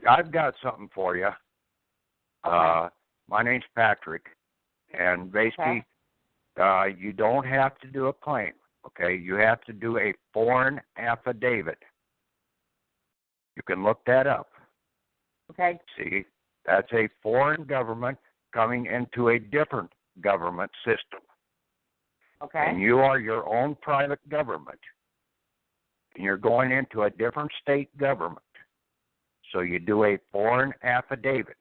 I've got something for you. Okay. My name's Patrick, and basically, you don't have to do a claim. Okay, you have to do a foreign affidavit. You can look that up. Okay. See, that's a foreign government coming into a different government system. Okay. And you are your own private government. And you're going into a different state government. So you do a foreign affidavit.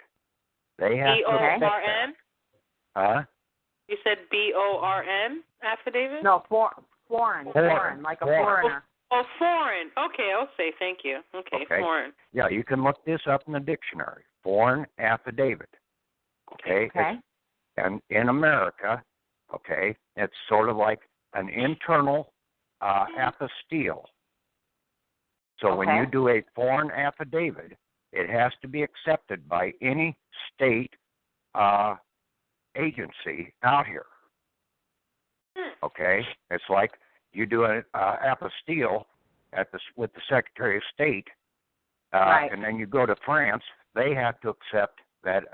They have B-O-R-N? Huh? You said B-O-R-N affidavit? No, foreign, like a foreigner. Oh, foreign. Okay, I'll say thank you. Okay, foreign. Yeah, you can look this up in the dictionary. Foreign affidavit. Okay? And in America, okay, it's sort of like an internal apostille. So when you do a foreign affidavit, it has to be accepted by any state agency out here. Okay? It's like you do an apostille with the Secretary of State, and then you go to France, they have to accept that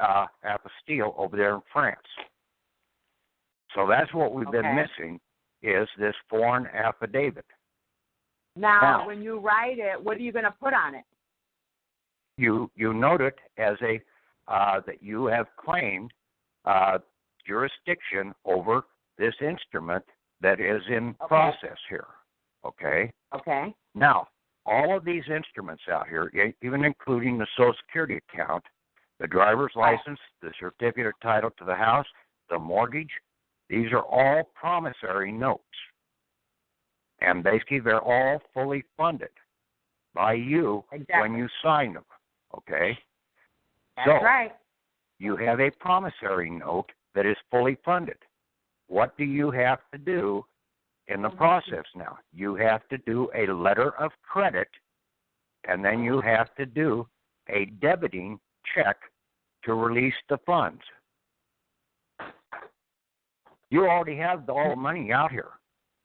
apostille over there in France. So that's what we've been missing, is this foreign affidavit. Now, when you write it, what are you going to put on it? You note it as that you have claimed jurisdiction over this instrument that is in process here. Okay? Okay. Now, all of these instruments out here, even including the Social Security account, the driver's license, the certificate of title to the house, the mortgage, these are all promissory notes. And basically, they're all fully funded by you when you sign them. Okay? That's right. You have a promissory note that is fully funded. What do you have to do in the process now? You have to do a letter of credit, and then you have to do a debiting check to release the funds. You already have all the money out here.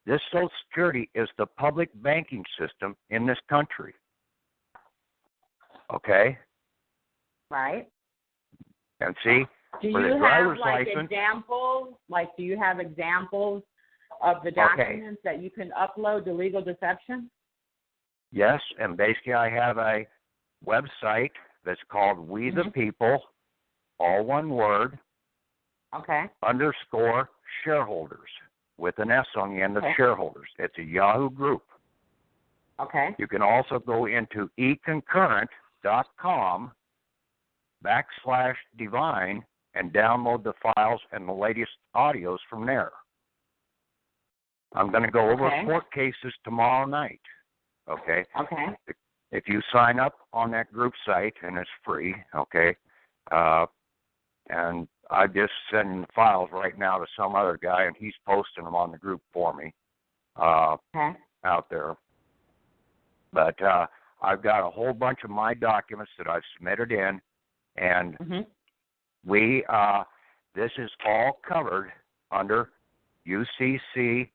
This Social Security is the public banking system in this country. Okay? Right. And see, do for you the driver's have license, examples? Do you have examples of the documents that you can upload to Legal Deception? Yes, and basically I have a website that's called We the People, all one word, _ shareholders, with an S on the end of shareholders. It's a Yahoo group. Okay. You can also go into econcurrent.com/Devine and download the files and the latest audios from there. I'm going to go over court cases tomorrow night. Okay? Okay. If you sign up on that group site, and it's free, and I just send the files right now to some other guy, and he's posting them on the group for me out there. But I've got a whole bunch of my documents that I've submitted in, and this is all covered under UCC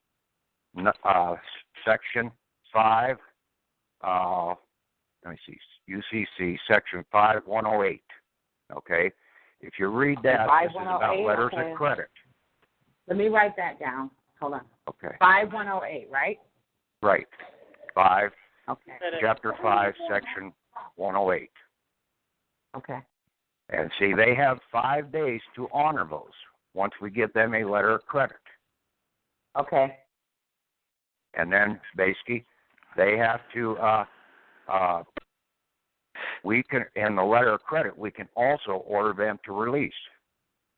Section 5. Let me see, UCC Section 5108. Okay, if you read that, this is about letters of credit. Let me write that down. Hold on. Okay. 5108, right? Right. 5. Okay. Chapter 5, Section 108. Okay. And see, they have 5 days to honor those once we give them a letter of credit. Okay. And then basically, they have to. We can, in the letter of credit, we can also order them to release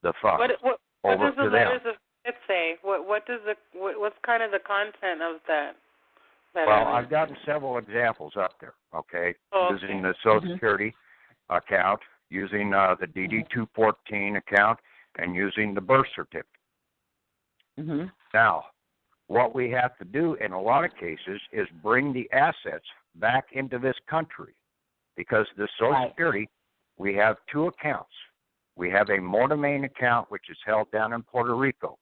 the funds what over does the to letters them. of credit say? What's kind of the content of that? Well, I've gotten several examples up there. Okay, using the Social Security account, using the DD-214 account, and using the birth certificate. Now, what we have to do in a lot of cases is bring the assets back into this country, because the Social Security, we have 2 accounts. We have a Mordomain account, which is held down in Puerto Rico.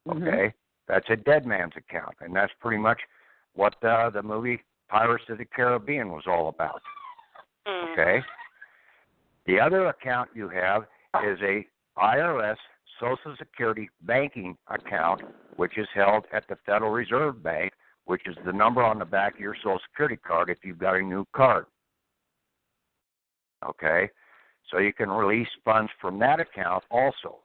Okay? That's a dead man's account, and that's pretty much what the movie Pirates of the Caribbean was all about. Okay? The other account you have is a IRS Social Security banking account, which is held at the Federal Reserve Bank, which is the number on the back of your Social Security card if you've got a new card. Okay? So you can release funds from that account also.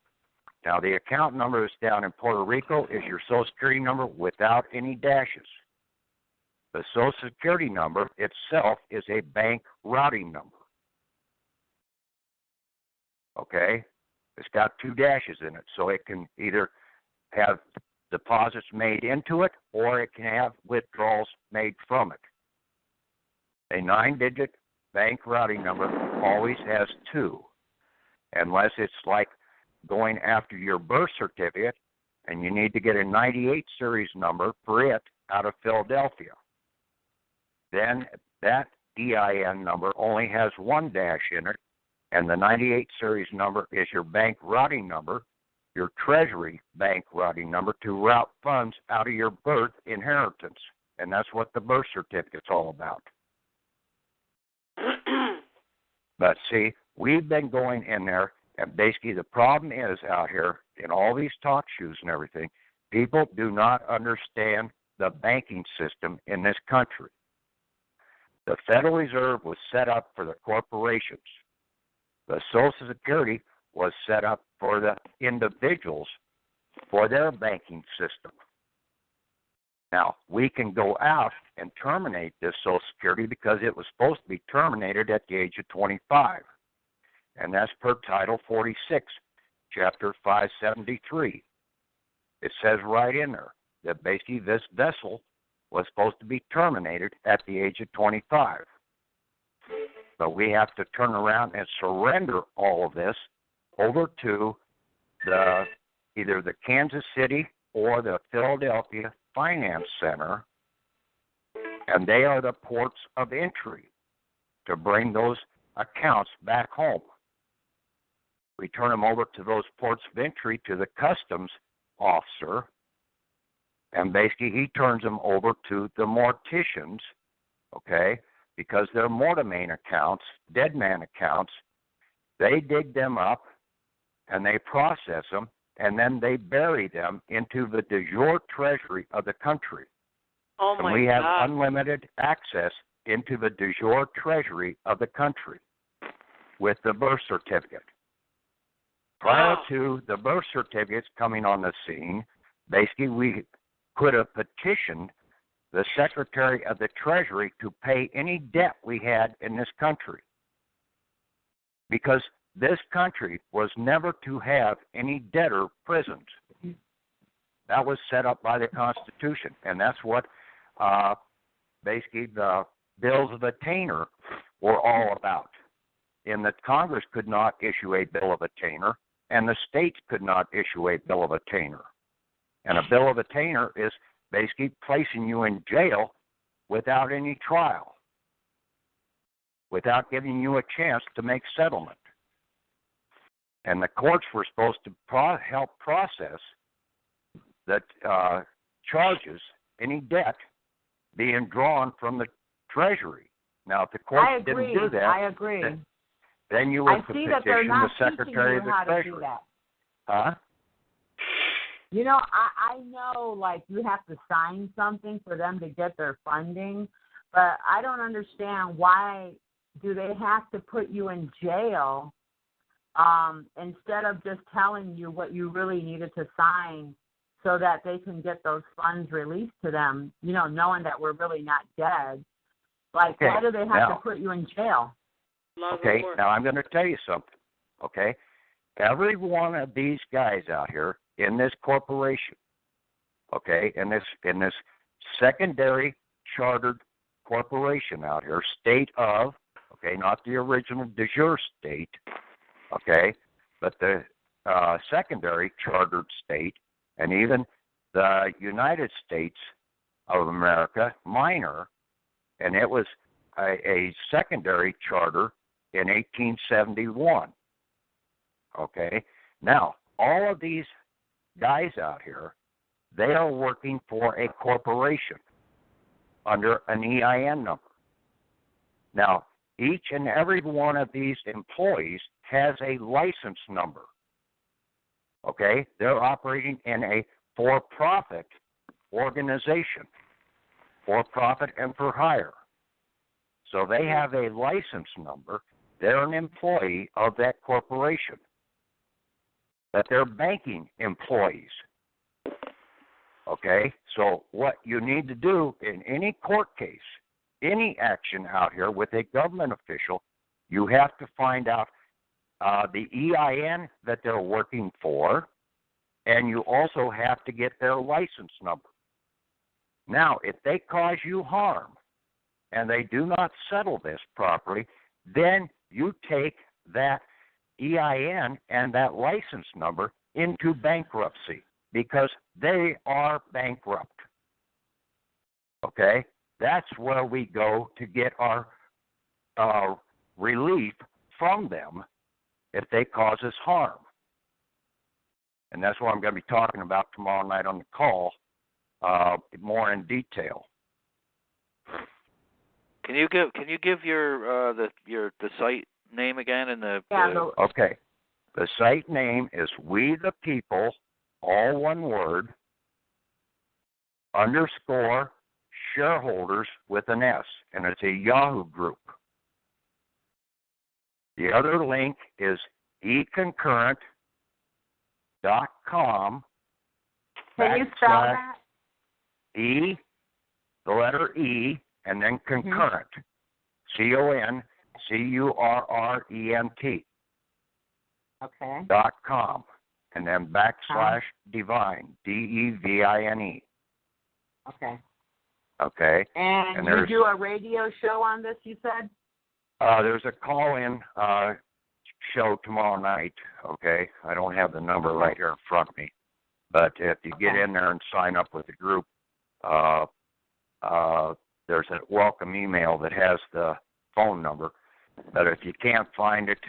Now, the account number that's down in Puerto Rico is your Social Security number without any dashes. The Social Security number itself is a bank routing number. Okay? It's got 2 dashes in it, so it can either have deposits made into it or it can have withdrawals made from it. A 9-digit bank routing number always has 2, unless it's like going after your birth certificate and you need to get a 98 series number for it out of Philadelphia. Then that EIN number only has 1 dash in it, and the 98 series number is your bank routing number, your Treasury bank routing number to route funds out of your birth inheritance. And that's what the birth certificate's all about. But see, we've been going in there, and basically the problem is out here in all these talk shows and everything, people do not understand the banking system in this country. The Federal Reserve was set up for the corporations. The Social Security was set up for the individuals for their banking system. Now, we can go out and terminate this Social Security because it was supposed to be terminated at the age of 25. And that's per Title 46, Chapter 573. It says right in there that basically this vessel was supposed to be terminated at the age of 25. But we have to turn around and surrender all of this over to either the Kansas City or the Philadelphia Finance Center, and they are the ports of entry to bring those accounts back home. We turn them over to those ports of entry to the customs officer, and basically he turns them over to the morticians, okay, because they're mortmain accounts, dead man accounts. They dig them up and they process them, and then they bury them into the de jure treasury of the country. Oh my and we have God. unlimited access into the de jure treasury of the country with the birth certificate. Prior to the birth certificates coming on the scene, basically we could have petitioned the Secretary of the Treasury to pay any debt we had in this country. Because this country was never to have any debtor prisons. That was set up by the Constitution, and that's what basically the bills of attainder were all about. And that Congress could not issue a bill of attainder, and the states could not issue a bill of attainder. And a bill of attainder is basically placing you in jail without any trial, without giving you a chance to make settlement. And the courts were supposed to help process the charges, any debt being drawn from the Treasury. Now, if the courts didn't do that, I agree. Then you would petition the Secretary of the Treasury. Treasury. Huh? You know, I know, like, you have to sign something for them to get their funding, but I don't understand why do they have to put you in jail instead of just telling you what you really needed to sign so that they can get those funds released to them, you know, knowing that we're really not dead. Like, why do they have to put you in jail? Okay, now I'm going to tell you something, okay? Every one of these guys out here in this corporation, okay, in this secondary chartered corporation out here, state of, okay, not the original de jure state, okay, but the secondary chartered state, and even the United States of America, minor, and it was a secondary charter in 1871. Okay, now all of these guys out here they are working for a corporation under an EIN number. Now, each and every one of these employees has a license number. Okay? They're operating in a for-profit organization, for-profit and for hire. So they have a license number. They're an employee of that corporation. But they're banking employees. Okay? So what you need to do in any court case, any action out here with a government official, you have to find out the EIN that they're working for, and you also have to get their license number. Now, if they cause you harm and they do not settle this properly, then you take that EIN and that license number into bankruptcy because they are bankrupt. Okay? That's where we go to get our relief from them if they cause us harm. And that's what I'm going to be talking about tomorrow night on the call, more in detail. Can you give your the site name again and the Okay. The site name is We the People, all one word, _ shareholders with an S, and it's a Yahoo group. The other link is econcurrent.com. Can you spell that? E, the letter E, and then concurrent. CONCURRENT. Okay. .com, and then /Devine, DEVINE. Okay. Okay. And you do a radio show on this, you said? There's a call-in show tomorrow night, okay? I don't have the number right here in front of me. But if you get in there and sign up with the group, there's a welcome email that has the phone number. But if you can't find it,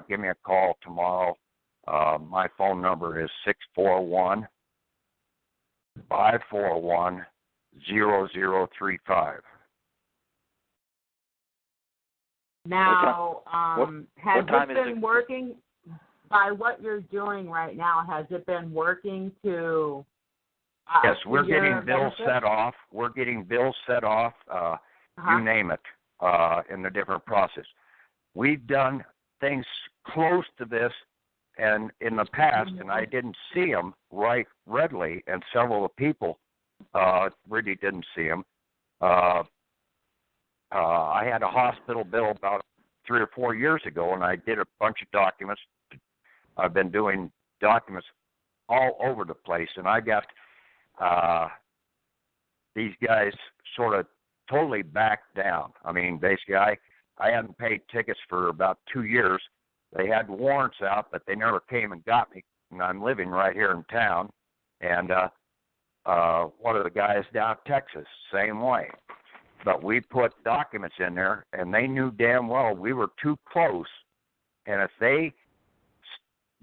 give me a call tomorrow. My phone number is 641-541-0035. Now, has time it been working? By what you're doing right now, has it been working to? Yes, we're getting bills benefit? set off. We're getting bills set off. You name it, in the different process. We've done things close to this, and in the past, and I didn't see them right readily, and several of the people really didn't see them. I had a hospital bill about 3 or 4 years ago, and I did a bunch of documents. I've been doing documents all over the place, and I got these guys sort of totally backed down. I mean, basically, I hadn't paid tickets for about 2 years. They had warrants out, but they never came and got me, and I'm living right here in town. And one of the guys down in Texas, same way. But we put documents in there, and they knew damn well we were too close. And if they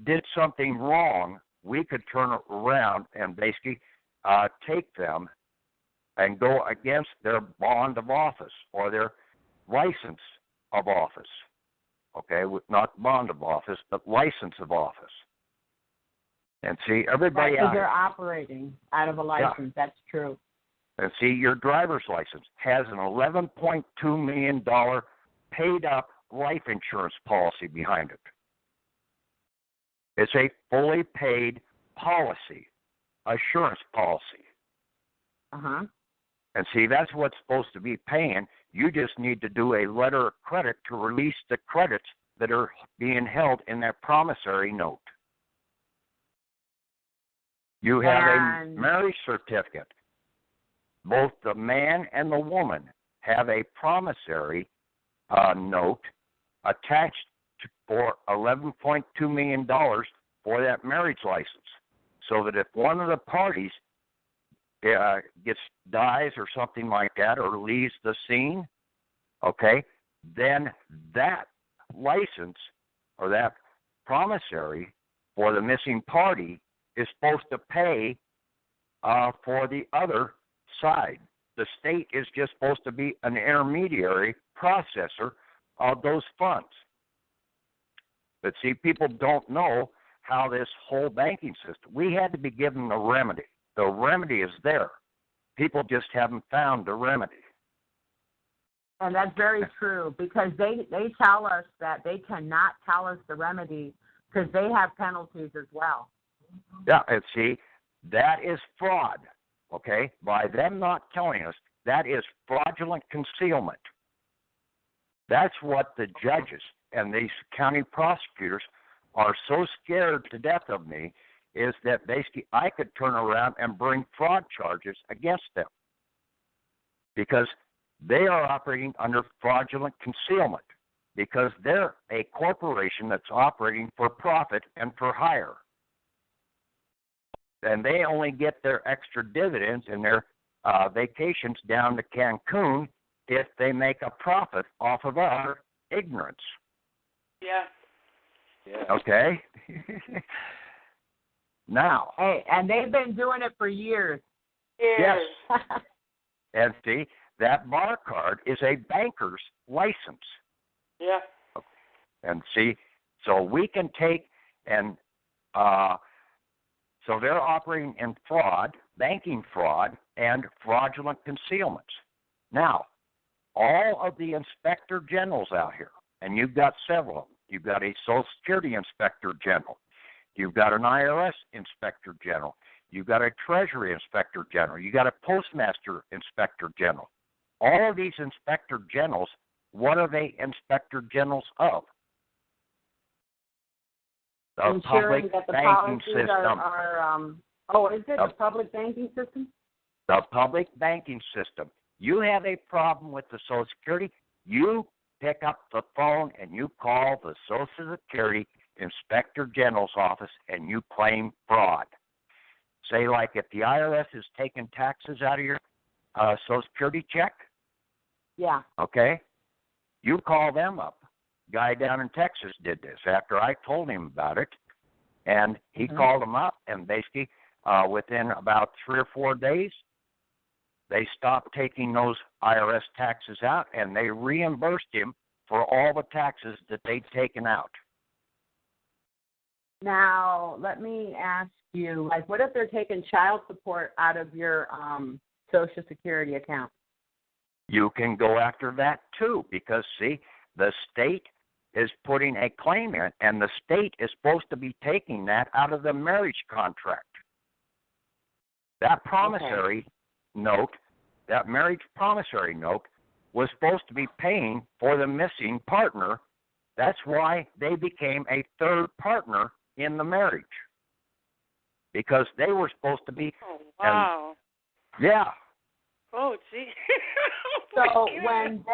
did something wrong, we could turn it around and basically take them and go against their bond of office or their license of office. Okay, not bond of office, but license of office. And see, everybody because they're operating out of a license. Yeah. That's true. And see, your driver's license has an $11.2 million paid-up life insurance policy behind it. It's a fully paid policy, assurance policy. Uh-huh. And see, that's what's supposed to be paying. You just need to do a letter of credit to release the credits that are being held in that promissory note. You have a marriage certificate. Both the man and the woman have a promissory note attached for $11.2 million for that marriage license, so that if one of the parties dies or something like that, or leaves the scene, okay, then that license or that promissory for the missing party is supposed to pay for the other side. The state is just supposed to be an intermediary processor of those funds. But see, people don't know how this whole banking system, we had to be given the remedy. The remedy is there. People just haven't found the remedy. And that's very true, because they tell us that they cannot tell us the remedy because they have penalties as well. Yeah, and see, that is fraud, okay? By them not telling us, that is fraudulent concealment. That's what the judges and these county prosecutors are so scared to death of me, is that basically I could turn around and bring fraud charges against them because they are operating under fraudulent concealment, because they're a corporation that's operating for profit and for hire. And they only get their extra dividends and their vacations down to Cancun if they make a profit off of our ignorance. Yeah. Okay? Now. Hey, and they've been doing it for years. Yes. And see, that bar card is a banker's license. Yeah. And see, so we can take and so they're operating in fraud, banking fraud, and fraudulent concealments. Now, all of the inspector generals out here, and you've got several of them. You've got a Social Security Inspector General. You've got an IRS Inspector General. You've got a Treasury Inspector General. You've got a Postmaster Inspector General. All of these Inspector Generals, what are they Inspector Generals of? The Ensuring public that the banking policies system. is it the public banking system? The public banking system. You have a problem with the Social Security, you pick up the phone and you call the Social Security Inspector General's office and you claim fraud. Say, like, if the IRS is taking taxes out of your Social Security check, Yeah. okay, you call them up. Guy down in Texas did this after I told him about it, and he called them up, and basically within about 3 or 4 days, they stopped taking those IRS taxes out, and they reimbursed him for all the taxes that they'd taken out. Now, let me ask you, like, what if they're taking child support out of your Social Security account? You can go after that, too, because, see, the state is putting a claim in, and the state is supposed to be taking that out of the marriage contract. That promissory note, that marriage promissory note, was supposed to be paying for the missing partner. That's why they became a third partner in the marriage, because they were supposed to be. Oh, wow. Yeah. Oh, gee. So when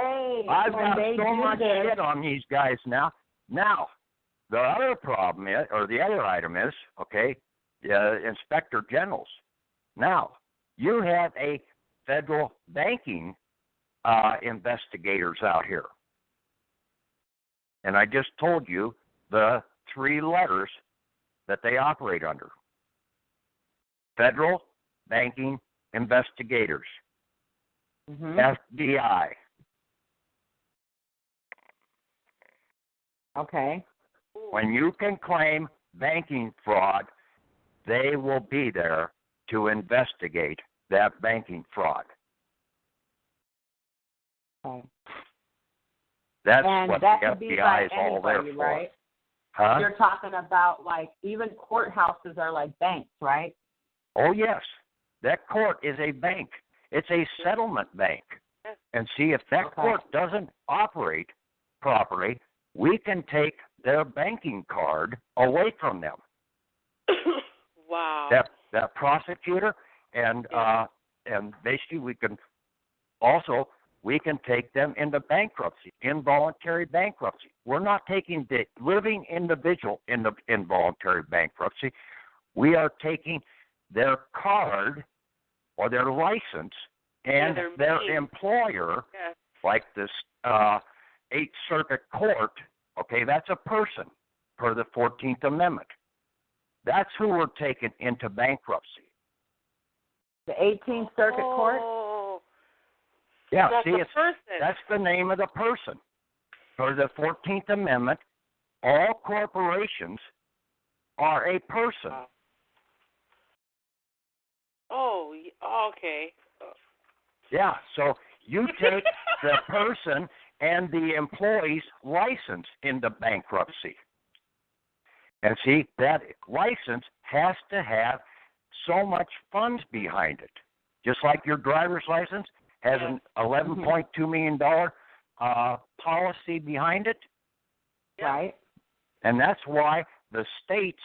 I've got they so do much this, shit on these guys now. Now, the other problem is, or the other item is, okay, Inspector Generals. Now, you have a federal banking investigators out here. And I just told you the 3 letters that they operate under. Federal Banking Investigators. FBI. Okay. When you can claim banking fraud, they will be there to investigate that banking fraud. Okay. That's And what that the could be FBI by is all there anybody, for. right? Huh? You're talking about, like, even courthouses are like banks, right? Oh, yes. That court is a bank. It's a settlement bank. And see, if that court doesn't operate properly, we can take their banking card away from them. Wow. That prosecutor, and basically we can take them into bankruptcy, involuntary bankruptcy. We're not taking the living individual into involuntary bankruptcy. We are taking their card or their license and their employer, like this 8th Circuit Court, okay, that's a person per the 14th Amendment. That's who we're taking into bankruptcy. The 18th Circuit Court? Oh. Yeah, That's see, the person. that's the name of the person. For the 14th Amendment, all corporations are a person. Oh, okay. Yeah, so you take the person and the employee's license into bankruptcy. And see, that license has to have so much funds behind it. Just like your driver's license has an $11.2 million policy behind it. Right. And that's why the states,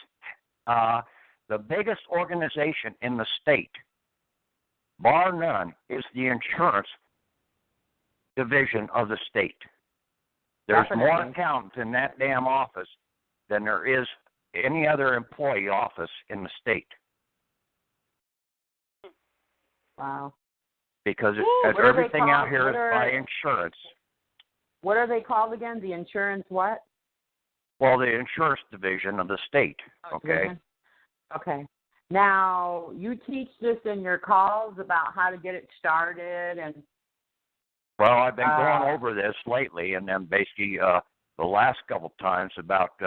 the biggest organization in the state, bar none, is the insurance division of the state. There's more accountants in that damn office than there is any other employee office in the state. Wow. Because What are everything they out here called? is by insurance. What are they called again? The insurance what? Well, the insurance division of the state, okay? Okay. Now, you teach this in your calls about how to get it started and... Well, I've been going over this lately, and then basically the last couple times about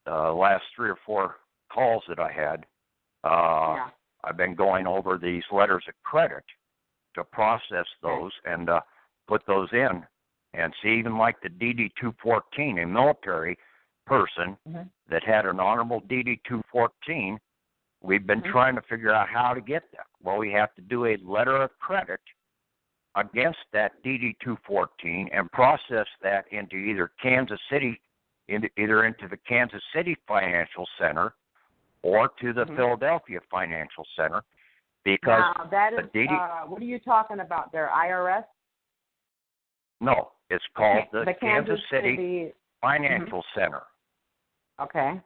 last 3 or 4 calls that I had, I've been going over these letters of credit to process those and put those in. And see, even like the DD-214, a military person that had an honorable DD-214, we've been trying to figure out how to get that. Well, we have to do a letter of credit against that DD-214 and process that into either Kansas City, either into the Kansas City Financial Center or to the Philadelphia Financial Center, because now, that is, what are you talking about there, IRS? No, it's called the Kansas City Financial Center. Okay.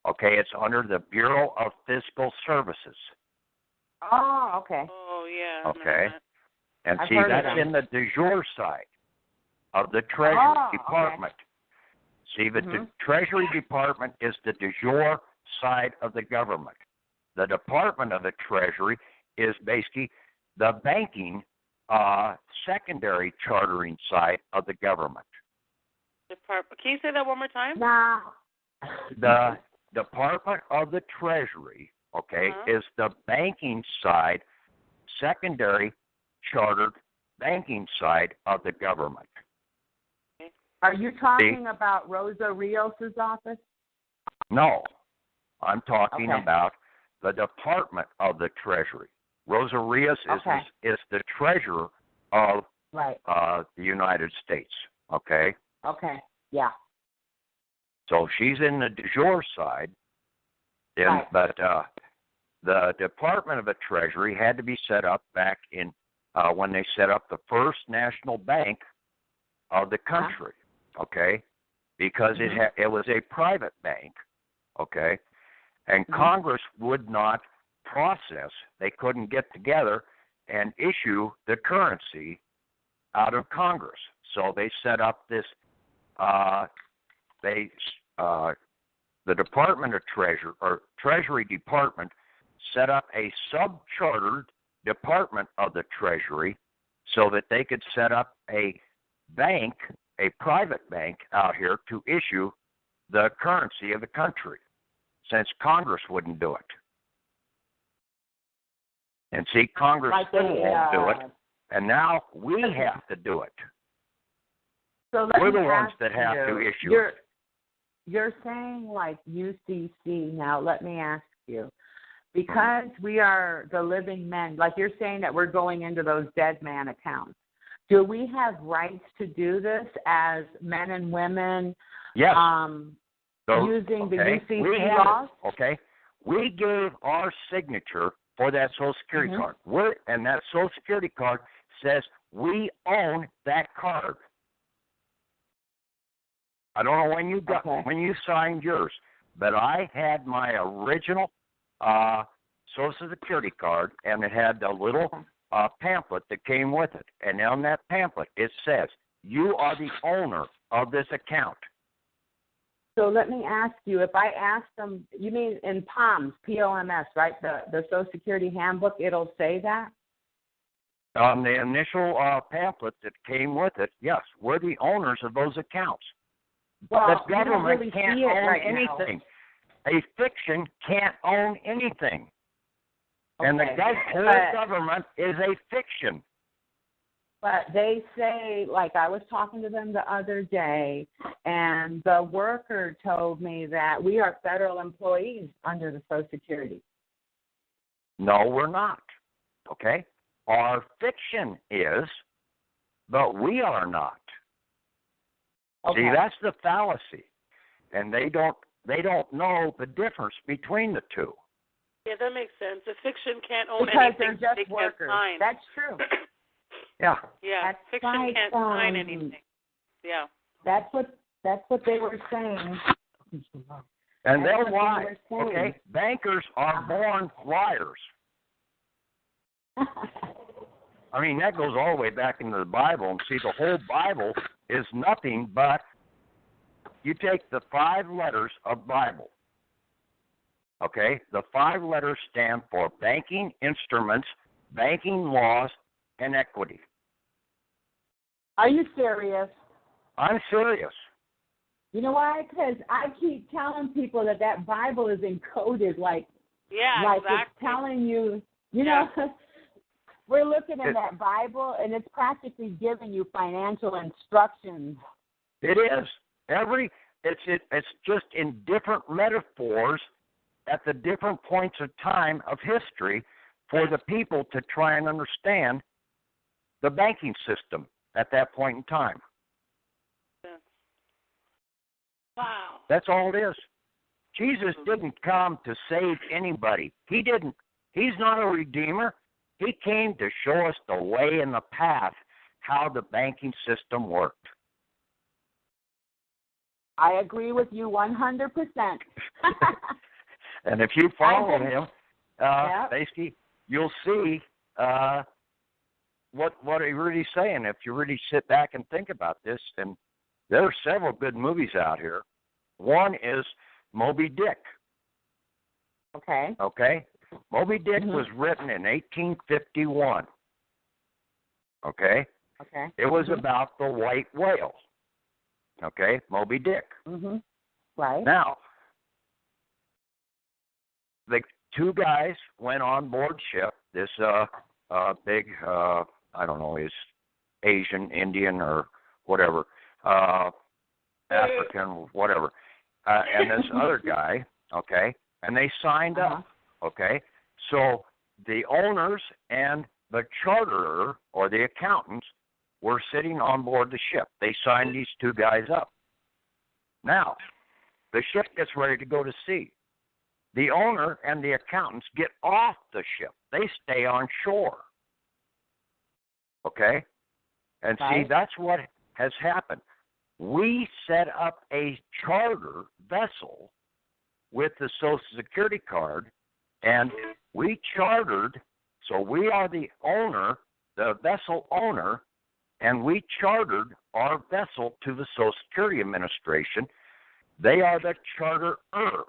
Okay, it's under the Bureau of Fiscal Services. Oh, okay. Oh, yeah. Okay. And I've see, that's in the de jure side of the Treasury Department. Okay. See, the Treasury Department is the de jure side of the government. The Department of the Treasury is basically the banking secondary chartering side of the government. Department. Can you say that one more time? Now, the Department of the Treasury, is the banking side, secondary chartered banking side of the government. Are you talking about Rosa Rios' office? No, I'm talking about the Department of the Treasury. Rosa Rios is the treasurer of the United States, okay? Okay, yeah. So she's in the de jure side, but the Department of the Treasury had to be set up back in when they set up the first national bank of the country, because it was a private bank, and Congress would not process. They couldn't get together and issue the currency out of Congress. So they set up this. The Department of Treasury Department set up a sub-chartered Department of the Treasury so that they could set up a bank, a private bank out here to issue the currency of the country, since Congress wouldn't do it. And see, Congress still won't do it, and now we have to do it. So we're the ones that have to issue it. You're saying like UCC. Now, let me ask you, because we are the living men, like you're saying that we're going into those dead man accounts, do we have rights to do this as men and women? Yes. Using the UCC laws? We gave our signature for that Social Security card. And that Social Security card says we own that card. I don't know when you when you signed yours, but I had my original Social Security card, and it had the little pamphlet that came with it. And on that pamphlet, it says, you are the owner of this account. So let me ask you, if I ask them, you mean in POMS, P-O-M-S, right? The Social Security handbook, it'll say that? On the initial pamphlet that came with it, yes, we're the owners of those accounts. Well, the government really can't see it own right anything. A fiction can't own anything. And the whole government is a fiction. But they say, like I was talking to them the other day, and the worker told me that we are federal employees under the Social Security. No, we're not. Okay? Our fiction is, but we are not. Okay. See, that's the fallacy. And they don't know the difference between the two. Yeah, that makes sense. The fiction can't own because anything. They're just they workers. can't sign. That's true. Yeah. Yeah, That's fiction right, can't sign anything. Yeah. That's what they were saying. And That's they'll what they lie. were saying. Okay? Bankers are born liars. I mean, that goes all the way back into the Bible. And see, the whole Bible is nothing but you take the 5 letters of Bible. Okay? The 5 letters stand for banking instruments, banking laws, and equity. Are you serious? I'm serious. You know why? Because I keep telling people that Bible is encoded like exactly. It's telling you, you know, we're looking at that Bible, and it's practically giving you financial instructions. It is. It's just in different metaphors at the different points of time of history for the people to try and understand the banking system at that point in time. Wow. That's all it is. Jesus didn't come to save anybody. He didn't. He's not a redeemer. He came to show us the way and the path how the banking system worked. I agree with you 100%. And if you follow him, basically, you'll see what he's really saying. If you really sit back and think about this, and there are several good movies out here. One is Moby Dick. Okay. Moby Dick was written in 1851. Okay? It was about the white whale. Okay? Moby Dick. Right. Now, the 2 guys went on board ship. This big, I don't know, is Asian, Indian, or whatever, African, whatever, and this other guy, okay, and they signed up, okay. So the owners and the charterer or the accountants were sitting on board the ship. They signed these 2 guys up. Now, the ship gets ready to go to sea. The owner and the accountants get off the ship. They stay on shore. Okay? And see, that's what has happened. We set up a charter vessel with the Social Security card, and we chartered, so we are the owner, the vessel owner, and we chartered our vessel to the Social Security Administration. They are the charterer.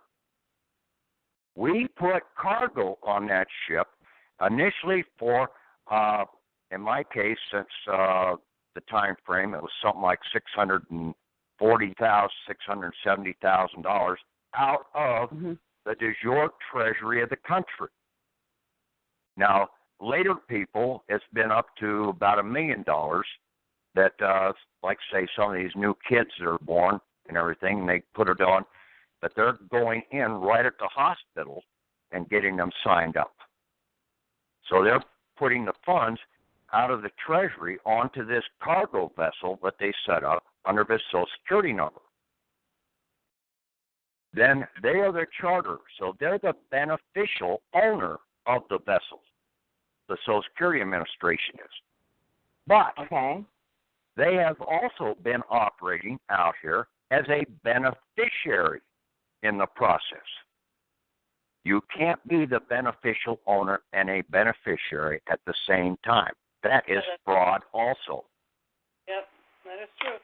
We put cargo on that ship initially for, in my case, since the time frame, it was something like $640,000, $670,000 out of the de jure treasury of the country. Now, later people, it's been up to about $1 million that, like say, some of these new kids that are born and everything, and they put it on, that they're going in right at the hospital and getting them signed up. So they're putting the funds out of the treasury onto this cargo vessel that they set up under this Social Security number. Then they are the charter, so they're the beneficial owner of the vessel. The Social Security Administration is. But they have also been operating out here as a beneficiary in the process. You can't be the beneficial owner and a beneficiary at the same time. That is fraud also. Yep, that is true.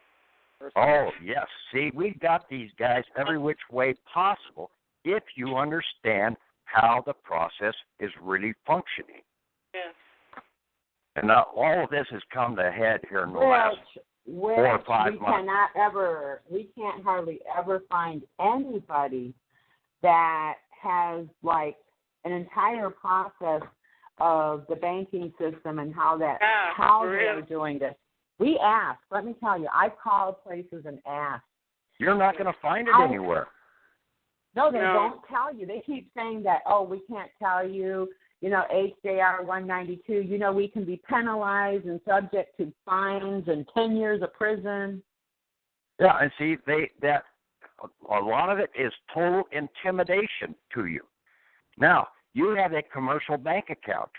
Oh, yes. See, we've got these guys every which way possible if you understand how the process is really functioning. Yes. And now all of this has come to a head here in the last 4 or 5 months. We can't hardly ever find anybody that has like an entire process of the banking system and how they're doing this. We asked. Let me tell you, I called places and asked. You're not going to find it anywhere. No, they don't tell you. They keep saying that, we can't tell you, HJR 192, we can be penalized and subject to fines and 10 years of prison. Yeah, and see, a lot of it is total intimidation to you. Now, you have a commercial bank account.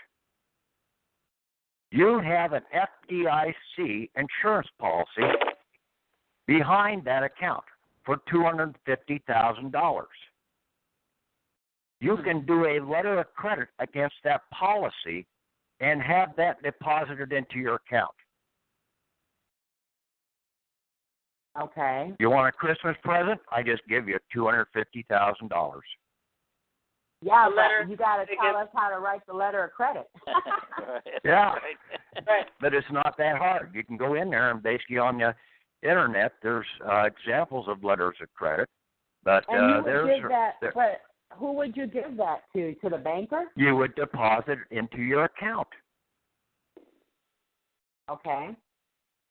You have an FDIC insurance policy behind that account for $250,000. You can do a letter of credit against that policy and have that deposited into your account. Okay. You want a Christmas present? I just give you $250,000. Yeah, but you got to tell us how to write the letter of credit. Yeah, Right. but it's not that hard. You can go in there and basically on the internet, there's examples of letters of credit. But but who would you give that to? To the banker? You would deposit it into your account. Okay.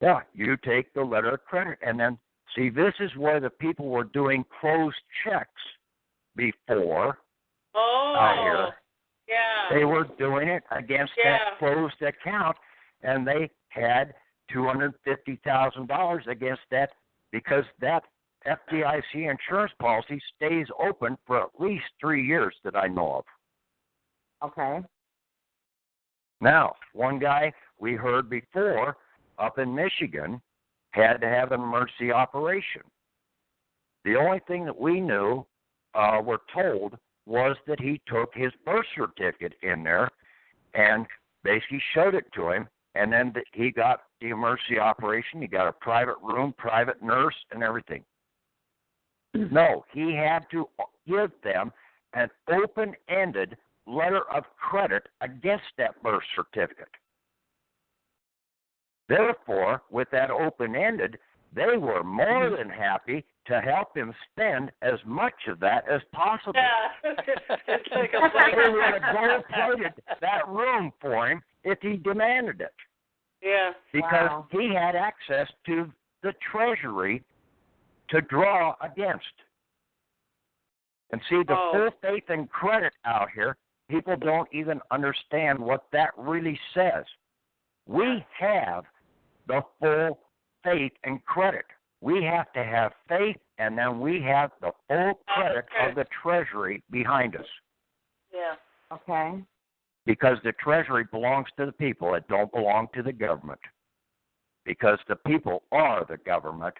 Yeah, you take the letter of credit, and then see, this is where the people were doing closed checks before. Out here. Yeah. They were doing it against that closed account, and they had $250,000 against that because that FDIC insurance policy stays open for at least 3 years that I know of. Okay. Now, one guy we heard before up in Michigan had to have an emergency operation. The only thing that we knew, were told, was that he took his birth certificate in there and basically showed it to him, and then he got the emergency operation. He got a private room, private nurse, and everything. No, he had to give them an open-ended letter of credit against that birth certificate. Therefore, with that open-ended, they were more than happy to help him spend as much of that as possible. Yeah. It's like a They would have gold-plated that room for him if he demanded it. Yeah. Because he had access to the Treasury to draw against. And see, the full faith and credit out here, people don't even understand what that really says. We have the full faith and credit. We have to have faith, and then we have the full credit of the Treasury behind us. Yeah. Okay. Because the Treasury belongs to the people. It don't belong to the government. Because the people are the government.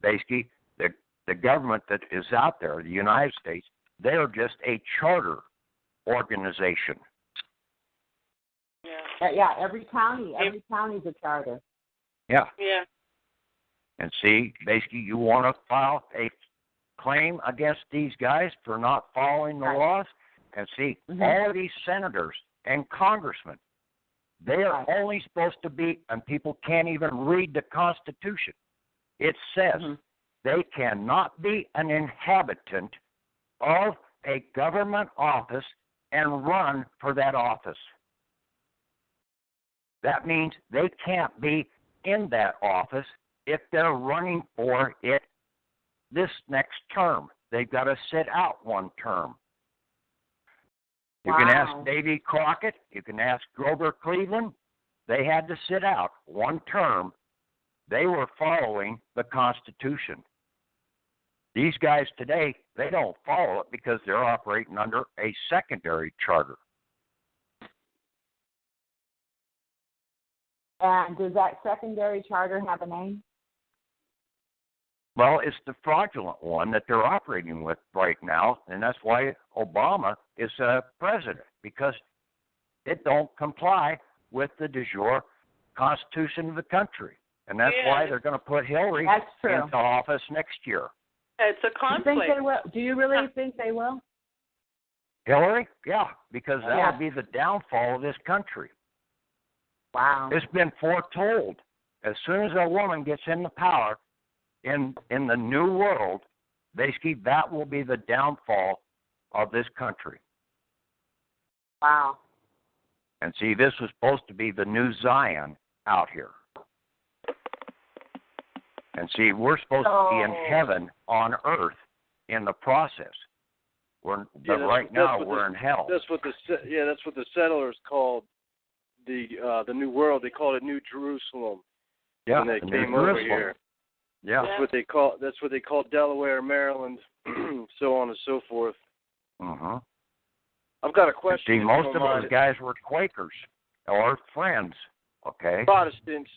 Basically, the government that is out there, the United States, they're just a charter organization. Yeah. Yeah, every county's a charter. Yeah. Yeah. And see, basically, you want to file a claim against these guys for not following the laws. And see, all of these senators and congressmen, they are only supposed to be, and people can't even read the Constitution. It says they cannot be an inhabitant of a government office and run for that office. That means they can't be in that office if they're running for it this next term. They've got to sit out one term. You can ask Davy Crockett. You can ask Grover Cleveland. They had to sit out one term. They were following the Constitution. These guys today, they don't follow it because they're operating under a secondary charter. And does that secondary charter have a name? Well, it's the fraudulent one that they're operating with right now, and that's why Obama is president, because it don't comply with the de jure Constitution of the country. And that's why they're going to put Hillary into office next year. It's a conflict. You think they will? Do you really think they will? Hillary? Yeah, because that will be the downfall of this country. Wow. It's been foretold. As soon as a woman gets in the power in the new world, basically that will be the downfall of this country. Wow. And see, this was supposed to be the new Zion out here. And see, we're supposed to be in heaven on earth in the process. But right now we're in hell. That's what the settlers called the New World. They called it New Jerusalem. Yeah, when they came over here. Yeah, that's what they call Delaware, Maryland, so on and so forth. Uh-huh. I've got a question. See, most of those guys were Quakers or Friends. Okay. Protestants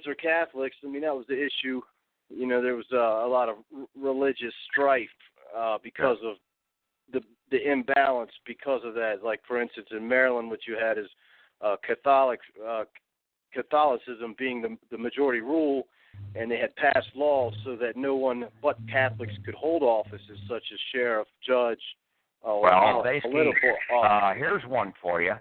or Catholics. I mean, that was the issue. You know, there was a lot of religious strife because of the imbalance because of that. Like, for instance, in Maryland, what you had is Catholicism being the majority rule, and they had passed laws so that no one but Catholics could hold offices such as sheriff, judge, basically, here's one for you.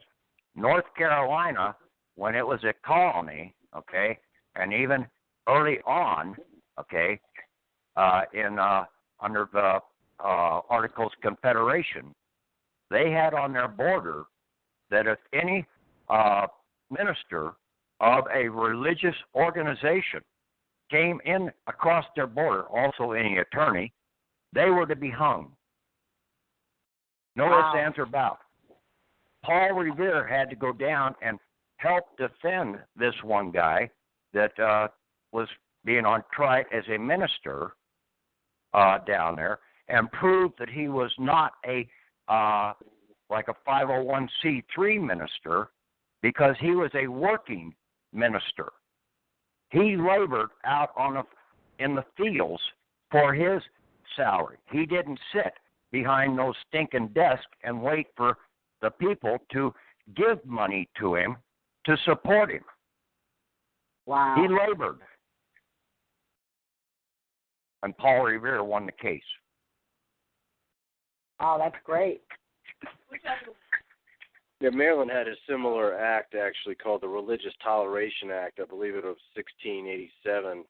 North Carolina, when it was a colony, okay, and even early on, okay, under the Articles of Confederation, they had on their border that if any minister of a religious organization came in across their border, also any attorney, they were to be hung. No ifs, ands, or buts. Paul Revere had to go down and help defend this one guy that was being on trial as a minister down there, and prove that he was not like a 501c3 minister, because he was a working minister. He labored out in the fields for his salary. He didn't sit behind those stinking desks and wait for the people to give money to him to support him. Wow. He labored. And Paul Revere won the case. Oh, that's great. Yeah, Maryland had a similar act, actually, called the Religious Toleration Act. I believe it was 1687.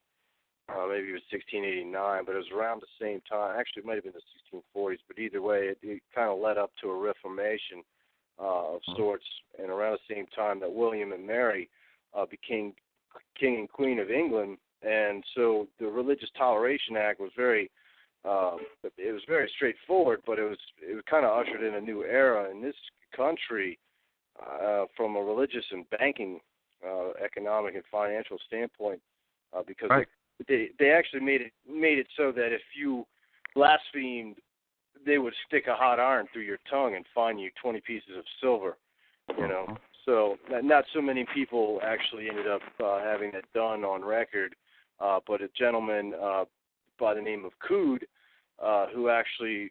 Maybe it was 1689, but it was around the same time. Actually, it might have been the 1640s, but either way, it kind of led up to a reformation of sorts, and around the same time that William and Mary became King and Queen of England. And so the Religious Toleration Act was very straightforward, but it kind of ushered in a new era in this country from a religious and banking, economic and financial standpoint, because they actually made it so that if you blasphemed, they would stick a hot iron through your tongue and fine you 20 pieces of silver. You know, so not so many people actually ended up having that done on record, but a gentleman by the name of Coode, who actually,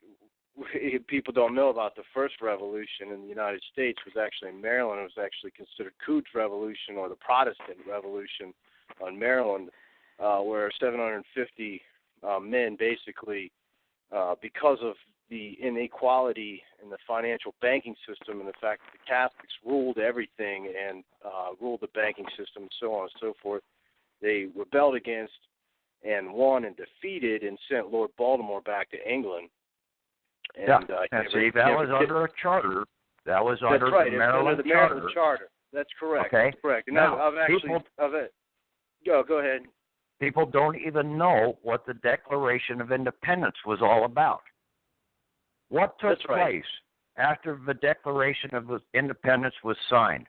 people don't know about the first revolution in the United States, was actually in Maryland. It was actually considered Coode's Revolution, or the Protestant Revolution on Maryland, where 750 men basically, because of the inequality in the financial banking system and the fact that the Catholics ruled everything and ruled the banking system and so on and so forth, they rebelled against and won and defeated and sent Lord Baltimore back to England. And, that was under a charter. That was under the Maryland Charter. That's correct. Okay. That's correct. And now, go ahead. People don't even know what the Declaration of Independence was all about. What took place after the Declaration of Independence was signed?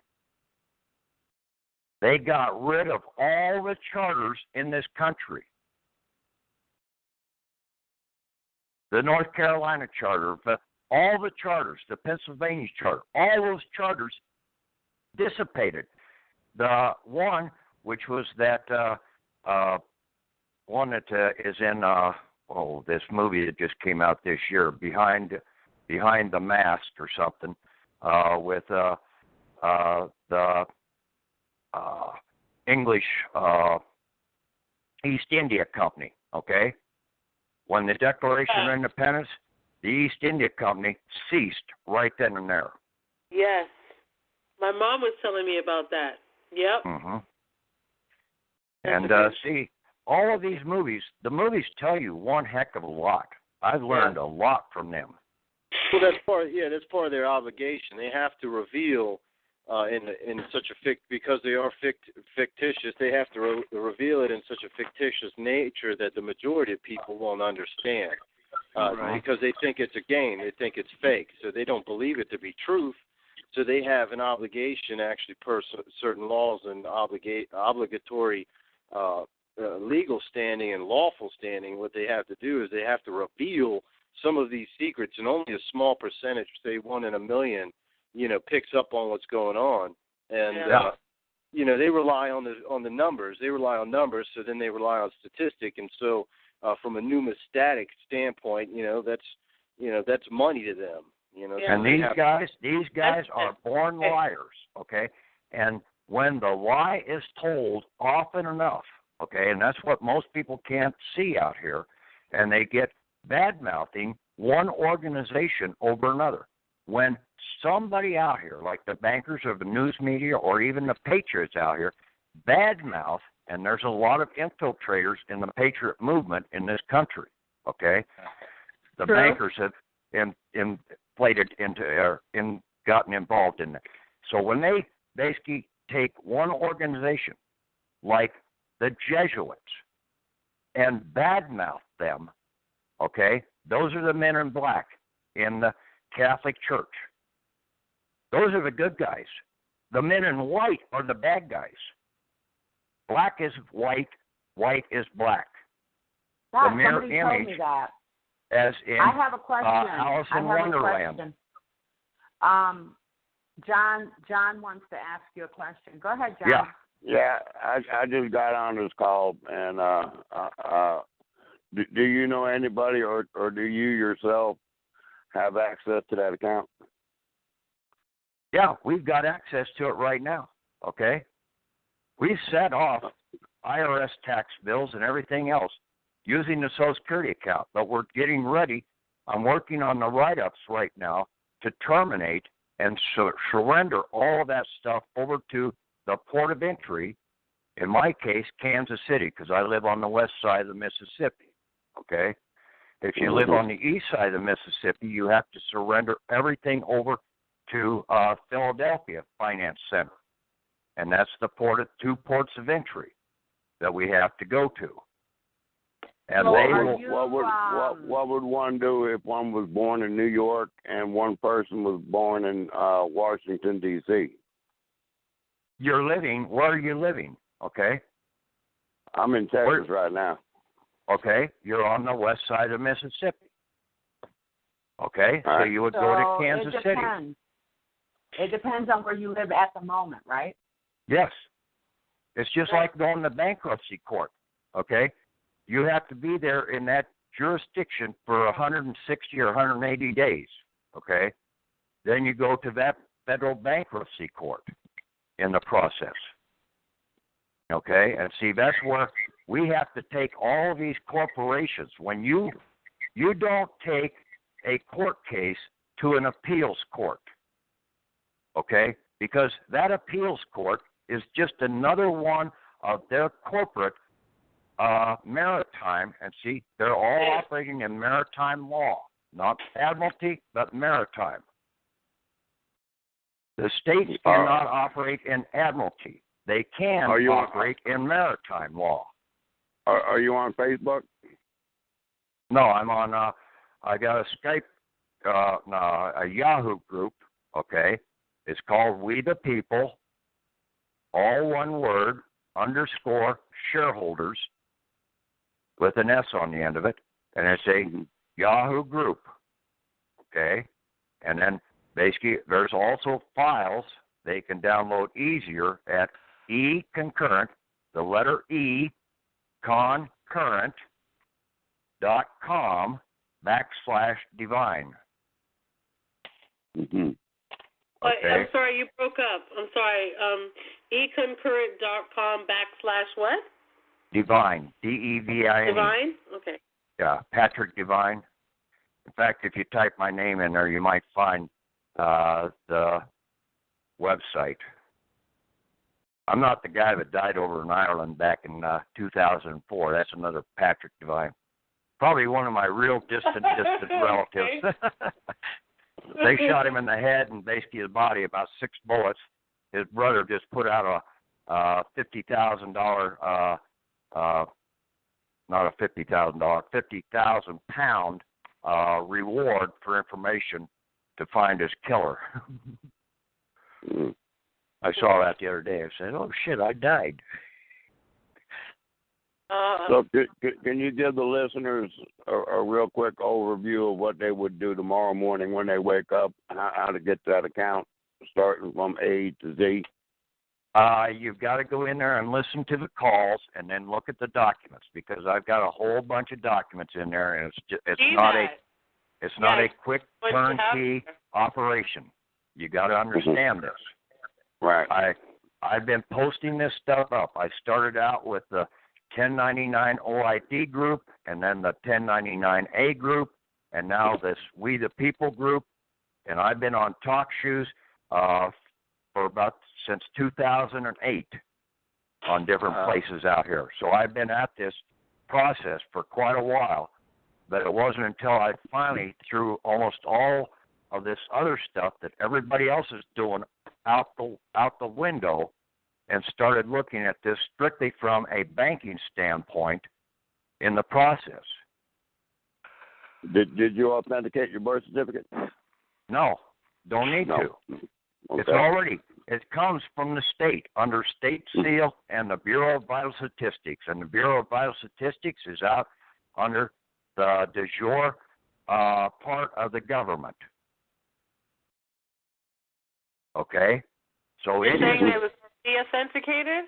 They got rid of all the charters in this country. The North Carolina Charter, all the charters, the Pennsylvania Charter, all those charters dissipated. The one, which was that one that is in this movie that just came out this year, Behind the Mask or something, with the English East India Company, okay? When the Declaration of Independence, the East India Company ceased right then and there. Yes. My mom was telling me about that. Yep. Mm-hmm. And see, all of these movies, the movies tell you one heck of a lot. I've learned a lot from them. Well, that's part of their obligation. They have to reveal in such a because they are fictitious. They have to reveal it in such a fictitious nature that the majority of people won't understand because they think it's a game. They think it's fake, so they don't believe it to be truth. So they have an obligation, actually, per certain laws and obligatory legal standing and lawful standing. What they have to do is they have to reveal some of these secrets, and only a small percentage, say 1 in a million, picks up on what's going on. And they rely on the numbers. They rely on numbers, so then they rely on statistic. And so, from a numismatic standpoint, that's money to them. And these guys are born liars, okay? And when the lie is told often enough, okay, and that's what most people can't see out here, and they get bad-mouthing one organization over another. When somebody out here, like the bankers or the news media or even the Patriots out here, badmouth, and there's a lot of infiltrators in the Patriot movement in this country, okay? The bankers have inflated gotten involved in that. So when they basically take one organization like the Jesuits and badmouth them, okay, those are the men in black in the Catholic Church. Those are the good guys. The men in white are the bad guys. Black is white, white is black. God, the mirror somebody told image, me that. as in I have a question. Alice in Wonderland. John wants to ask you a question. Go ahead, John. Yeah. I just got on this call, and do you know anybody, or do you yourself have access to that account? Yeah, we've got access to it right now, okay? We set off IRS tax bills and everything else using the Social Security account, but we're getting ready. I'm working on the write-ups right now to terminate and surrender all of that stuff over to the port of entry, in my case, Kansas City, because I live on the west side of the Mississippi, okay? If you live on the east side of the Mississippi, you have to surrender everything over to Philadelphia Finance Center, and that's the two ports of entry that we have to go to. And what would one do if one was born in New York and one person was born in Washington, D.C.? Where are you living, okay? I'm in Texas right now. Okay, you're on the west side of Mississippi. Okay, all right. So you would go to Kansas City. It depends on where you live at the moment, right? Yes. It's just like going to bankruptcy court, okay? You have to be there in that jurisdiction for 160 or 180 days, okay? Then you go to that federal bankruptcy court in the process, okay? And see, that's where we have to take all of these corporations. When you don't take a court case to an appeals court, okay? Because that appeals court is just another one of their corporate maritime, and see, they're all operating in maritime law, not admiralty, but maritime. The states cannot operate in admiralty. They can operate in maritime law. Are you on Facebook? No, I'm on, I got a Skype, a Yahoo group, okay? It's called We the People, all one word, _ shareholders, with an S on the end of it, and it's a Yahoo group, okay? And then basically there's also files they can download easier at concurrent, the letter E, concurrent.com /Devine. Okay. I'm sorry, you broke up. I'm sorry. econcurrent.com/what? Devine. Devine. Devine? Okay. Yeah, Patrick Devine. In fact, if you type my name in there, you might find the website. I'm not the guy that died over in Ireland back in 2004. That's another Patrick Devine. Probably one of my real distant relatives. They shot him in the head and basically his body, about 6 bullets. His brother just put out a $50,000, not a $50,000, 50,000 pound reward for information to find his killer. I saw that the other day. I said, "Oh shit, I died." So can you give the listeners a real quick overview of what they would do tomorrow morning when they wake up, how to get that account, starting from A to Z? You've got to go in there and listen to the calls, and then look at the documents, because I've got a whole bunch of documents in there, and it's not a quick turnkey operation. You got to understand this. Right. I've been posting this stuff up. I started out with the 1099 OID group, and then the 1099A group, and now this We the People group, and I've been on TalkShoe for about since 2008 on different places out here. So I've been at this process for quite a while, but it wasn't until I finally threw almost all of this other stuff that everybody else is doing out the window and started looking at this strictly from a banking standpoint in the process. Did you authenticate your birth certificate? No, don't need to. Okay. It comes from the state under state seal and the Bureau of Vital Statistics, and the Bureau of Vital Statistics is out under the de jure part of the government. Okay, so You're saying it was de-authenticated?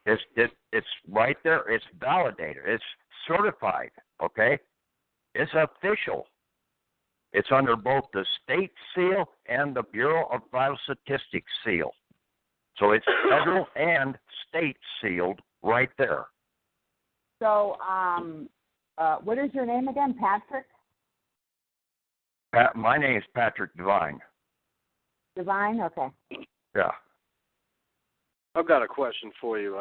It's right there. It's validated. It's certified. Okay, it's official. It's under both the state seal and the Bureau of Vital Statistics seal. So it's federal and state sealed right there. So, what is your name again, Patrick? My name is Patrick Devine. Devine? Okay. Yeah. I've got a question for you.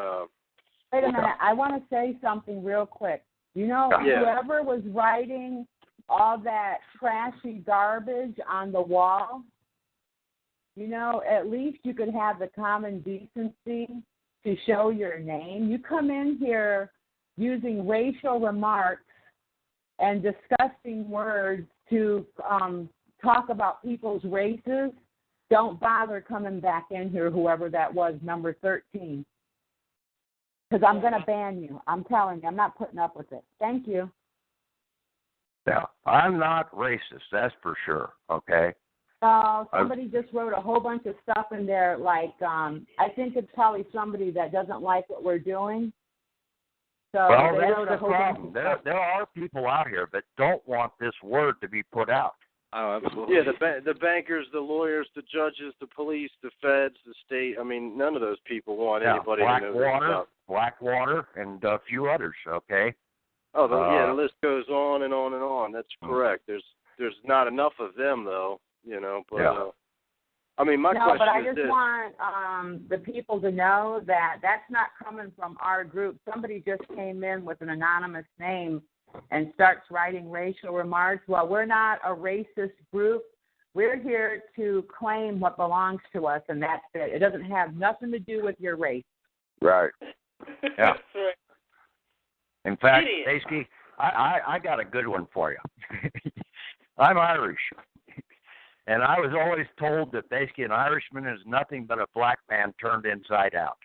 Wait a minute. I want to say something real quick. You know, whoever was writing all that trashy garbage on the wall, you know, at least you could have the common decency to show your name. You come in here using racial remarks and disgusting words to talk about people's races. Don't bother coming back in here, whoever that was, number 13. Because I'm going to ban you. I'm telling you, I'm not putting up with it. Thank you. Yeah, I'm not racist, that's for sure, okay? Somebody just wrote a whole bunch of stuff in there, like, I think it's probably somebody that doesn't like what we're doing. So well, they that's wrote the a whole problem. bunch of There are people out here that don't want this word to be put out. Oh, absolutely. Yeah, the bankers, the lawyers, the judges, the police, the feds, the state. I mean, none of those people want anybody to know this stuff. Blackwater, and a few others, okay? Oh, the list goes on and on and on. That's correct. There's not enough of them, though, you know. But I mean, my question is this. No, but I just want the people to know that that's not coming from our group. Somebody just came in with an anonymous name and starts writing racial remarks. Well, we're not a racist group. We're here to claim what belongs to us, and that's it. It doesn't have nothing to do with your race. Right. Yeah. In fact, basically, I got a good one for you. I'm Irish. And I was always told that basically an Irishman is nothing but a black man turned inside out.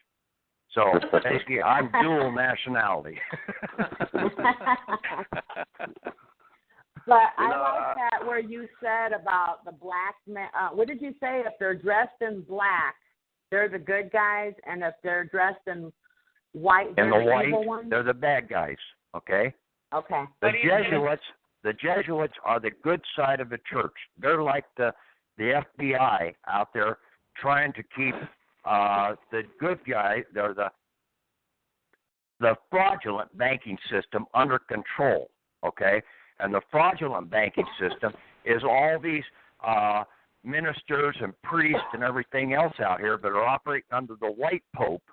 So basically, I'm dual nationality. But I like that where you said about the black man. What did you say? If they're dressed in black, they're the good guys, and if they're dressed in white, they're the evil ones? They're the bad guys. Okay. Okay. The Jesuits are the good side of the church. They're like the the FBI out there trying to keep the good guy, or the fraudulent banking system under control, okay? And the fraudulent banking system is all these ministers and priests and everything else out here that are operating under the white pope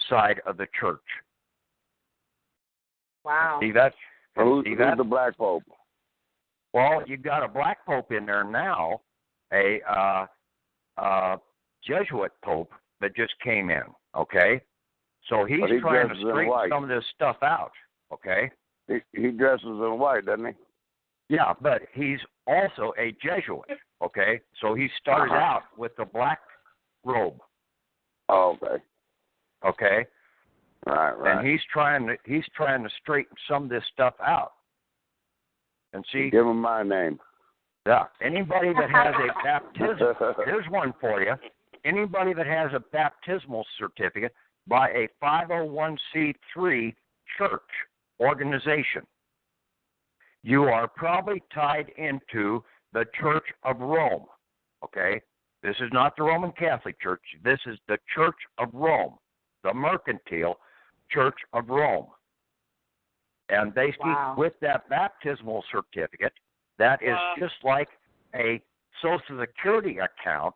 side of the church. Wow. See that? Who's the black pope? Well, you've got a black pope in there now, a Jesuit pope that just came in, okay? So he's trying to straighten some of this stuff out, okay? He dresses in white, doesn't he? Yeah, but he's also a Jesuit, okay? So he started out with the black robe. Oh, okay. Okay? Right. And he's trying to straighten some of this stuff out. And see, give him my name. Yeah. Anybody that has a baptism, here's one for you. Anybody that has a baptismal certificate by a 501c3 church organization, you are probably tied into the Church of Rome. Okay? This is not the Roman Catholic Church. This is the Church of Rome, the mercantile Church of Rome. And basically, with that baptismal certificate, that is just like a Social Security account.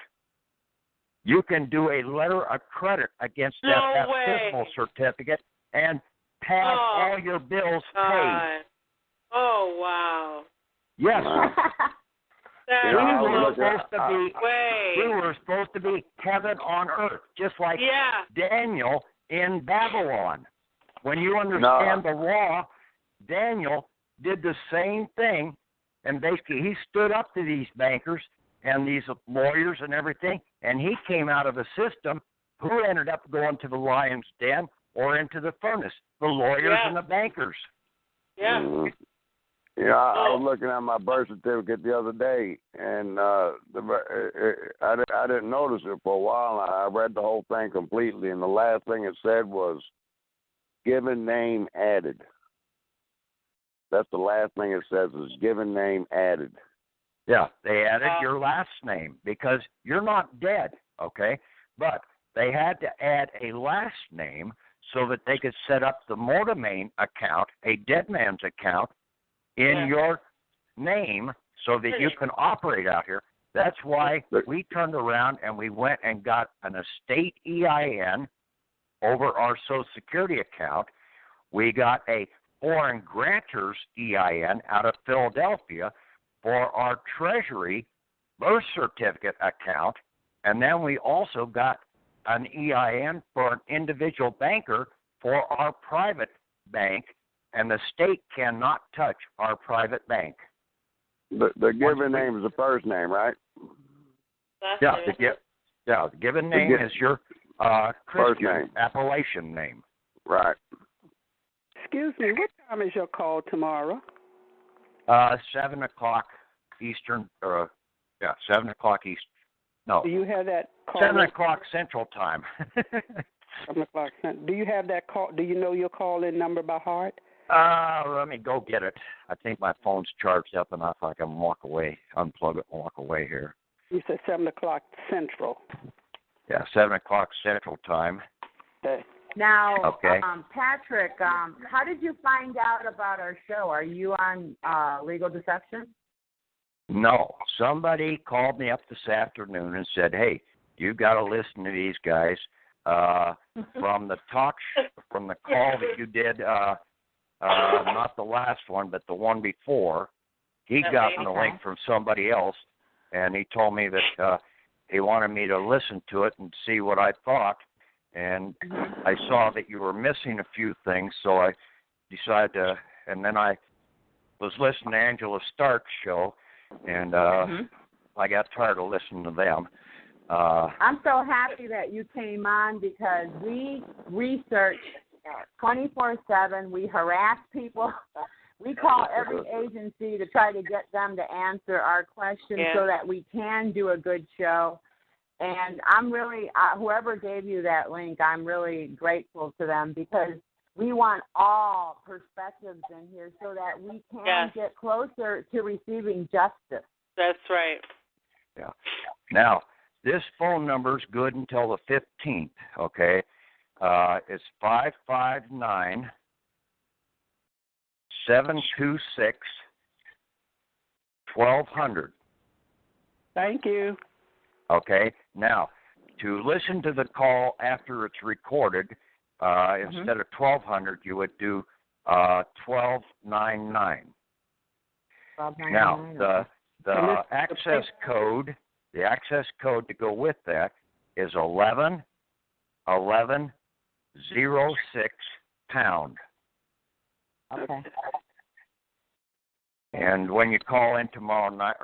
You can do a letter of credit against that baptismal certificate and have all your bills paid. Oh, wow. Yes. We were supposed to be heaven on earth, just like Daniel in Babylon. When you understand the law, Daniel did the same thing, and basically he stood up to these bankers and these lawyers and everything, and he came out of a system who ended up going to the lion's den or into the furnace, the lawyers and the bankers. Yeah. Mm-hmm. Yeah, I was looking at my birth certificate the other day, and I didn't notice it for a while. I read the whole thing completely, and the last thing it said was, given name added. That's the last thing it says is given name added. Yeah, they added your last name because you're not dead, okay? But they had to add a last name so that they could set up the mortmain account, a dead man's account, in your name so that you can operate out here. That's why we turned around and we went and got an estate EIN over our Social Security account. We got a foreign grantors EIN out of Philadelphia for our Treasury birth certificate account, and then we also got an EIN for an individual banker for our private bank, and the state cannot touch our private bank. The given name is the first name, right? The given name is your Christian appellation name. Right. Excuse me, what time is your call tomorrow? 7 o'clock Eastern, 7 o'clock Eastern. No. Do you have that call? 7 o'clock Central Time. 7 o'clock Central. Do you have that call? Do you know your call-in number by heart? Let me go get it. I think my phone's charged up enough I can walk away, unplug it and walk away here. You said 7 o'clock Central. Yeah, 7 o'clock Central Time. Okay. Now, Patrick, how did you find out about our show? Are you on Legal Deception? No. Somebody called me up this afternoon and said, hey, you've got to listen to these guys. From the call that you did, not the last one, but the one before, he got the link from somebody else, and he told me that he wanted me to listen to it and see what I thought. And I saw that you were missing a few things, so I decided to, and then I was listening to Angela Stark's show, and I got tired of listening to them. I'm so happy that you came on because we research 24/7. We harass people. We call every agency to try to get them to answer our questions so that we can do a good show. And I'm really, whoever gave you that link, I'm really grateful to them because we want all perspectives in here so that we can get closer to receiving justice. That's right. Yeah. Now, this phone number is good until the 15th, okay? It's 559-726-1200. Thank you. Okay. Now, to listen to the call after it's recorded, instead of 1200, you would do 1299. Now, the access code, to go with that is 111106 pound. Okay. And when you call in tomorrow night,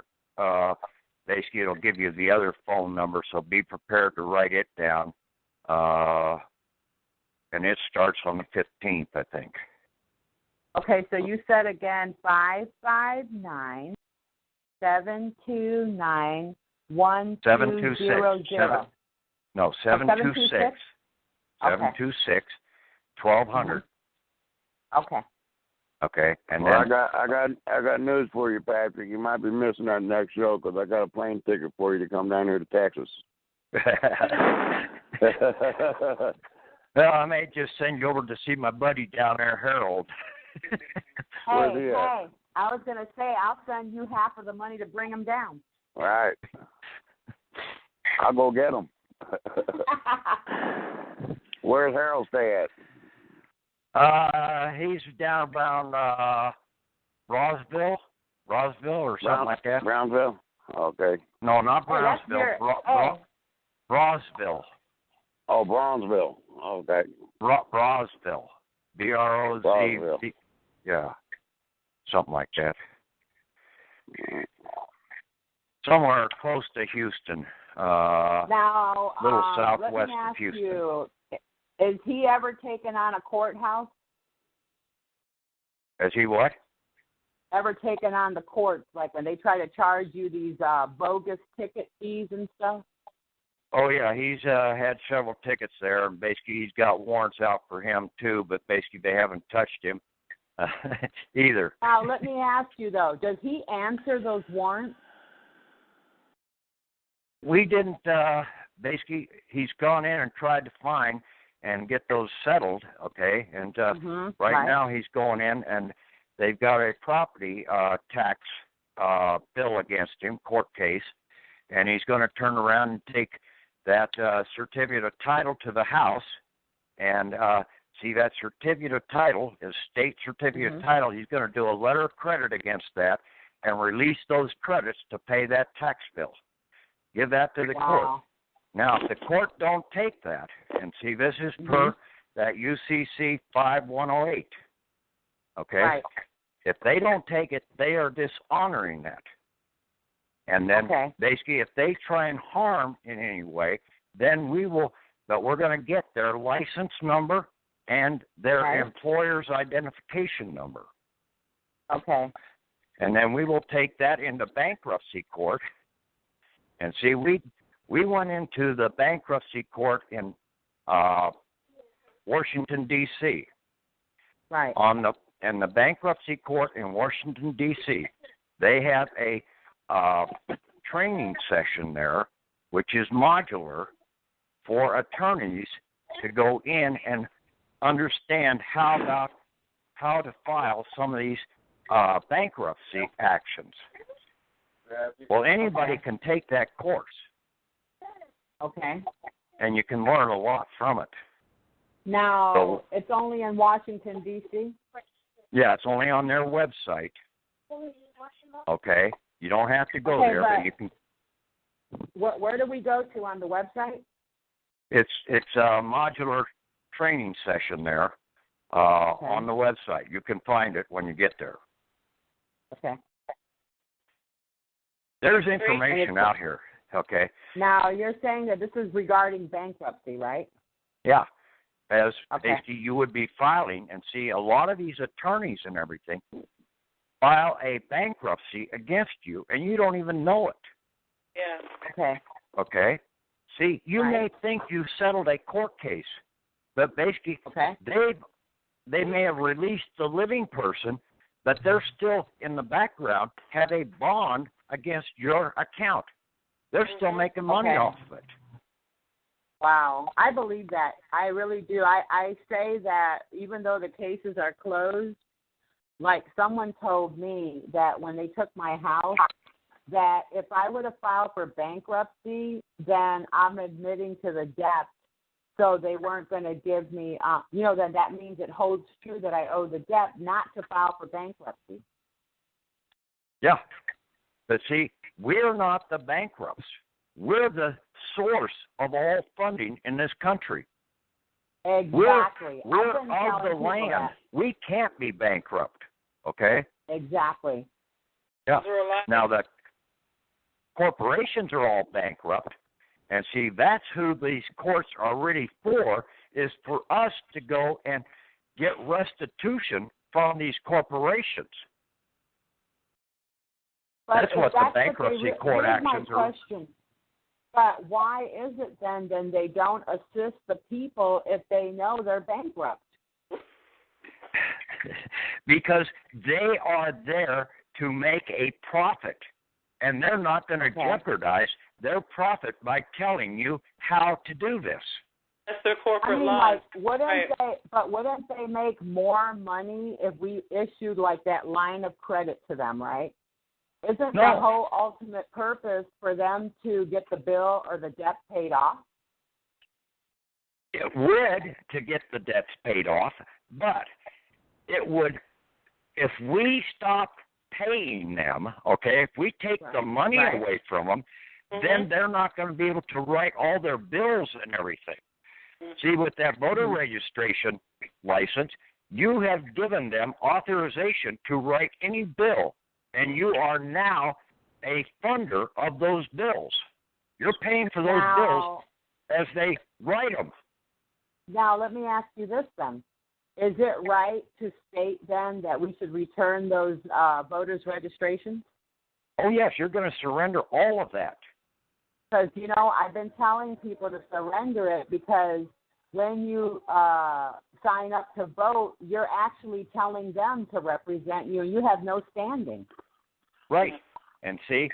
basically it'll give you the other phone number, so be prepared to write it down. And it starts on the 15th, I think. Okay, so you said again 559-729-1200. 726. No, 726. 726 1200. Okay. Okay, and well, then I got news for you, Patrick. You might be missing that next show because I got a plane ticket for you to come down here to Texas. Well, I may just send you over to see my buddy down there, Harold. Hey, I was going to say, I'll send you half of the money to bring him down. All right. I'll go get him. Where's Harold stay at? He's down around Roseville or something like that. Brownsville? Okay. No, not Brownsville. Roseville. Oh, Bronzeville. Okay. Roseville. B-R-O-Z. Yeah. Something like that. Somewhere close to Houston. Now, little southwest let me ask of Houston. You, is he ever taken on a courthouse? Has he what? Ever taken on the courts, like when they try to charge you these bogus ticket fees and stuff? Oh, yeah, he's had several tickets there, and basically he's got warrants out for him, too, but basically they haven't touched him either. Now, let me ask you, though, does he answer those warrants? We didn't, basically, he's gone in and tried to find and get those settled, okay, and right now he's going in, and they've got a property tax bill against him, court case, and he's going to turn around and take that certificate of title to the house, and see that certificate of title is state certificate of title. He's going to do a letter of credit against that and release those credits to pay that tax bill. Give that to the court. Now, if the court don't take that, and see, this is per that UCC 5108, okay? Right. If they don't take it, they are dishonoring that. And then basically if they try and harm in any way, then we will, but we're going to get their license number and their employer's identification number. Okay. And then we will take that into bankruptcy court. And see, we went into the bankruptcy court in Washington, D.C. Right. And the bankruptcy court in Washington, D.C., they have a training session there, which is modular for attorneys to go in and understand how to file some of these bankruptcy actions. Well, anybody can take that course. Okay. And you can learn a lot from it. Now, it's only in Washington, D.C.? Yeah, it's only on their website. Okay. You don't have to go there, but you can. Where do we go to on the website? It's a modular training session there on the website. You can find it when you get there. Okay. There's information out here. Okay. Now, you're saying that this is regarding bankruptcy, right? Yeah. As basically you would be filing, and see, a lot of these attorneys and everything file a bankruptcy against you, and you don't even know it. Yeah. Okay. Okay. See, you may think you settled a court case, but basically they may have released the living person, but they're still in the background have a bond against your account. They're still making money off of it. Wow. I believe that. I really do. I say that even though the cases are closed, like someone told me that when they took my house, that if I would have filed for bankruptcy, then I'm admitting to the debt. So they weren't going to give me, then that means it holds true that I owe the debt, not to file for bankruptcy. Yeah. But see, we're not the bankrupts. We're the source of all funding in this country. Exactly. We're of the land. That. We can't be bankrupt. Okay? Exactly. Yeah. Now, the corporations are all bankrupt. And see, that's who these courts are really for, is for us to go and get restitution from these corporations. But that's what the bankruptcy court actions are. But why is it then they don't assist the people if they know they're bankrupt? Because they are there to make a profit, and they're not going to jeopardize their profit by telling you how to do this. That's their corporate law. Wouldn't they make more money if we issued like that line of credit to them, right? Isn't the whole ultimate purpose for them to get the bill or the debt paid off? It would, to get the debts paid off, but it would, if we stop paying them, if we take the money away from them, then they're not going to be able to write all their bills and everything. See, with that voter registration license, you have given them authorization to write any bill, and you are now a funder of those bills. You're paying for those bills as they write them. Now, let me ask you this then. Is it right to state then that we should return those voters' registrations? Oh, yes, you're going to surrender all of that. Because, I've been telling people to surrender it because when you sign up to vote, you're actually telling them to represent you. You have no standing. Right. And see,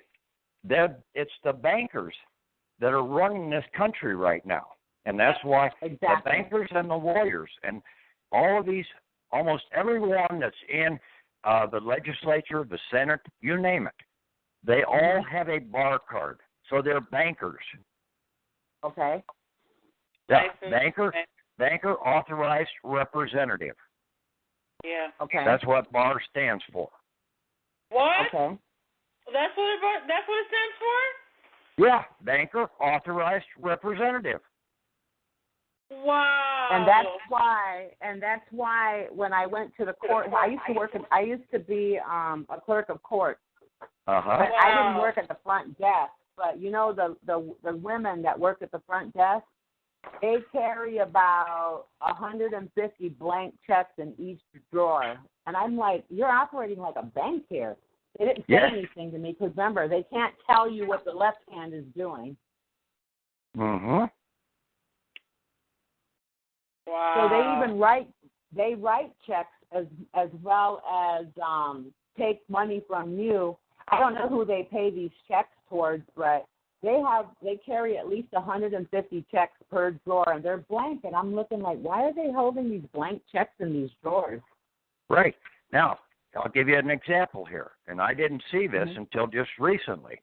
it's the bankers that are running this country right now. And that's why the bankers and the lawyers and all of these, almost everyone that's in the legislature, the Senate, you name it, they all have a bar card. So they're bankers. Okay. Yeah, banker authorized representative. Yeah. Okay. That's what BAR stands for. What? Okay. That's what it stands for? Yeah, banker authorized representative. Wow. And that's why when I went to the court, I used to be a clerk of court. Uh-huh. But I didn't work at the front desk. But the women that work at the front desk, they carry about 150 blank checks in each drawer. And I'm like, you're operating like a bank here. They didn't say anything to me because, remember, they can't tell you what the left hand is doing. Mm-hmm. Wow. So they write checks as well as take money from you. I don't know who they pay these checks towards, but they carry at least 150 checks per drawer, and they're blank. And I'm looking like, why are they holding these blank checks in these drawers? Right. Now, I'll give you an example here, and I didn't see this until just recently.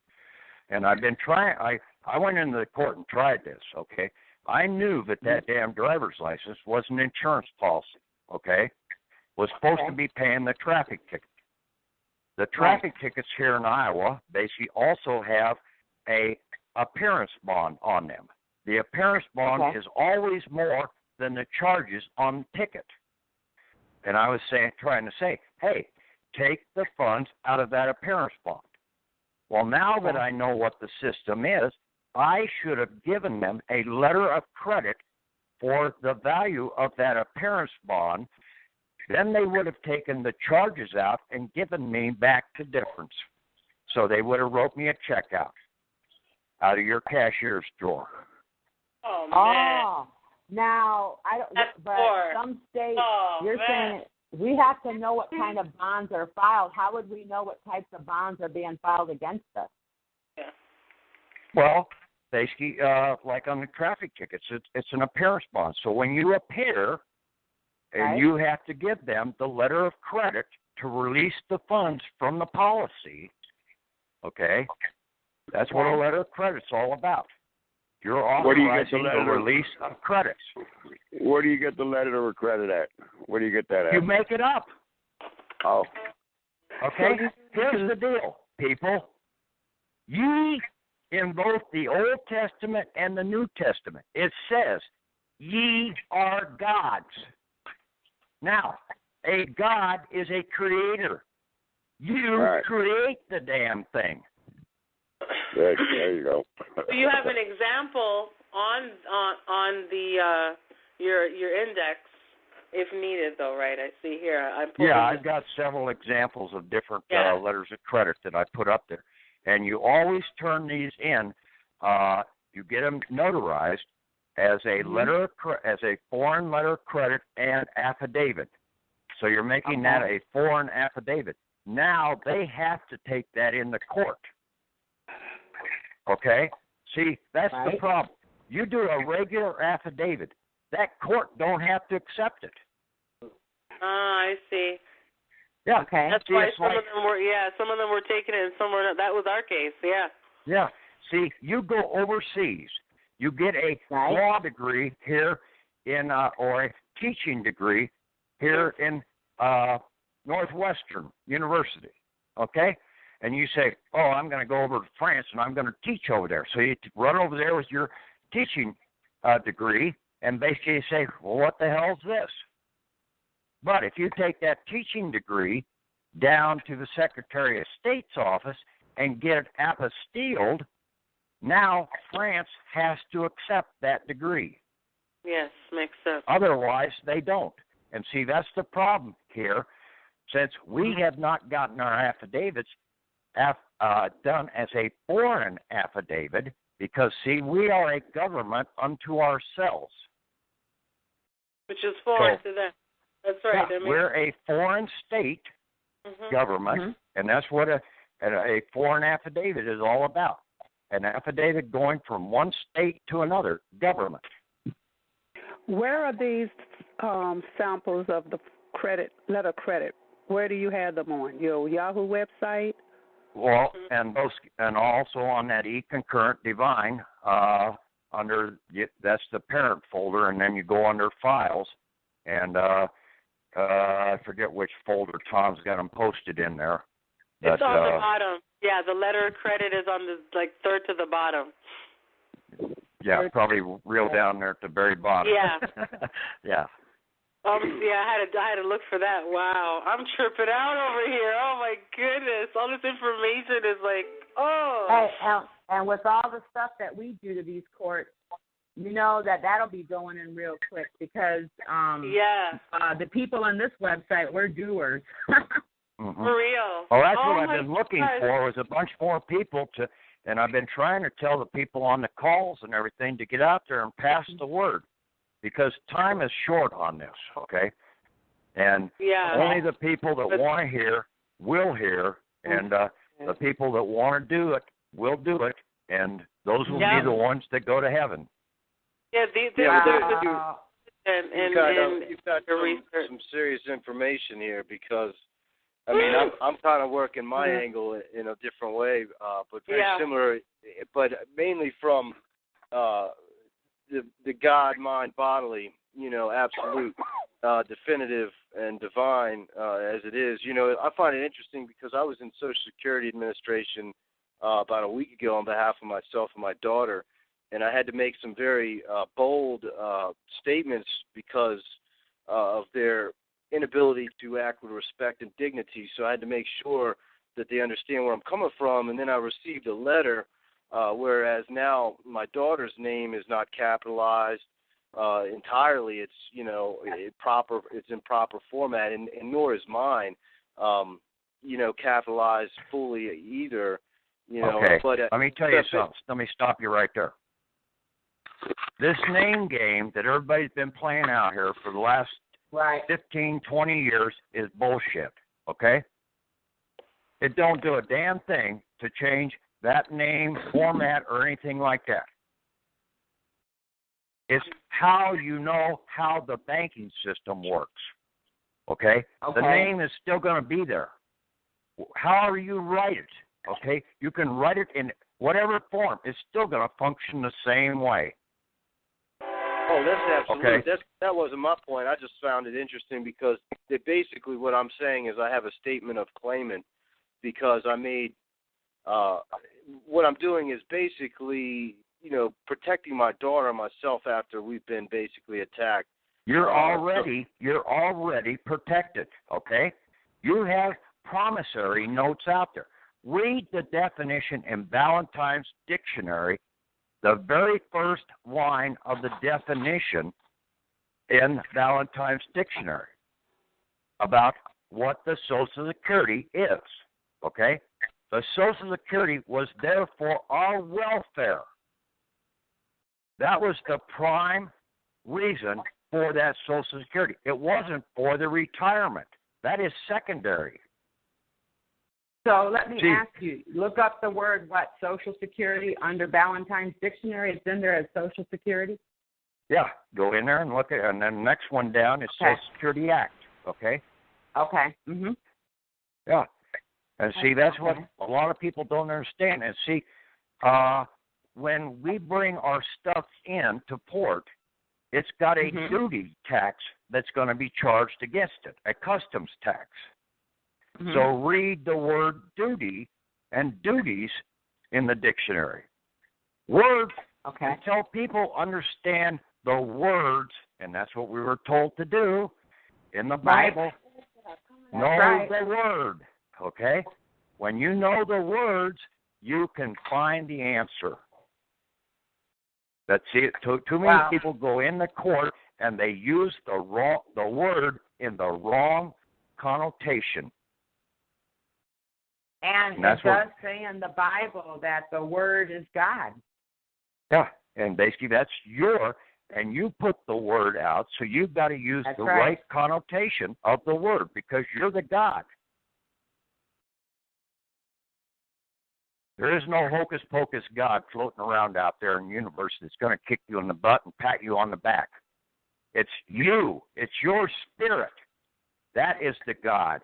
And I've been trying. I went into the court and tried this. Okay, I knew that damn driver's license was an insurance policy. Okay, was supposed to be paying the traffic ticket. The traffic tickets here in Iowa basically also have a appearance bond on them. The appearance bond is always more than the charges on the ticket. And I was trying to say, hey, take the funds out of that appearance bond. Well, now that I know what the system is, I should have given them a letter of credit for the value of that appearance bond. Then they would have taken the charges out and given me back the difference. So they would have wrote me a check out of your cashier's drawer. Oh, man. Now, some states, saying we have to know what kind of bonds are filed. How would we know what types of bonds are being filed against us? Well, basically, like on the traffic tickets, it's an appearance bond. So when you appear, and you have to give them the letter of credit to release the funds from the policy, okay? That's what a letter of credit's all about. You're authorizing the release of credits. Where do you get the letter of credit at? Where do you get that at? You make it up. Oh. Okay? Here's the deal, people. Ye, in both the Old Testament and the New Testament, it says, ye are gods. Now, a god is a creator. You create the damn thing. There you go. So you have an example on the your index if needed, though, right? I see here. I've got several examples of different letters of credit that I put up there, and you always turn these in. You get them notarized as a as a foreign letter of credit and affidavit. So you're making that a foreign affidavit. Now they have to take that into court. Okay? See, that's the problem. You do a regular affidavit. That court don't have to accept it. I see. Yeah. Okay. That's why some of them were taking it and some were not. That was our case, yeah. Yeah. See, you go overseas. You get a law degree here in, or a teaching degree here in Northwestern University, okay? And you say, I'm going to go over to France and I'm going to teach over there. So you run over there with your teaching degree and basically say, well, what the hell is this? But if you take that teaching degree down to the Secretary of State's office and get it apostilled, now France has to accept that degree. Yes, makes sense. Otherwise, they don't. And see, that's the problem here. Since we have not gotten our affidavits done as a foreign affidavit, because, see, we are a government unto ourselves. Which is foreign to them. That's right. Yeah, we're a foreign state government, and that's what a foreign affidavit is all about. An affidavit going from one state to another government. Where are these samples of the letter credit? Where do you have them on? Your Yahoo website? Well, and also on that e-concurrent Devine, that's the parent folder, and then you go under files, and I forget which folder Tom's got them posted in there. It's on the bottom. Yeah, the letter of credit is on the third to the bottom. Yeah, probably real down there at the very bottom. Yeah. Yeah. I had to look for that. Wow, I'm tripping out over here. Oh my goodness, all this information is Hey, and with all the stuff that we do to these courts, you know that'll be going in real quick because the people on this website, we're doers. For real. Well, that's what I've been looking for was a bunch more people and I've been trying to tell the people on the calls and everything to get out there and pass the word. Because time is short on this, okay? And only the people that want to hear will hear, and the people that want to do it will do it, and those will be the ones that go to heaven. Yeah, you've got some serious information here because, I mean, I'm kind of working my angle in a different way, but very similar, but mainly from the God, mind, bodily, absolute, definitive, and divine as it is. I find it interesting because I was in Social Security Administration about a week ago on behalf of myself and my daughter, and I had to make some very bold statements because of their inability to act with respect and dignity. So I had to make sure that they understand where I'm coming from, and then I received a letter whereas now my daughter's name is not capitalized entirely. It's it's in proper format, and nor is mine capitalized fully either. Okay. But let me tell you something. Let me stop you right there. This name game that everybody's been playing out here for the last 15, 20 years is bullshit. Okay. It don't do a damn thing to change that name, format, or anything like that. It's how you know how the banking system works. Okay? The name is still going to be there. However you write it, okay? You can write it in whatever form. It's still going to function the same way. Oh, that's absolutely. Okay. That wasn't my point. I just found it interesting because basically what I'm saying is I have a statement of claimant because I made what I'm doing is basically, protecting my daughter and myself after we've been basically attacked. You're already protected, okay? You have promissory notes out there. Read the definition in Valentine's Dictionary, the very first line of the definition in Valentine's Dictionary about what the Social Security is, okay? The Social Security was there for our welfare. That was the prime reason for that Social Security. It wasn't for the retirement. That is secondary. So let me ask you, look up the word, Social Security under Valentine's Dictionary. It's in there as Social Security? Yeah, go in there and look at it. And then the next one down is Social Security Act, okay? Okay. Mm-hmm. Yeah. And see, that's what a lot of people don't understand. And see, when we bring our stuff in to port, it's got a duty tax that's going to be charged against it, a customs tax. Mm-hmm. So read the word duty and duties in the dictionary. Words, until people understand the words, and that's what we were told to do in the Bible, know the word, okay? When you know the words, you can find the answer. That's it. Too many people go in the court and they use the word in the wrong connotation. And it does say in the Bible that the word is God. Yeah, and basically that's and you put the word out, so you've got to use the right connotation of the word because you're the God. There is no hocus-pocus God floating around out there in the universe that's going to kick you in the butt and pat you on the back. It's you. It's your spirit. That is the God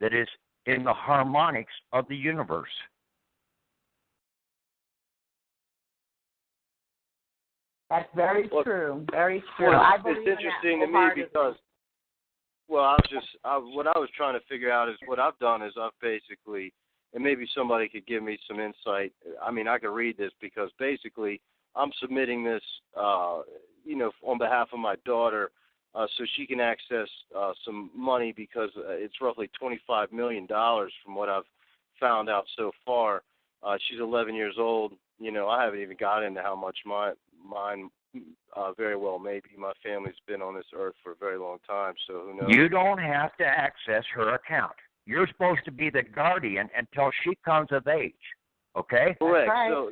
that is in the harmonics of the universe. That's very true. Very true. Well, it's interesting to me because, what I was trying to figure out is what I've done is I've basically, and maybe somebody could give me some insight. I mean, I could read this because basically I'm submitting this, on behalf of my daughter so she can access some money because it's roughly $25 million from what I've found out so far. She's 11 years old. I haven't even got into how much mine very well may be. My family's been on this earth for a very long time, so who knows? You don't have to access her account. You're supposed to be the guardian until she comes of age, okay? Correct. Right. So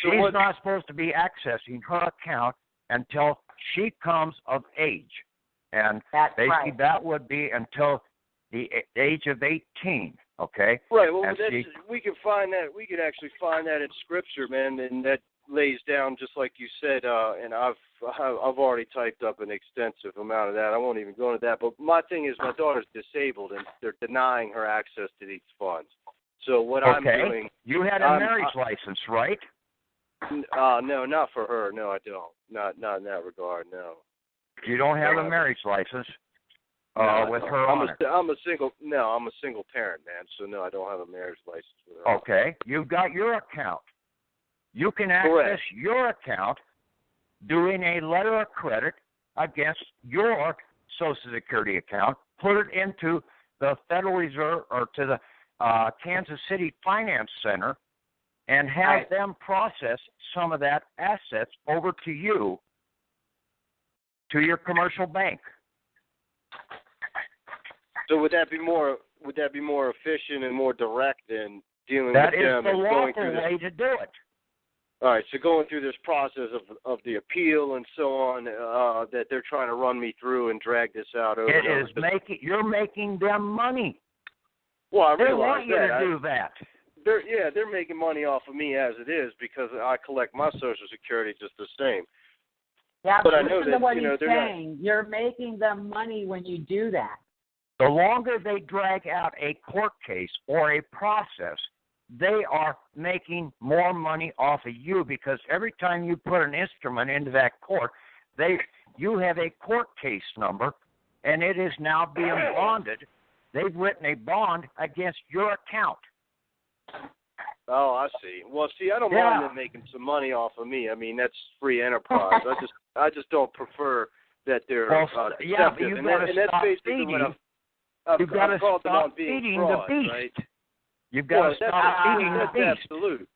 she's not supposed to be accessing her account until she comes of age. And basically that would be until the age of 18, okay? Right. Well, we can find that. We could actually find that in Scripture, man, and that lays down just like you said. And I've already typed up an extensive amount of that. I won't even go into that. But my thing is, my daughter's disabled, and they're denying her access to these funds. So what I'm doing, you had a marriage license, right? No, not for her. No, I don't. Not in that regard. No. You don't have a marriage license with her on it. I'm a single parent, man. So no, I don't have a marriage license with her. Okay, you've got your account. You can access your account doing a letter of credit against your Social Security account, put it into the Federal Reserve or to the Kansas City Finance Center, and have them process some of that assets over to you, to your commercial bank. So would that be more efficient and more direct than dealing with them? That is the lawful way to do it. All right, so going through this process of the appeal and so on, that they're trying to run me through and drag this out over. It is you're making them money. Well, I they realize want you that. to do that. they're making money off of me as it is because I collect my Social Security just the same. Yeah, but I know listen that to what they're he's saying. not. You're making them money when you do that. The longer they drag out a court case or a process, they are making more money off of you because every time you put an instrument into that court, you have a court case number, and it is now being bonded. They've written a bond against your account. Oh, I see. Well, see, I don't mind them making some money off of me. I mean, that's free enterprise. I just don't prefer that they're but you've got to stop feeding. You've got to stop feeding the beast. Right? You've got to stop feeding the beast. Absolute.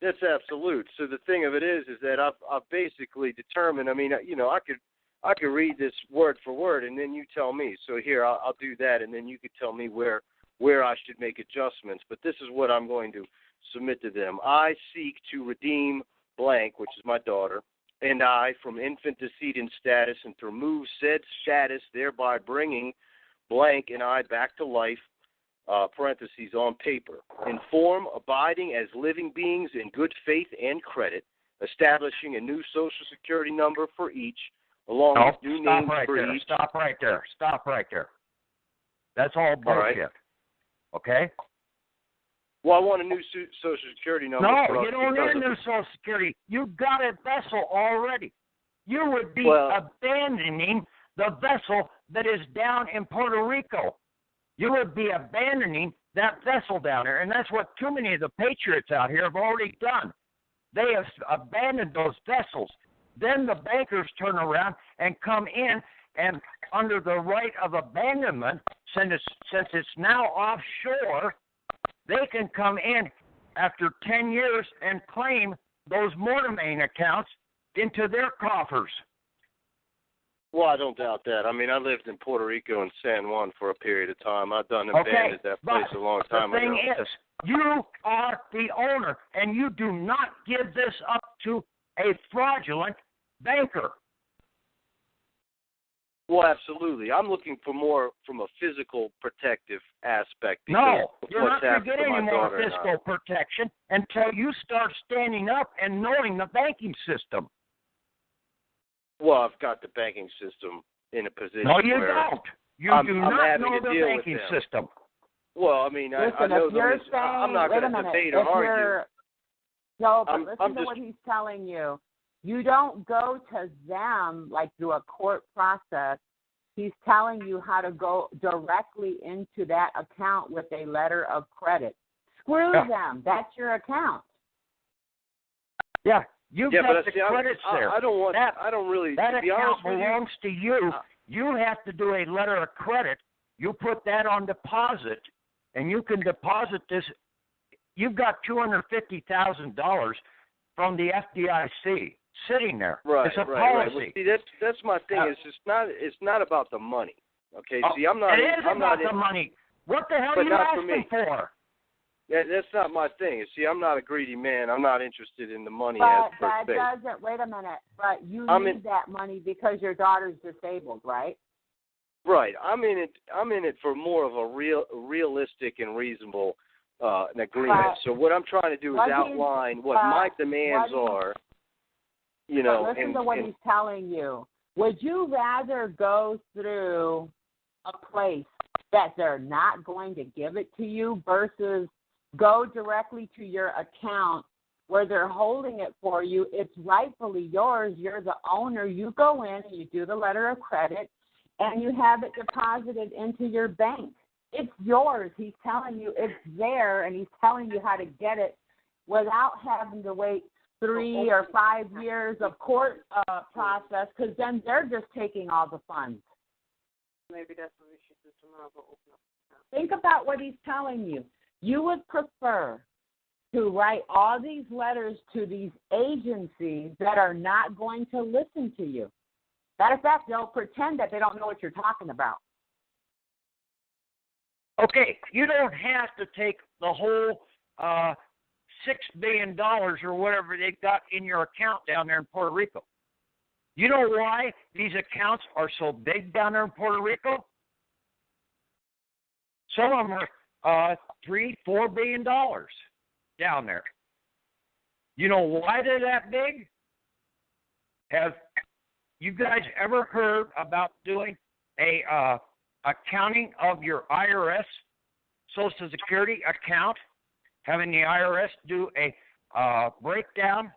That's absolute. So the thing of it is that I've basically determined. I mean, I could read this word for word, and then you tell me. So here, I'll do that, and then you could tell me where I should make adjustments. But this is what I'm going to submit to them. I seek to redeem blank, which is my daughter, and I from infant decedent status and to remove said status, thereby bringing blank and I back to life, parentheses, on paper, in form, abiding as living beings in good faith and credit, establishing a new Social Security number for each, along with new names for each. Stop right there. That's all bullshit. All right. Okay? Well, I want a new Social Security number. No, you don't need a new Social Security. You've got a vessel already. You would be abandoning the vessel that is down in Puerto Rico. You would be abandoning that vessel down there, and that's what too many of the Patriots out here have already done. They have abandoned those vessels. Then the bankers turn around and come in, and under the right of abandonment, since it's now offshore, they can come in after 10 years and claim those mortmain accounts into their coffers. Well, I don't doubt that. I mean, I lived in Puerto Rico and San Juan for a period of time. I've done abandoned that place a long time ago. The thing is, you are the owner, and you do not give this up to a fraudulent banker. Well, absolutely. I'm looking for more from a physical protective aspect. No, you're not going to get any more physical protection until you start standing up and knowing the banking system. Well, I've got the banking system in a position No, you where don't. You do not know the banking system. Well, I mean, I know I'm not going to debate or argue. No, but listen to what he's telling you. You don't go to them like through a court process. He's telling you how to go directly into that account with a letter of credit. Screw them. That's your account. Yeah, you've got the credits there. I don't want. I don't really. That to be account honest belongs to you. You have to do a letter of credit. You put that on deposit, and you can deposit this. You've got $250,000 from the FDIC. Sitting there. Right, it's a right, policy. Right. Well, see, that's my thing. It's not about the money. Okay. See, I'm not. It is about the money. What the hell are you asking for? Yeah, that's not my thing. See, I'm not a greedy man. I'm not interested in the money but per se. That doesn't. Wait a minute. But you need that money because your daughter's disabled, right? Right. I'm in it for more of a realistic and reasonable an agreement. So what I'm trying to do is outline what my demands are. You know, but listen to what he's telling you. Would you rather go through a place that they're not going to give it to you versus go directly to your account where they're holding it for you? It's rightfully yours. You're the owner. You go in and you do the letter of credit and you have it deposited into your bank. It's yours. He's telling you it's there, and he's telling you how to get it without having to wait 3 or 5 years of court process, because then they're just taking all the funds. Maybe that's what we should do tomorrow. Think about what he's telling you. You would prefer to write all these letters to these agencies that are not going to listen to you. Matter of fact, they'll pretend that they don't know what you're talking about. Okay, you don't have to take the whole $6 billion or whatever they've got in your account down there in Puerto Rico. You know why these accounts are so big down there in Puerto Rico? Some of them are $3-4 billion. down there. You know why they're that big? Have you guys ever heard about doing a accounting of your IRS Social Security account? Having the IRS do a breakdown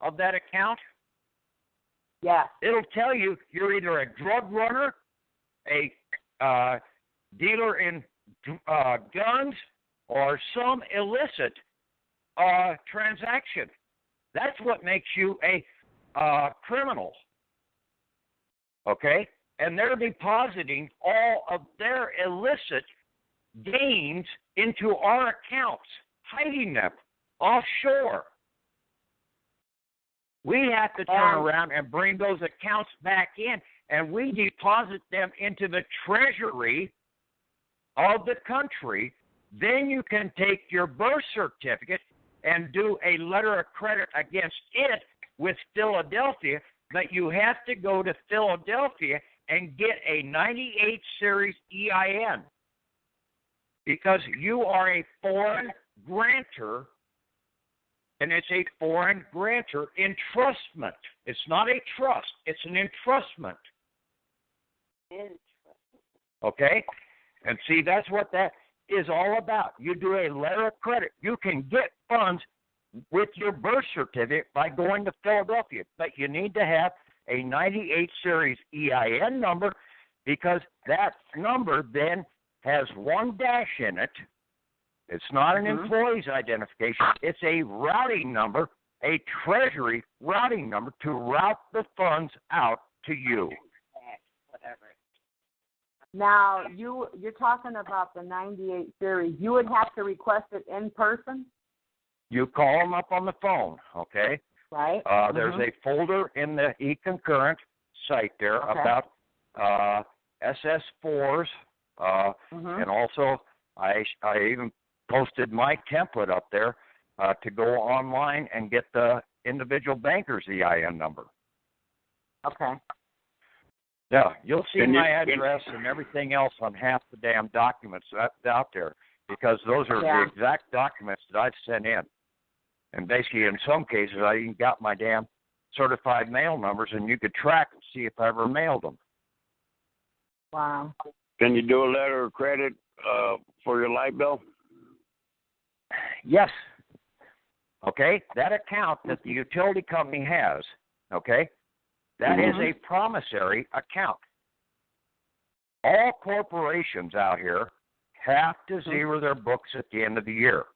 of that account? Yeah. It'll tell you you're either a drug runner, a dealer in guns, or some illicit transaction. That's what makes you a criminal. Okay? And they're depositing all of their illicit gains into our accounts, hiding them offshore. We have to turn around and bring those accounts back in, and we deposit them into the treasury of the country. Then you can take your birth certificate and do a letter of credit against it with Philadelphia, but you have to go to Philadelphia and get a 98 series EIN because you are a foreign grantor, and it's a foreign grantor entrustment. It's not a trust. It's an entrustment. Okay? And see, that's what that is all about. You do a letter of credit. You can get funds with your birth certificate by going to Philadelphia, but you need to have a 98 series EIN number because that number then has one dash in it. It's not an employee's identification. It's a routing number, a treasury routing number to route the funds out to you. Now, you're talking about the 98 series. You would have to request it in person? You call them up on the phone, okay? Right. There's a folder in the eConcurrent site there about SS4s, and also I even posted my template up there to go online and get the individual banker's EIN number. Okay. Yeah, you'll see my address and everything else on half the damn documents that's out there because those are the exact documents that I've sent in. And basically, in some cases, I even got my damn certified mail numbers, and you could track and see if I ever mailed them. Wow. Can you do a letter of credit for your light bill? Yes. Okay, that account that the utility company has, okay, that is a promissory account. All corporations out here have to zero their books at the end of the year.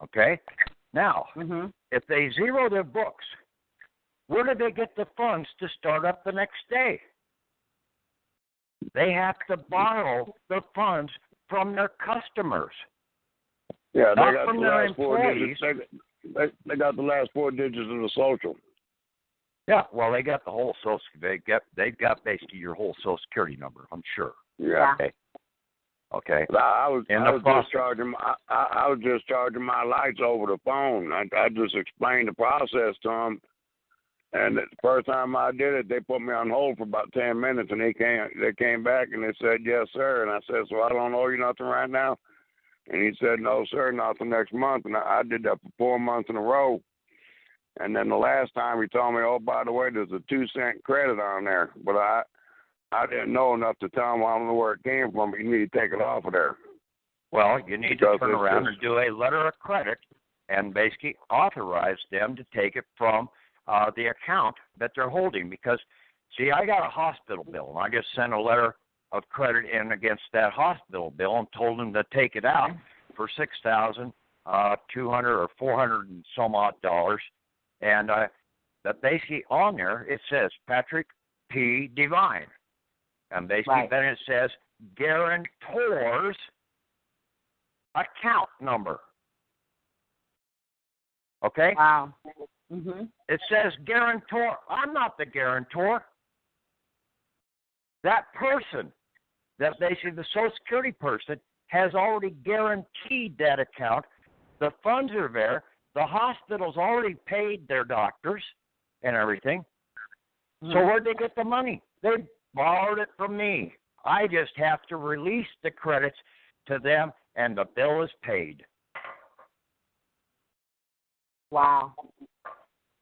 Okay? Now, if they zero their books, where do they get the funds to start up the next day? They have to borrow the funds from their customers. Yeah, they not got from the their last 4 digits. They got the last 4 digits of the social. Yeah, well, they got the whole social. They've got basically your whole Social Security number. I'm sure. Yeah. Okay. I was just charging my lights over the phone. I just explained the process to them, and the first time I did it, they put me on hold for about 10 minutes, and they came back and they said yes, sir, and I said, so I don't owe you nothing right now, and he said no, sir, not the next month, and I did that for 4 months in a row. And then the last time he told me, oh, by the way, there's a 2-cent credit on there. But I didn't know enough to tell him I don't know where it came from, but you need to take it off of there. Well, you need to turn around and do a letter of credit and basically authorize them to take it from the account that they're holding. Because, see, I got a hospital bill, and I just sent a letter of credit in against that hospital bill and told them to take it out for $6,200 or $400 and some odd dollars. And that basically on there, it says Patrick P. Devine. And basically then it says guarantor's account number. Okay? Wow. It says guarantor. I'm not the guarantor. That person, that basically the Social Security person, has already guaranteed that account. The funds are there. The hospital's already paid their doctors and everything. So where'd they get the money? They borrowed it from me. I just have to release the credits to them, and the bill is paid. Wow.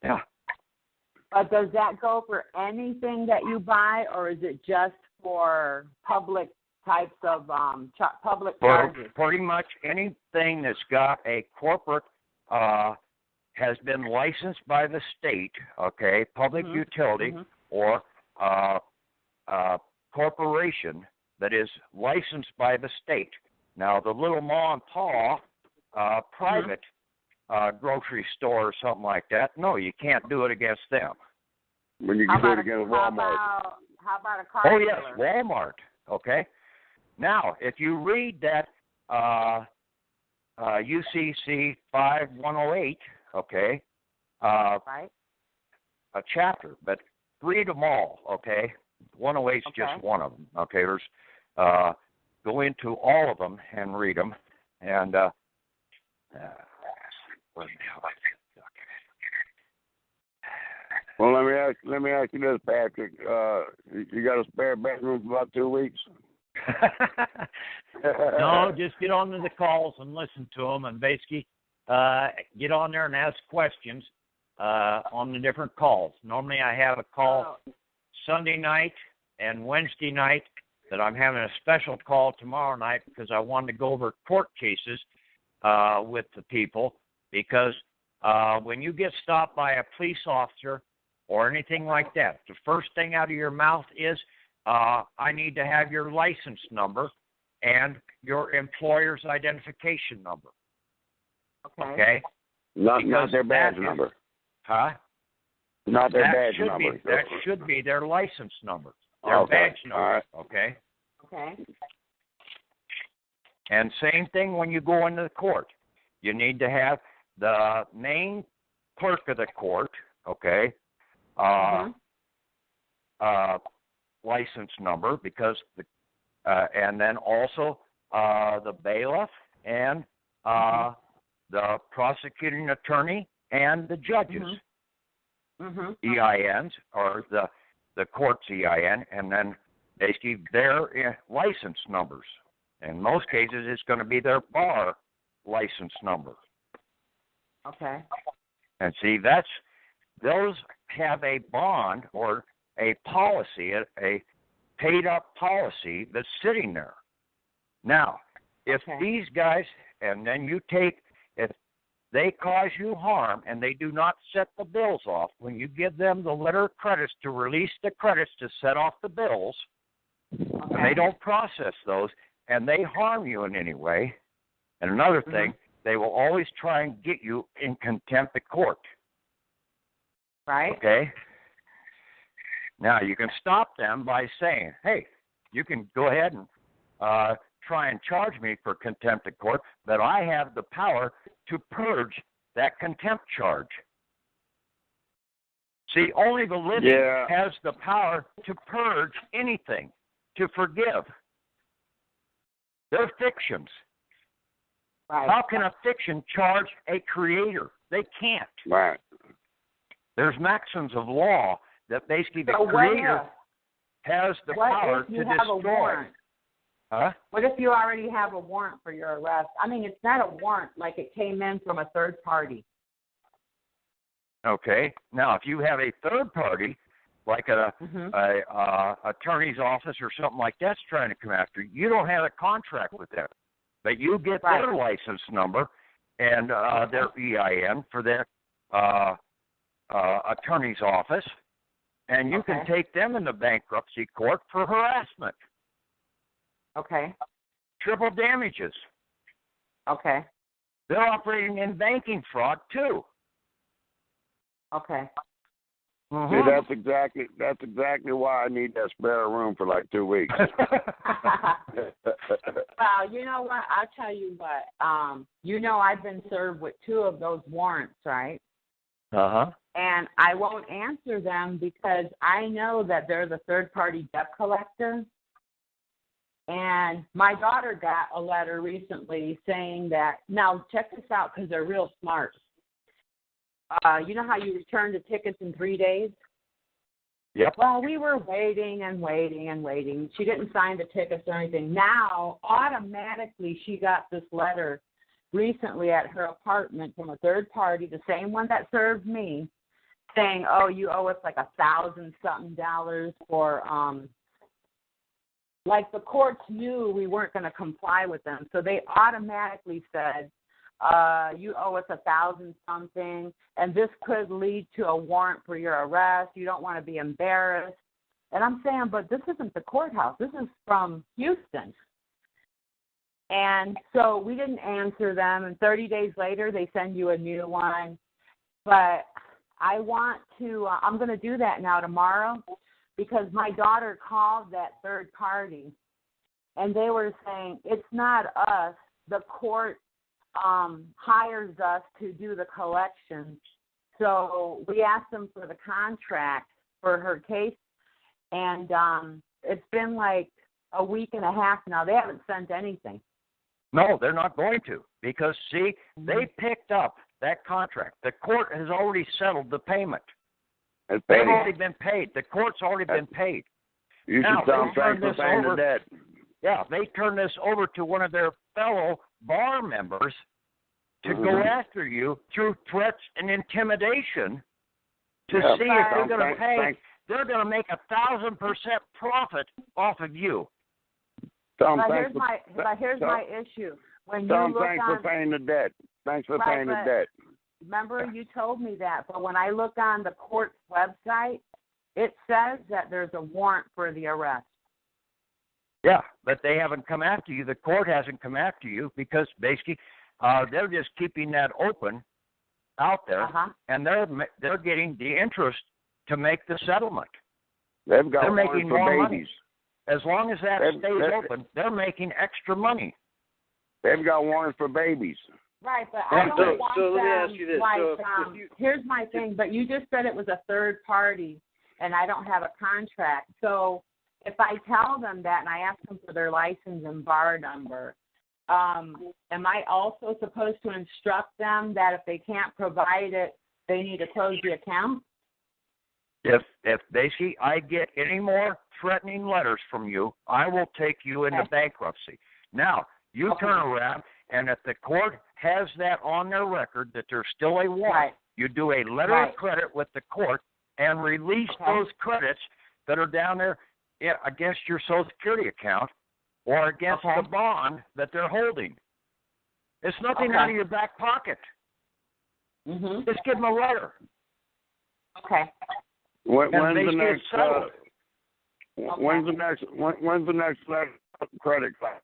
Yeah. But does that go for anything that you buy, or is it just for public types of public charges? Pretty much anything that's got a corporate has been licensed by the state, okay, public utility or corporation that is licensed by the state. Now, the little ma and pa private grocery store or something like that, no, you can't do it against them. When you can do it against Walmart. How about a car Oh, dealer? yes, Walmart, okay. Now, if you read that UCC 5108, okay, right. a chapter, but read them all, okay? 108 is just one of them, okay? There's go into all of them and read them, and where the hell I feel? Well, let me ask you this, Patrick. You got a spare bedroom for about 2 weeks? No, just get on to the calls and listen to them, and basically get on there and ask questions on the different calls. Normally I have a call Sunday night and Wednesday night that I'm having a special call tomorrow night because I wanted to go over court cases with the people, because when you get stopped by a police officer or anything like that, the first thing out of your mouth is, I need to have your license number and your employer's identification number. Okay? Not their badge number. Huh? Not their badge number. That should be their license number. Their badge number. All right. Okay? Okay. And same thing when you go into the court. You need to have the main clerk of the court, okay, license number, because and then also the bailiff and the prosecuting attorney and the judges EINs, or the court's EIN, and then basically their license numbers. In most cases, it's going to be their bar license number. Okay. And see, those have a bond or a policy, a paid-up policy that's sitting there. Now, if these guys, and then if they cause you harm and they do not set the bills off, when you give them the letter of credits to release the credits to set off the bills, and they don't process those, and they harm you in any way, and another thing, they will always try and get you in contempt of court. Right. Okay? Now, you can stop them by saying, hey, you can go ahead and try and charge me for contempt of court, but I have the power to purge that contempt charge. See, only the living has the power to purge anything, to forgive. They're fictions. Right. How can a fiction charge a creator? They can't. Right. There's maxims of law that basically the creator has the power to destroy. Huh? What if you already have a warrant for your arrest? I mean, it's not a warrant like it came in from a third party. Okay. Now, if you have a third party, like a attorney's office or something like that's trying to come after you, you don't have a contract with them. But you get their license number and their EIN for their attorney's office, and you can take them into bankruptcy court for harassment. Okay. Triple damages. Okay. They're operating in banking fraud too. Okay. See, that's exactly why I need that spare room for like 2 weeks. Well, you know what? I'll tell you what. I've been served with 2 of those warrants, right? And I won't answer them because I know that they're the third-party debt collector. And my daughter got a letter recently saying that, now check this out because they're real smart. You know how you return the tickets in 3 days? Yep. Well, we were waiting and waiting and waiting. She didn't sign the tickets or anything. Now, automatically, she got this letter recently at her apartment from a third party, the same one that served me, saying, "Oh, you owe us like $1,000-something for like the courts knew we weren't going to comply with them, so they automatically said, you owe us $1,000-something, and this could lead to a warrant for your arrest. You don't want to be embarrassed." And I'm saying, but this isn't the courthouse. This is from Houston. And so we didn't answer them, and 30 days later they send you a new one. But I want to, I'm going to do that now tomorrow, because my daughter called that third party, and they were saying, it's not us. The court hires us to do the collection. So we asked them for the contract for her case, and it's been like a week and a half now. They haven't sent anything. No, they're not going to, because, see, they picked up that contract. The court has already settled the payment. They've already been paid. The court's already been paid. You should tell them thanks for paying the debt. Yeah, they turned this over to one of their fellow bar members to go after you through threats and intimidation to see if they're going to pay. They're going to make 1,000% profit off of you. But here's my issue. When you look thanks for paying the debt. Thanks for paying the debt. Remember, you told me that. But when I look on the court's website, it says that there's a warrant for the arrest. Yeah, but they haven't come after you. The court hasn't come after you because basically they're just keeping that open out there, and they're getting the interest to make the settlement. They're making more babies. money. As long as that stays open, they're making extra money. They've got warrants for babies. Right, but I don't want let me them, ask you this. like, So here's my thing, but you just said it was a third party, and I don't have a contract. So if I tell them that and I ask them for their license and bar number, am I also supposed to instruct them that if they can't provide it, they need to close the account? If basically I get any more threatening letters from you, I will take you into bankruptcy. Now, you turn around, and if the court has that on their record that there's still a warrant, you do a letter of credit with the court and release those credits that are down there against your Social Security account or against the bond that they're holding. It's nothing out of your back pocket. Just give them a letter. Okay. When's the next credit class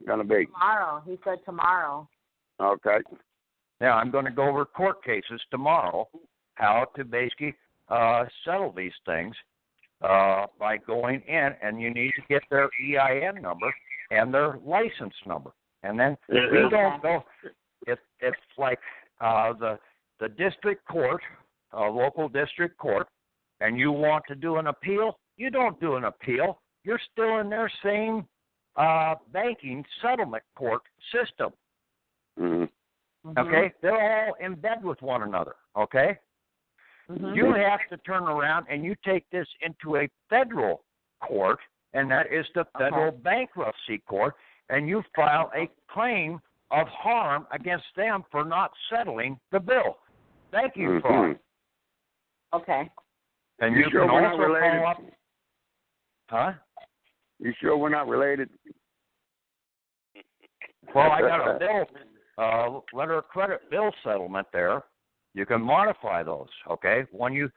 gonna be? Tomorrow. He said tomorrow. Okay. Now I'm going to go over court cases tomorrow, how to basically settle these things by going in, and you need to get their EIN number and their license number, and then we don't go. It's like the district court, local district court, and you want to do an appeal, you don't do an appeal. You're still in their same banking settlement court system. Okay? They're all in bed with one another, okay? You have to turn around and you take this into a federal court, and that is the federal bankruptcy court, and you file a claim of harm against them for not settling the bill. Thank you, fraud. Okay. And you sure can we're also not related? call up. Huh? You sure we're not related? Well, I got a bill, letter of credit bill settlement there. You can modify those, okay? When you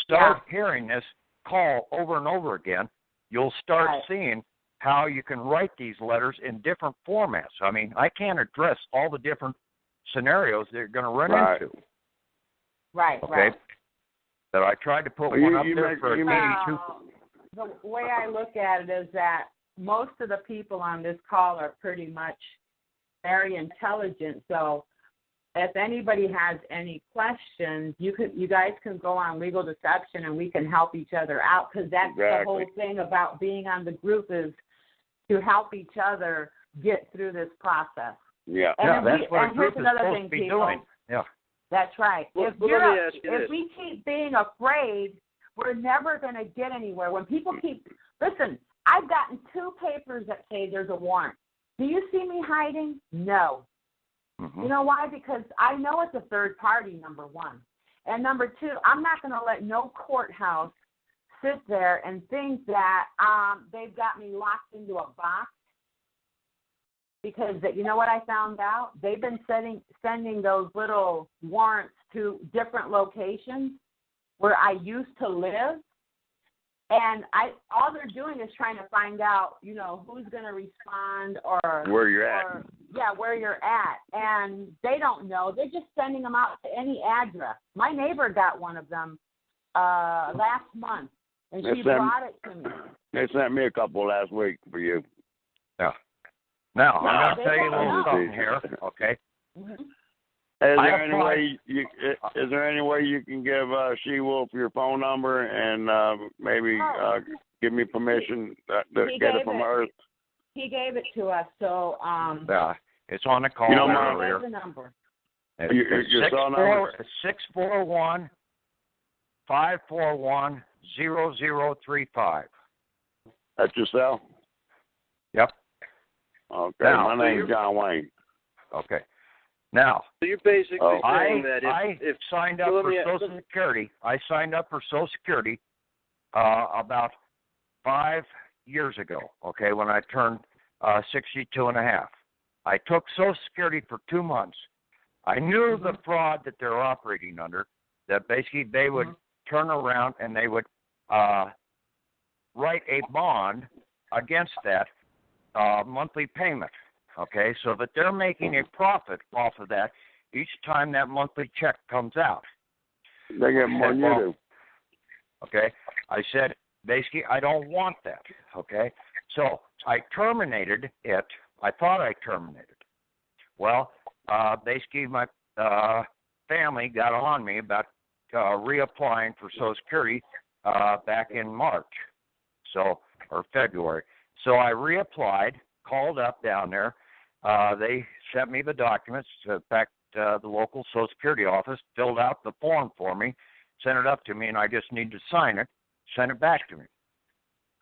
start hearing this call over and over again, you'll start seeing how you can write these letters in different formats. I mean, I can't address all the different scenarios that you're going to run into. Okay? But I tried to put one up there for a meeting too. The way I look at it is that most of the people on this call are pretty much very intelligent. So if anybody has any questions, you guys can go on Legal Deception and we can help each other out, because that's the whole thing about being on the group, is to help each other get through this process. That's what a group is supposed to be doing. That's right. Well, if we keep being afraid, we're never going to get anywhere. When people listen, I've gotten 2 papers that say there's a warrant. Do you see me hiding? No. Mm-hmm. You know why? Because I know it's a third party, number one. And number two, I'm not going to let no courthouse sit there and think that they've got me locked into a box. Because you know what I found out? They've been sending those little warrants to different locations where I used to live. And all they're doing is trying to find out, you know, who's going to respond or where you're at. Yeah, where you're at. And they don't know. They're just sending them out to any address. My neighbor got one of them last month, and she brought it to me. They sent me a couple last week for you. Yeah. Now, I'm going to tell you a little something here, okay? Mm-hmm. Is there any way you can give She-Wolf your phone number and maybe give me permission to get it from her? He gave it to us, so yeah, it's on the call. You know the number. Your cell number? 641-541-0035. That's your cell? Yep. Okay, now, my name's John Wayne. Okay. Now, so you're basically saying that I signed up for Social Security. I signed up for Social Security about 5 years ago, okay, when I turned 62 and a half. I took Social Security for 2 months. I knew the fraud that they're operating under, that basically they would turn around and they would write a bond against that monthly payment. Okay, so that they're making a profit off of that each time that monthly check comes out. They get more than you do. Okay, I said, basically, I don't want that. Okay, so I terminated it. I thought I terminated. Well, basically, my family got on me about reapplying for Social Security back in March, or February. So I reapplied, called up down there. They sent me the documents back to the local Social Security office, filled out the form for me, sent it up to me, and I just need to sign it, send it back to me.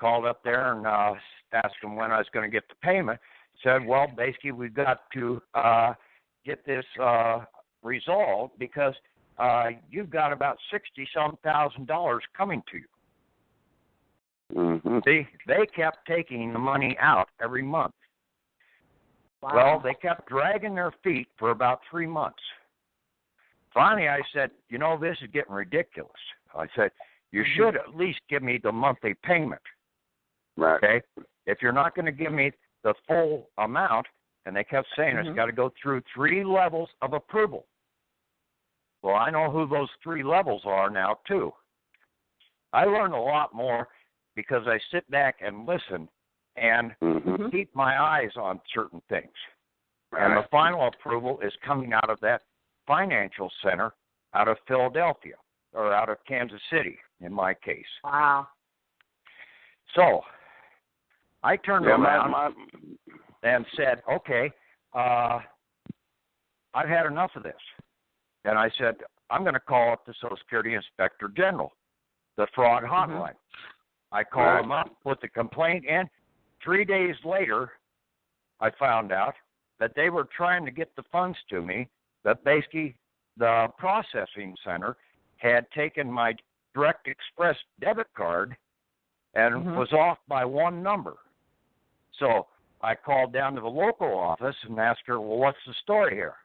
Called up there and asked them when I was going to get the payment. Said, well, basically, we've got to get this resolved because you've got about $60-some thousand coming to you. Mm-hmm. They kept taking the money out every month. Wow. Well, they kept dragging their feet for about 3 months. Finally, I said, you know, this is getting ridiculous. I said, you should at least give me the monthly payment. Right. Okay? If you're not going to give me the full amount, and they kept saying it's got to go through 3 levels of approval. Well, I know who those 3 levels are now, too. I learned a lot more because I sit back and listen and keep my eyes on certain things. Right. And the final approval is coming out of that financial center out of Philadelphia, or out of Kansas City, in my case. Wow. So I turned around and said, okay, I've had enough of this. And I said, I'm going to call up the Social Security Inspector General, the fraud hotline. I called him up, put the complaint in. 3 days later, I found out that they were trying to get the funds to me, that basically the processing center had taken my Direct Express debit card and was off by 1 number. So I called down to the local office and asked her, well, what's the story here?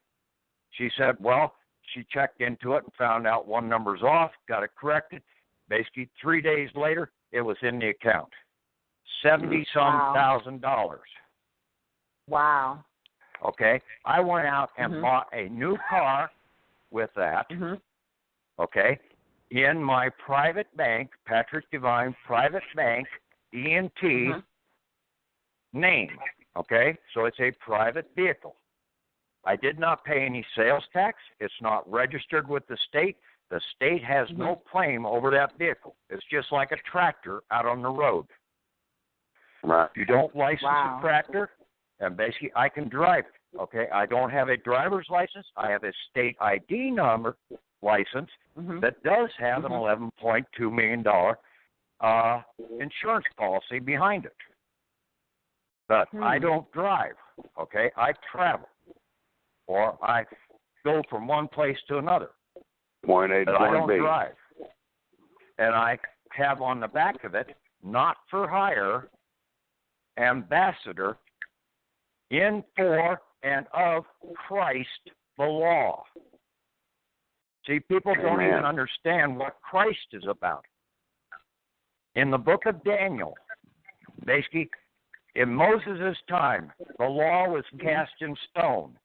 She said, well, she checked into it and found out 1 number's off, got it corrected. Basically, 3 days later, it was in the account. $70-some thousand. Wow. Okay. I went out and bought a new car with that. Okay. In my private bank, Patriots Devine Private Bank, E&T name. Okay. So it's a private vehicle. I did not pay any sales tax. It's not registered with the state. The state has no claim over that vehicle. It's just like a tractor out on the road. Right. You don't license a tractor, and basically I can drive it. Okay, I don't have a driver's license. I have a state ID number license that does have an $11.2 million insurance policy behind it. But I don't drive. Okay, I travel. or I go from one place to another. Point A to But I point don't B. drive. And I have on the back of it, not for hire, ambassador in, for, and of Christ the law. See, people don't even understand what Christ is about. In the book of Daniel, basically, in Moses' time, the law was cast in stone.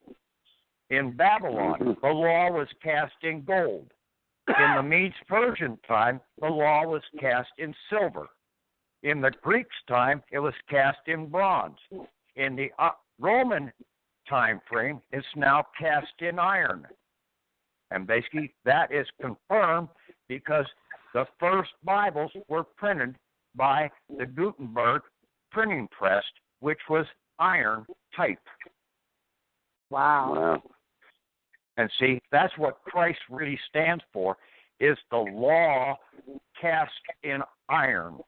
In Babylon, the law was cast in gold. In the Medes-Persian time, the law was cast in silver. In the Greeks' time, it was cast in bronze. In the Roman time frame, it's now cast in iron. And basically, that is confirmed because the first Bibles were printed by the Gutenberg printing press, which was iron type. Wow. And see, that's what Christ really stands for, is the law cast in iron.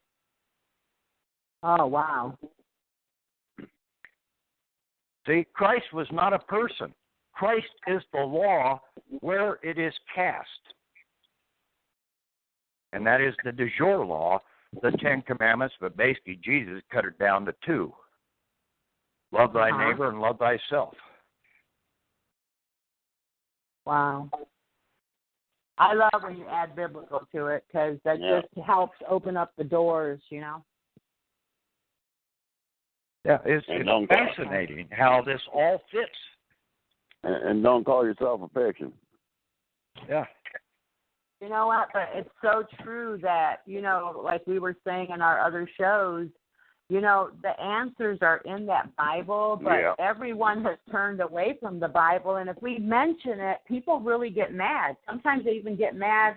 Oh, wow. See, Christ was not a person. Christ is the law where it is cast. And that is the de jure law, the Ten Commandments, but basically Jesus cut it down to 2. Love thy neighbor and love thyself. Wow. I love when you add biblical to it because that just helps open up the doors, you know. Yeah, it's fascinating how this all fits. And don't call yourself a fiction. Yeah. You know what? But it's so true that, you know, like we were saying in our other shows, you know, the answers are in that Bible, but everyone has turned away from the Bible. And if we mention it, people really get mad. Sometimes they even get mad.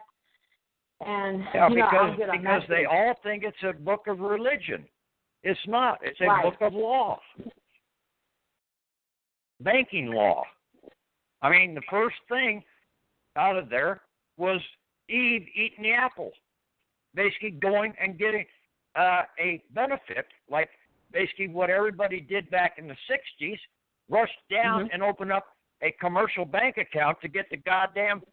And, because they all think it's a book of religion. It's not. It's a book of law. Banking law. I mean, the first thing out of there was Eve eating the apple. Basically going and getting a benefit, like basically what everybody did back in the 60s, rushed down and opened up a commercial bank account to get the goddamn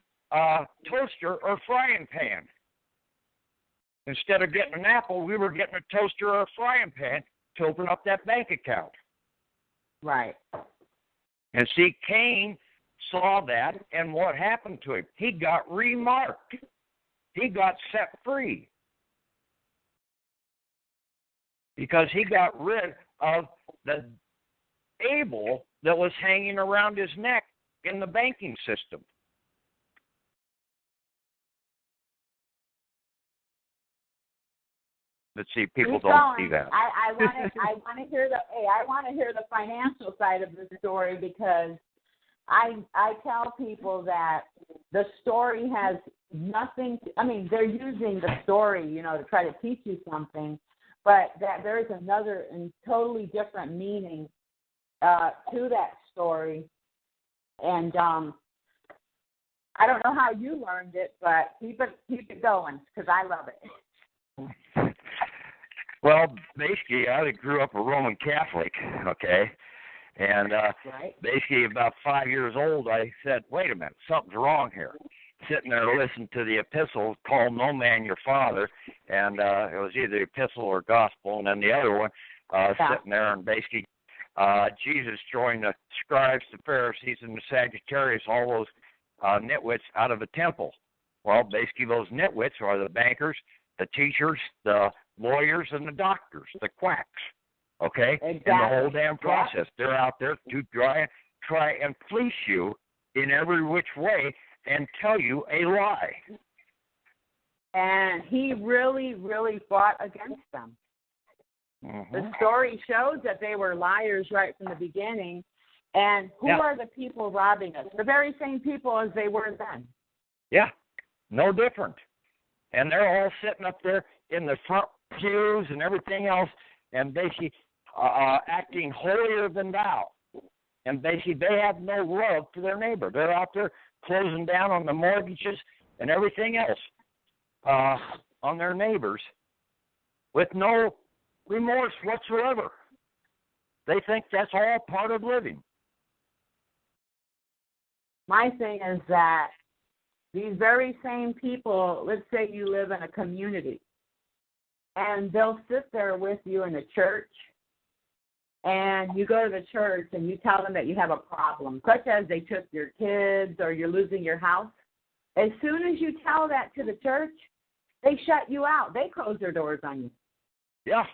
toaster or frying pan. Instead of getting an apple, we were getting a toaster or a frying pan to open up that bank account. Right. And see, Cain saw that, and what happened to him? He got remarked. He got set free. Because he got rid of the Abel that was hanging around his neck in the banking system. But see, people don't see that. I want to hear the financial side of the story because I tell people that the story has nothing. They're using the story, you know, to try to teach you something, but that there is another and totally different meaning to that story. And I don't know how you learned it, but keep it going because I love it. Well, basically, I grew up a Roman Catholic, okay? And basically about 5 years old, I said, wait a minute, something's wrong here. Sitting there listening to the epistle called No Man Your Father, and it was either epistle or gospel, and then the other one, sitting there and basically Jesus joined the scribes, the Pharisees, and the Sadducees, all those nitwits out of the temple. Well, basically those nitwits are the bankers, the teachers, the lawyers, and the doctors, the quacks, okay? Exactly. And the whole damn process. They're out there to try and fleece you in every which way and tell you a lie. And he really, really fought against them. The story shows that they were liars right from the beginning. And who are the people robbing us? The very same people as they were then. Yeah, no different. And they're all sitting up there in the front pews and everything else, and basically acting holier than thou. And basically they have no love for their neighbor. They're out there closing down on the mortgages and everything else on their neighbors with no remorse whatsoever. They think that's all part of living. my thing is that these very same people, let's say you live in a community, and they'll sit there with you in the church, and you go to the church and you tell them that you have a problem, such as they took your kids or you're losing your house. As soon as you tell that to the church, they shut you out. They close their doors on you. Yeah,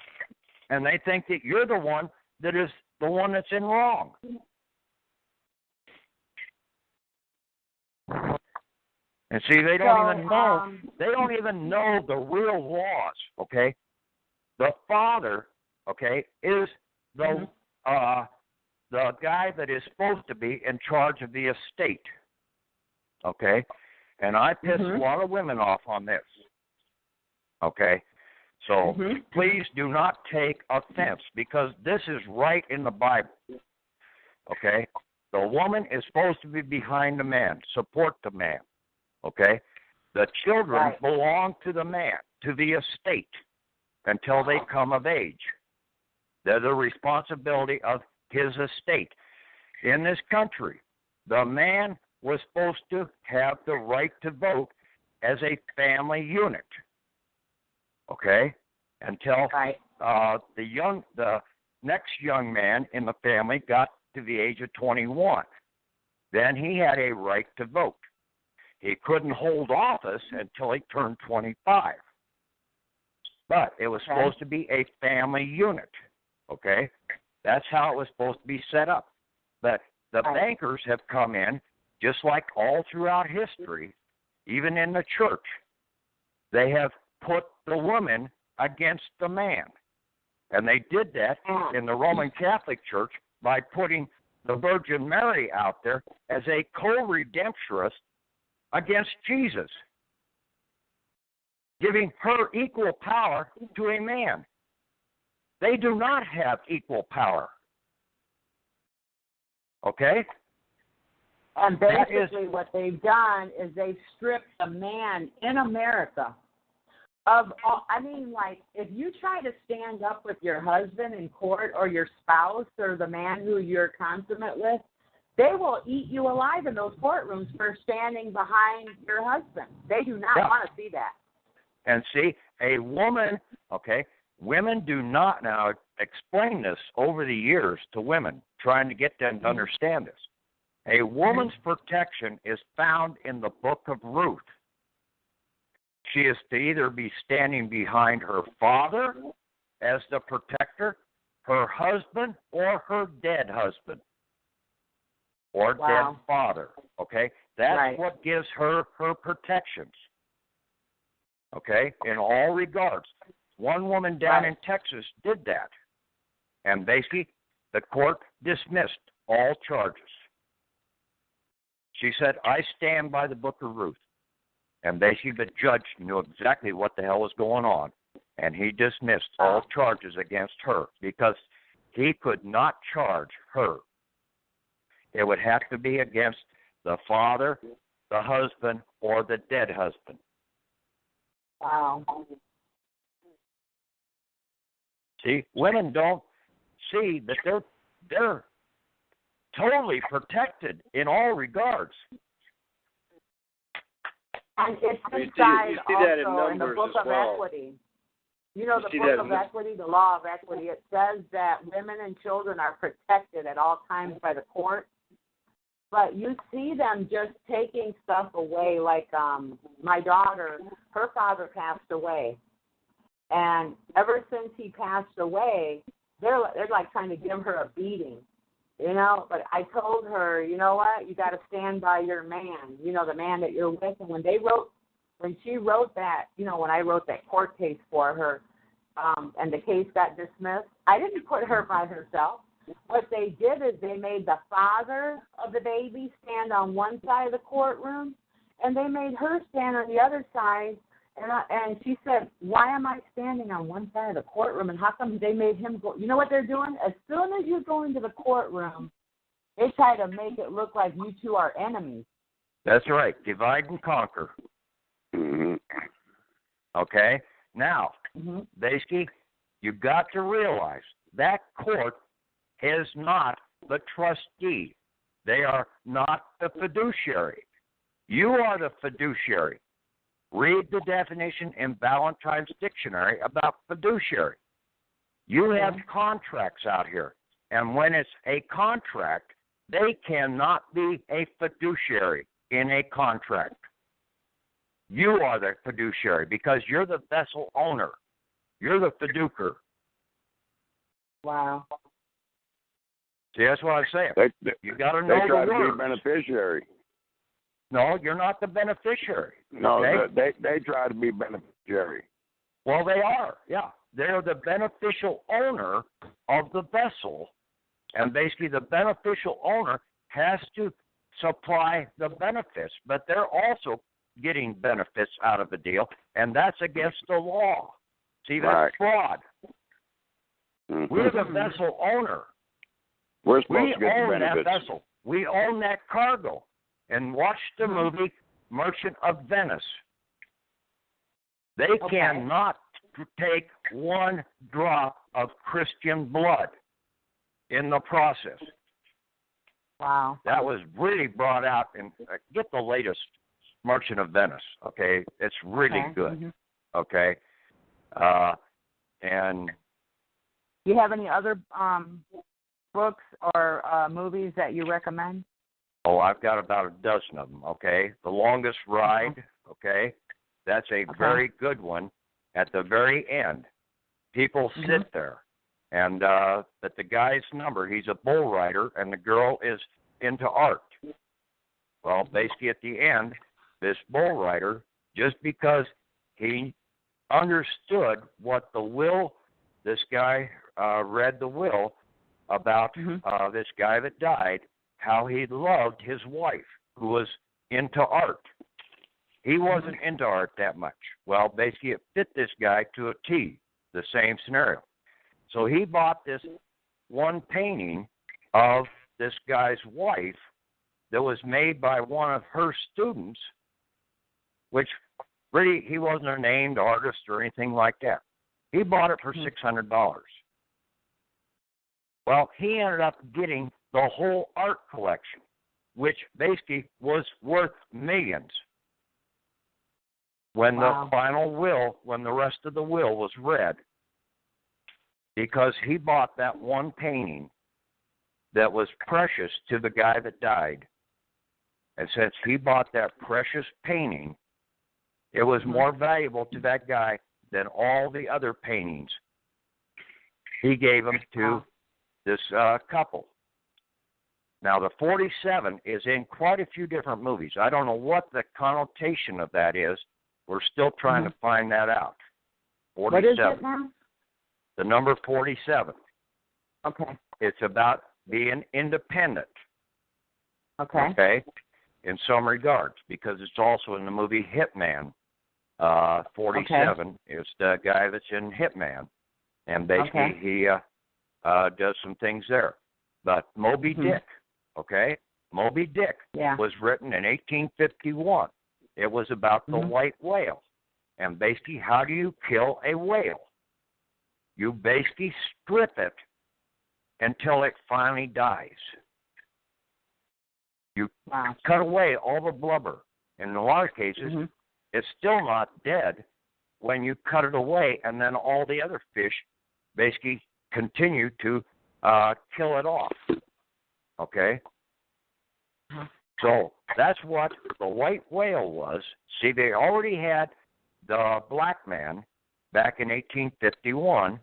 and they think that you're the one that is the one that's in wrong. And see, they don't even know. They don't even know the real laws. Okay, the father, okay, is the guy that is supposed to be in charge of the estate. Okay, and I piss a lot of women off on this. Okay, so please do not take offense, because this is right in the Bible. Okay, the woman is supposed to be behind the man, support the man. Okay, the children belong to the man, to the estate, until they come of age. They're the responsibility of his estate. In this country, the man was supposed to have the right to vote as a family unit. Okay, until the next young man in the family got to the age of 21. Then he had a right to vote. He couldn't hold office until he turned 25. But it was supposed to be a family unit, okay? That's how it was supposed to be set up. But the bankers have come in, just like all throughout history, even in the church. They have put the woman against the man. And they did that in the Roman Catholic Church by putting the Virgin Mary out there as a co-redemptress against Jesus, giving her equal power to a man. They do not have equal power. Okay? And basically what they've done is they've stripped the man in America of all, I mean, like, if you try to stand up with your husband in court or your spouse or the man who you're consummate with, they will eat you alive in those courtrooms for standing behind your husband. They do not want to see that. And see, a woman, okay, women do not, now explain this over the years to women, trying to get them to understand this. A woman's protection is found in the book of Ruth. She is to either be standing behind her father as the protector, her husband, or her dead husband. Or dead father, okay? That's what gives her protections, okay, in all regards. One woman down in Texas did that, and basically the court dismissed all charges. She said, I stand by the book of Ruth. And basically the judge knew exactly what the hell was going on, and he dismissed all charges against her because he could not charge her. It would have to be against the father, the husband, or the dead husband. Wow. See, women don't see that they're totally protected in all regards. And it's you see that in also in the book of equity. You know, the book of equity, the law of equity, it says that women and children are protected at all times by the court. But you see them just taking stuff away, like my daughter, her father passed away. And ever since he passed away, they're like trying to give her a beating, you know. But I told her, you know what, you got to stand by your man, you know, the man that you're with. And when she wrote that, you know, when I wrote that court case for her, and the case got dismissed, I didn't put her by herself. What they did is they made the father of the baby stand on one side of the courtroom, and they made her stand on the other side. And she said, why am I standing on one side of the courtroom, and how come they made him go? You know what they're doing? As soon as you go into the courtroom, they try to make it look like you two are enemies. That's right. Divide and conquer. Okay? Now, basically, you've got to realize that court is not the trustee. They are not the fiduciary. You are the fiduciary. Read the definition in Ballantyne's dictionary about fiduciary. You have contracts out here, and when it's a contract, they cannot be a fiduciary in a contract. You are the fiduciary because you're the vessel owner. You're the fiduciary. Wow. See, that's what I'm saying. You got to know they try the to words. be beneficiary. No, you're not the beneficiary. No, okay? they try to be beneficiary. Well, they are, yeah. They're the beneficial owner of the vessel, and basically the beneficial owner has to supply the benefits, but they're also getting benefits out of the deal, and that's against the law. See, that's fraud. Mm-hmm. We're the vessel owner. We're supposed to get the own benefits. that vessel. We own that cargo. And watch the movie Merchant of Venice. They cannot take one drop of Christian blood in the process. Wow. That was really brought out. And get the latest Merchant of Venice, okay? It's really good, okay? And do you have any other books or movies that you recommend? Oh, I've got about a dozen of them, okay? The Longest Ride, okay? That's a very good one. At the very end, people sit there, and but the guy's number, he's a bull rider, and the girl is into art. Well, basically at the end, this bull rider, just because he understood what the will, this guy read the will about this guy that died, how he loved his wife, who was into art. He wasn't into art that much. Well, basically, it fit this guy to a T, the same scenario. So he bought this one painting of this guy's wife that was made by one of her students, which really, he wasn't a named artist or anything like that. He bought it for $600. Well, he ended up getting the whole art collection, which basically was worth millions. When the final will, when the rest of the will was read, because he bought that one painting that was precious to the guy that died. And since he bought that precious painting, it was more valuable to that guy than all the other paintings. He gave them to this couple. Now, the 47 is in quite a few different movies. I don't know what the connotation of that is. We're still trying to find that out. 47. What is it now? The number 47. Okay. It's about being independent. Okay. Okay? In some regards, because it's also in the movie Hitman. 47 is the guy that's in Hitman. And basically he does some things there. But Moby Dick, okay? Moby Dick was written in 1851. It was about the white whale. And basically, how do you kill a whale? You basically strip it until it finally dies. You cut away all the blubber. In a lot of cases, it's still not dead when you cut it away, and then all the other fish basically continue to kill it off. Okay? So that's what the white whale was. See, they already had the black man back in 1851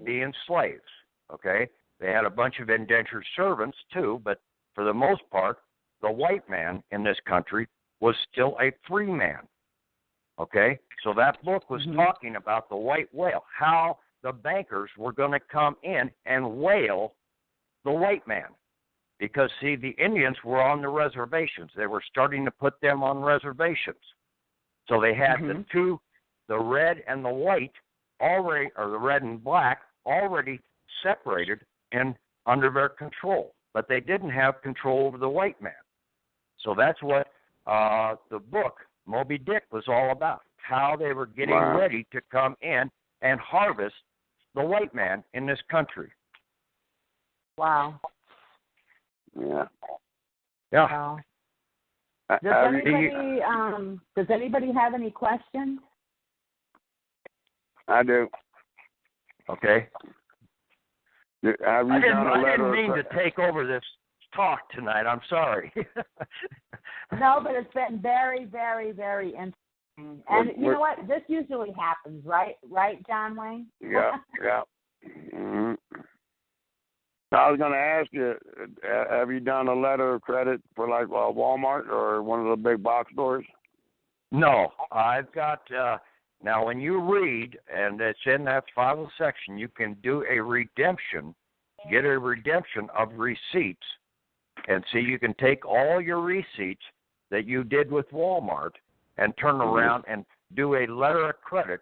being slaves. Okay? They had a bunch of indentured servants too, but for the most part, the white man in this country was still a free man. Okay? So that book was talking about the white whale, how the bankers were going to come in and whale the white man. Because, see, the Indians were on the reservations. They were starting to put them on reservations. So they had the two, the red and the white, already, or the red and black, already separated and under their control. But they didn't have control over the white man. So that's what the book, Moby Dick, was all about, how they were getting ready to come in and harvest the white man in this country. Wow. Yeah. Yeah. Does anybody have any questions? I do. Okay. Have you I didn't mean to take over this talk tonight. I'm sorry. No, but it's been very, very, very interesting. And you know what? This usually happens, right? Right, John Wayne? Yeah. Mm-hmm. I was going to ask you, have you done a letter of credit for like Walmart or one of the big box stores? No, I've got now when you read, and it's in that final section, you can do a redemption, get a redemption of receipts, and see you can take all your receipts that you did with Walmart and turn around and do a letter of credit,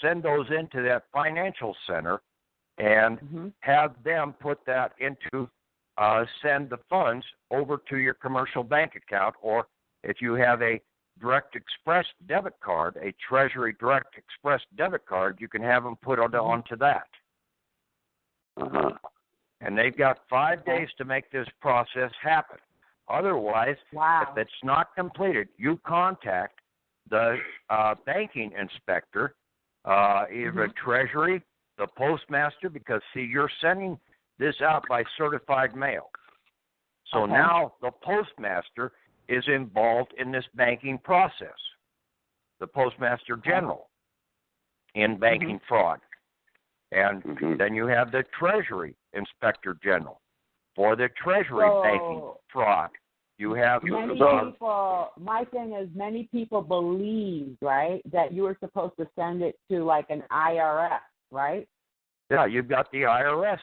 send those into that financial center, and have them put that into, send the funds over to your commercial bank account, or if you have a Direct Express debit card, a Treasury Direct Express debit card, you can have them put onto that. And they've got 5 days to make this process happen. Otherwise, if it's not completed, you contact the banking inspector, either Treasury, the postmaster, because, see, you're sending this out by certified mail. So now the postmaster is involved in this banking process, the Postmaster General in banking fraud. And then you have the Treasury Inspector General for the Treasury banking fraud. You have many people. My thing is, many people believe, right, that you were supposed to send it to like an IRS, right? Yeah, you've got the IRS,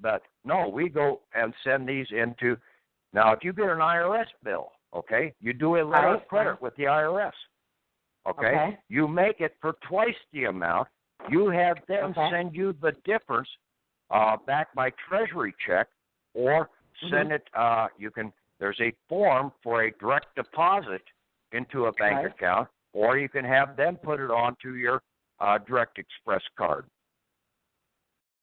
but no, we go and send these into. Now, if you get an IRS bill, okay, you do a letter of credit with the IRS, okay? You make it for twice the amount. You have them send you the difference back by Treasury check, or send it. There's a form for a direct deposit into a bank account, or you can have them put it onto your Direct Express card.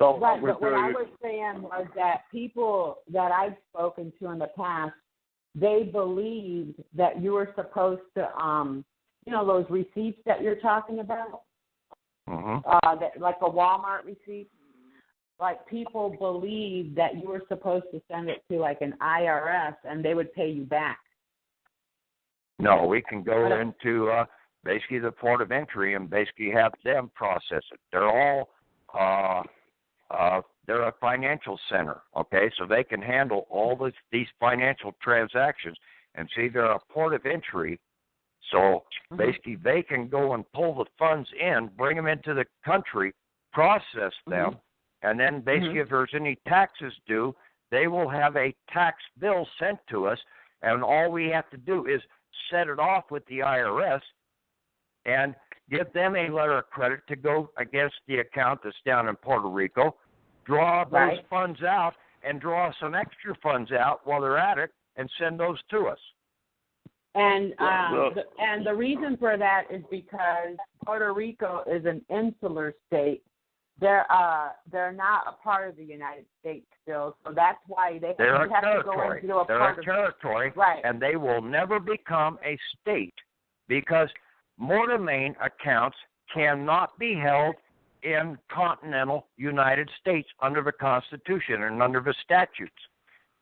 So, but what I was saying was that people that I've spoken to in the past, they believed that you were supposed to, those receipts that you're talking about, that, like a Walmart receipt, like people believed that you were supposed to send it to like an IRS and they would pay you back. No, we can go into basically the port of entry and basically have them process it. They're all they're a financial center, okay? So they can handle all these financial transactions. And see, they're a port of entry. So basically they can go and pull the funds in, bring them into the country, process them, and then basically if there's any taxes due, they will have a tax bill sent to us, and all we have to do is set it off with the IRS and give them a letter of credit to go against the account that's down in Puerto Rico, draw those funds out, and draw some extra funds out while they're at it, and send those to us. And the reason for that is because Puerto Rico is an insular state. They're not a part of the United States still, so that's why they have to go into a They're a territory, and they will never become a state because mortmain accounts cannot be held in continental United States under the Constitution and under the statutes.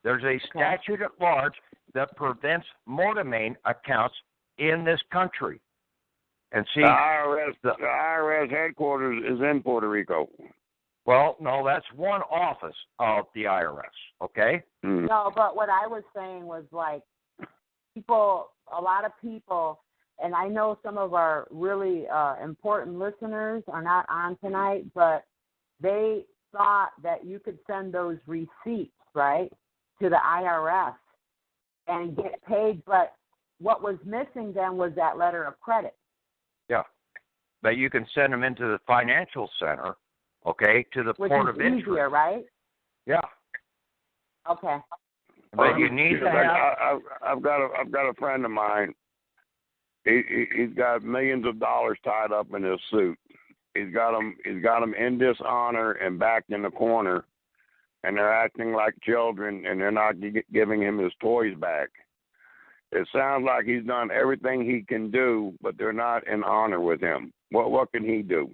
There's a statute at large that prevents mortmain accounts in this country. And see, the IRS headquarters is in Puerto Rico. Well, no, that's one office of the IRS, okay? No, but what I was saying was like a lot of people, and I know some of our really important listeners are not on tonight, but they thought that you could send those receipts, right, to the IRS and get paid, but what was missing then was that letter of credit. Yeah, but you can send them into the financial center, okay, to the port of entry. Which is easier, right? Yeah. Okay. But you need to have. I've got a friend of mine. He's got millions of dollars tied up in his suit. He's got them in dishonor and backed in the corner. and they're acting like children, and they're not giving him his toys back. It sounds like he's done everything he can do, but they're not in honor with him. What can he do?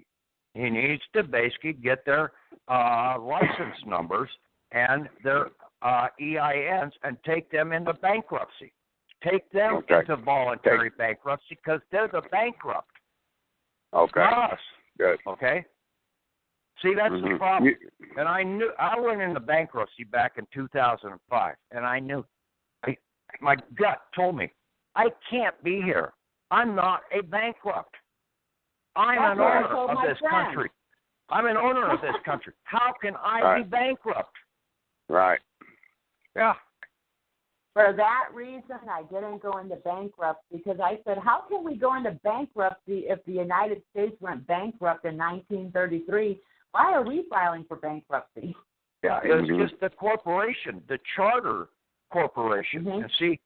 He needs to basically get their license numbers and their EINs and take them into bankruptcy. Take them into voluntary bankruptcy because they're the bankrupt. Okay. Not us. Good. Okay. See, that's the problem. And I went into bankruptcy back in 2005, and I knew. My gut told me, I can't be here. I'm not a bankrupt. I'm an owner of this country. I'm an owner of this country. How can I be bankrupt? Right. Yeah. For that reason, I didn't go into bankruptcy because I said, how can we go into bankruptcy if the United States went bankrupt in 1933? Why are we filing for bankruptcy? Yeah, it's just the corporation, the charter corporation. And see,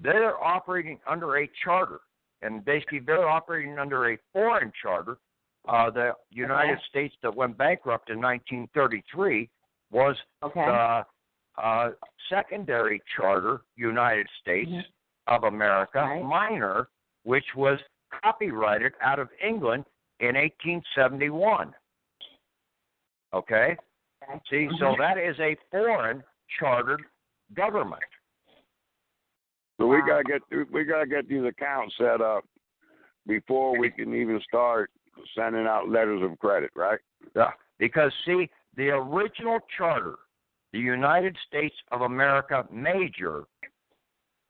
they're operating under a charter. And basically, they're operating under a foreign charter. The United States that went bankrupt in 1933 was the secondary charter, United States of America, minor, which was copyrighted out of England in 1871. Okay? See, so that is a foreign chartered government. So we gotta get these accounts set up before we can even start sending out letters of credit, right? Yeah, because see, the original charter, the United States of America Major,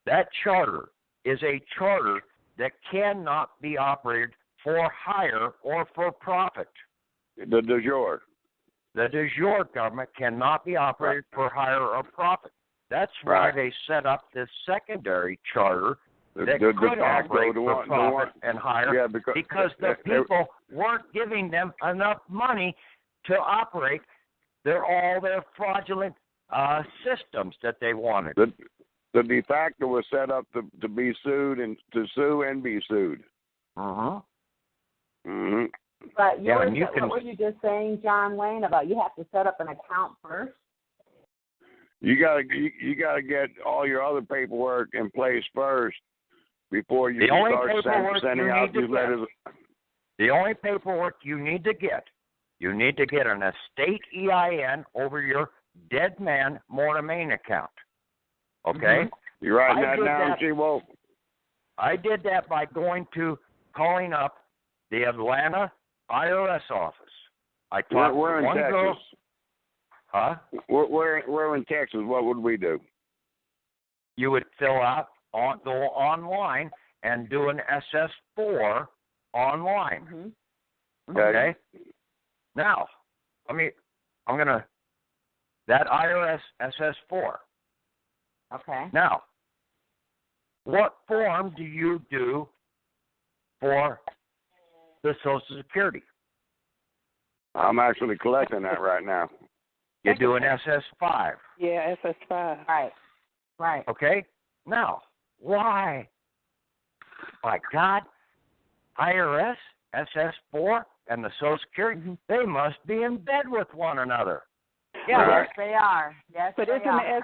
that charter is a charter that cannot be operated for hire or for profit. The de jure. The de jure government cannot be operated for hire or profit. That's why they set up this secondary charter that could operate for profit and hire, because the people weren't giving them enough money to operate all their fraudulent systems that they wanted. The de facto was set up to be sued and to sue and be sued. But what were you just saying, John Wayne, about you have to set up an account first? You gotta get all your other paperwork in place first before you start sending out these letters. The only paperwork you need to get an estate EIN over your dead man mortmain account. Okay? You writing that down, G-Wolf? I did that by calling up the Atlanta IRS office. I talked to one girl. Huh? We're in Texas. What would we do? You would go online and do an SS4 online. Okay? Now, that IRS SS4. Okay. Now, what form do you do for the Social Security? I'm actually collecting that right now. You do an SS5. Yeah, SS5. Right. Okay? Now, why? My God, IRS, SS4, and the Social Security, they must be in bed with one another. Yeah, yes, they are. Yes, but isn't the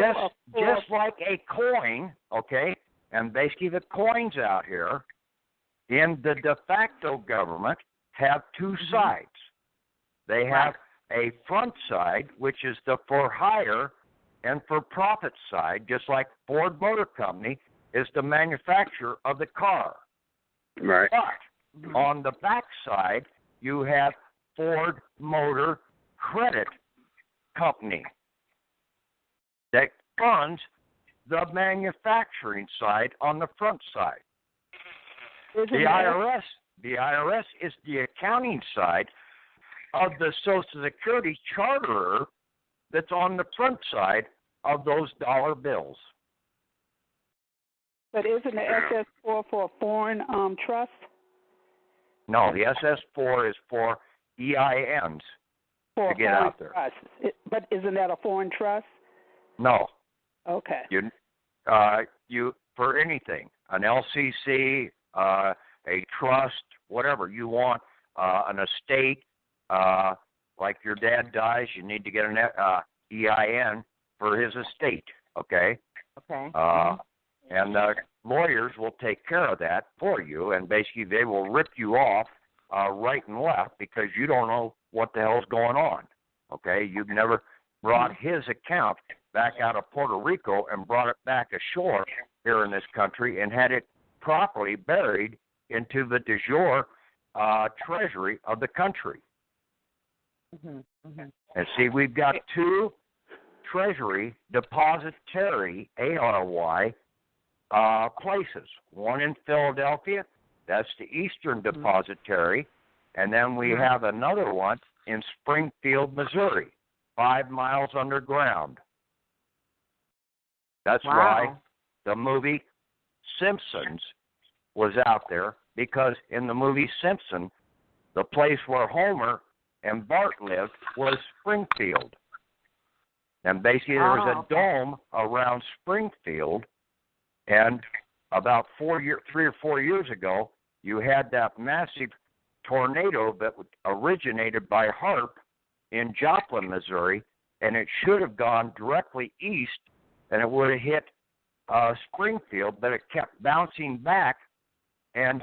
SS4 just like a coin, okay? And basically the coins out here in the de facto government have two sides. They have a front side, which is the for hire and for profit side, just like Ford Motor Company is the manufacturer of the car. Right. But on the back side, you have Ford Motor Credit Company that funds the manufacturing side on the front side. The IRS is the accounting side of the Social Security charterer that's on the front side of those dollar bills. But isn't the SS4 for a foreign trust? No, the SS4 is for EINs to get out there. But isn't that a foreign trust? No. Okay. You for anything, an LCC, a trust, whatever you want, an estate. Like your dad dies, you need to get EIN for his estate, okay? Okay. And lawyers will take care of that for you, and basically they will rip you off right and left because you don't know what the hell's going on, okay? You've never brought his account back out of Puerto Rico and brought it back ashore here in this country and had it properly buried into the de jure treasury of the country. And see, we've got two treasury depository, ARY, places. One in Philadelphia, that's the Eastern Depository, and then we have another one in Springfield, Missouri, 5 miles underground. That's why the movie Simpsons was out there, because in the movie Simpson, the place where Homer and Bart lived was Springfield. And basically there was a dome around Springfield, and about 3 or 4 years ago, you had that massive tornado that originated by HAARP in Joplin, Missouri, and it should have gone directly east, and it would have hit Springfield, but it kept bouncing back and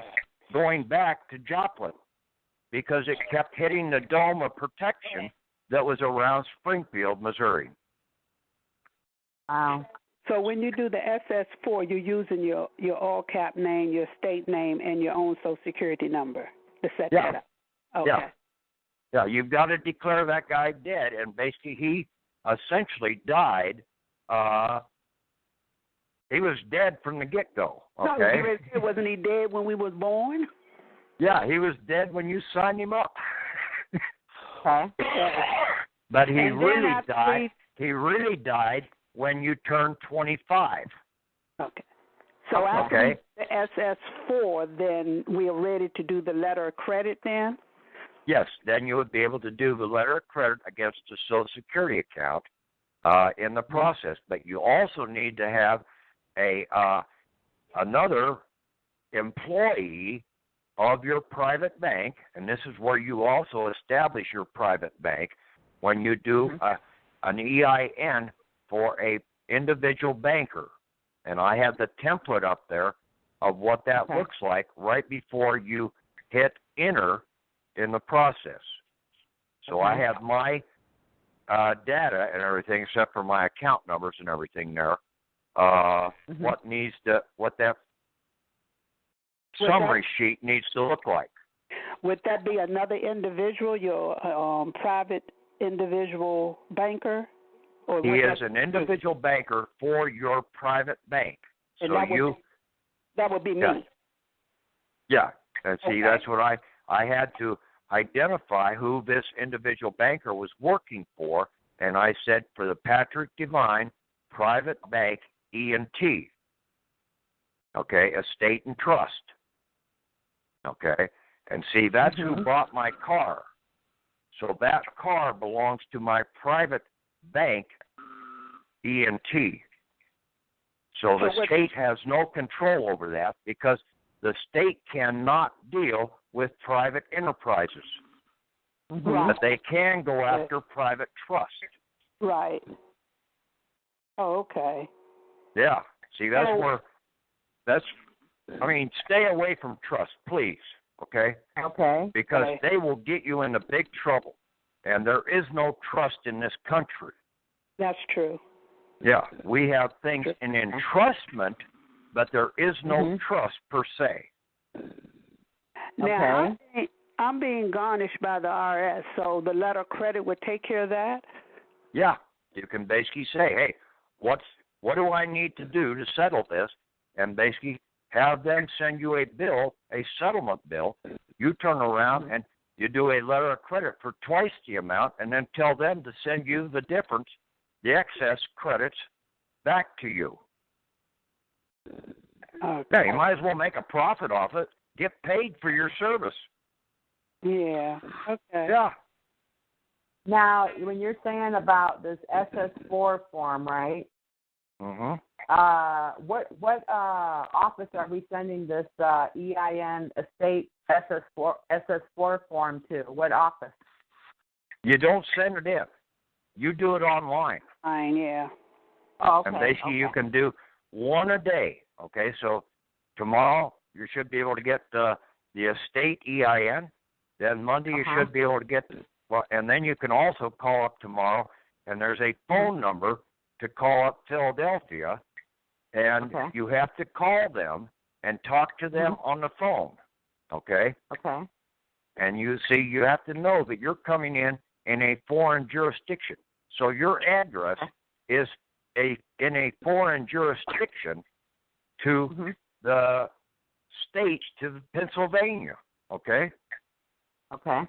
going back to Joplin because it kept hitting the dome of protection that was around Springfield, Missouri. Wow. So when you do the SS4, you're using your all-cap name, your state name, and your own Social Security number to set that up. Okay. Yeah, you've got to declare that guy dead, and basically he essentially died. He was dead from the get-go, okay? No, wasn't he dead when we was born? Yeah, he was dead when you signed him up. Okay. But he really died. He really died when you turned 25. Okay. So after the SS4, then we are ready to do the letter of credit then? Yes, then you would be able to do the letter of credit against the Social Security account in the process. But you also need to have another employee of your private bank, and this is where you also establish your private bank when you do an EIN for a individual banker. And I have the template up there of what that looks like right before you hit enter in the process. So I have my data and everything except for my account numbers and everything there. What that summary sheet needs to look like. Would that be another individual, your private individual banker? Or he is an individual banker for your private bank. And so that would be me. Yeah. And see, that's what I had to identify who this individual banker was working for, and I said for the Patrick Devine Private Bank E&T. Okay, estate and trust. Okay, and see, that's who bought my car. So that car belongs to my private bank E&T. So the state has no control over that because the state cannot deal with private enterprises. But they can go after private trust. Right. Oh, okay. Yeah. See, stay away from trust, please. Okay? Okay. Because they will get you into big trouble. And there is no trust in this country. That's true. Yeah. We have things in entrustment, but there is no trust per se. Now, I'm being garnished by the IRS, so the letter of credit would take care of that? Yeah. You can basically say, hey, what do I need to do to settle this? And basically have them send you a bill, a settlement bill. You turn around and you do a letter of credit for twice the amount and then tell them to send you the difference, the excess credits, back to you. Okay. Yeah, you might as well make a profit off it. Get paid for your service. Yeah. Okay. Yeah. Now, when you're saying about this SS4 form, right? What office are we sending this EIN estate SS4 form to? What office? You don't send it in. you do it online. Yeah. Oh, okay. And basically you can do one a day. Okay, so tomorrow you should be able to get the estate EIN. Then Monday you should be able to get, and then you can also call up tomorrow, and there's a phone number to call up Philadelphia, and you have to call them and talk to them on the phone. Okay? Okay. And you have to know that you're coming in a foreign jurisdiction. So your address is in a foreign jurisdiction to the state, to Pennsylvania. Okay? Okay.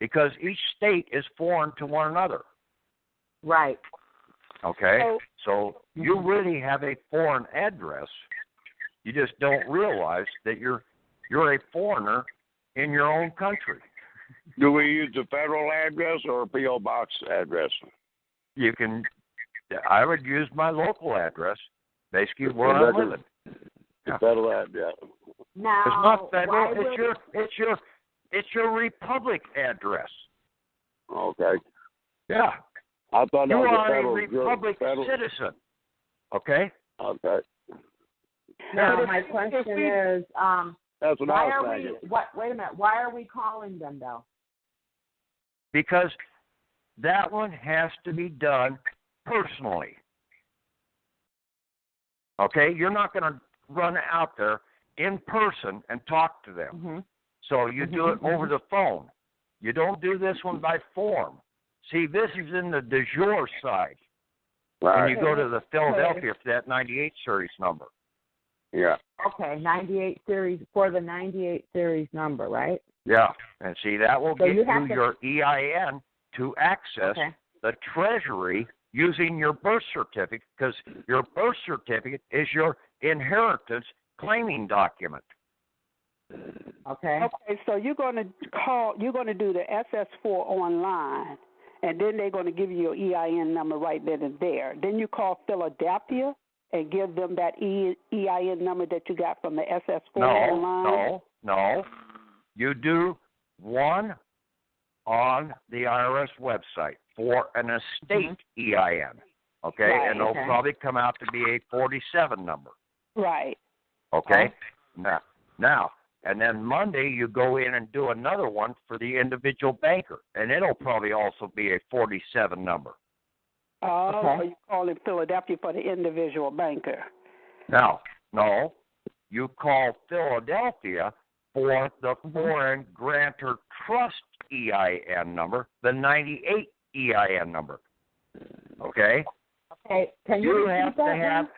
Because each state is foreign to one another. Right. Okay? So you really have a foreign address. You just don't realize that you're a foreigner in your own country. Do we use a federal address or a P.O. box address? I would use my local address, basically where I'm living. The federal address. Now, it's not federal. It's your republic address. Okay. Yeah. I thought you that was are a republic citizen. Okay. Okay. Now, my question is, that's what why I was are thinking. wait a minute. Why are we calling them though? Because that one has to be done personally. Okay? You're not going to run out there in person and talk to them. So you do it over the phone. You don't do this one by form. See, this is in the de jure side. Right. When you go to the Philadelphia for that 98 series number. Yeah. Okay, 98 series, for the 98 series number, right? Yeah. And see, that will So get you you your EIN to access the Treasury using your birth certificate, because your birth certificate is your inheritance claiming document. Okay. Okay, so you're going to do the SS4 online, and then they're going to give you your EIN number right then and there. Then you call Philadelphia and give them that EIN number that you got from the SS4 online? No. You do one on the IRS website for an estate EIN, okay? Right, and it'll probably come out to be a 47 number. Right. Okay? Now, and then Monday you go in and do another one for the individual banker, and it'll probably also be a 47 number. Oh, so you call in Philadelphia for the individual banker. No, you call Philadelphia for the foreign grantor trust EIN number, the 98 EIN number. Okay? Okay, can you have to have,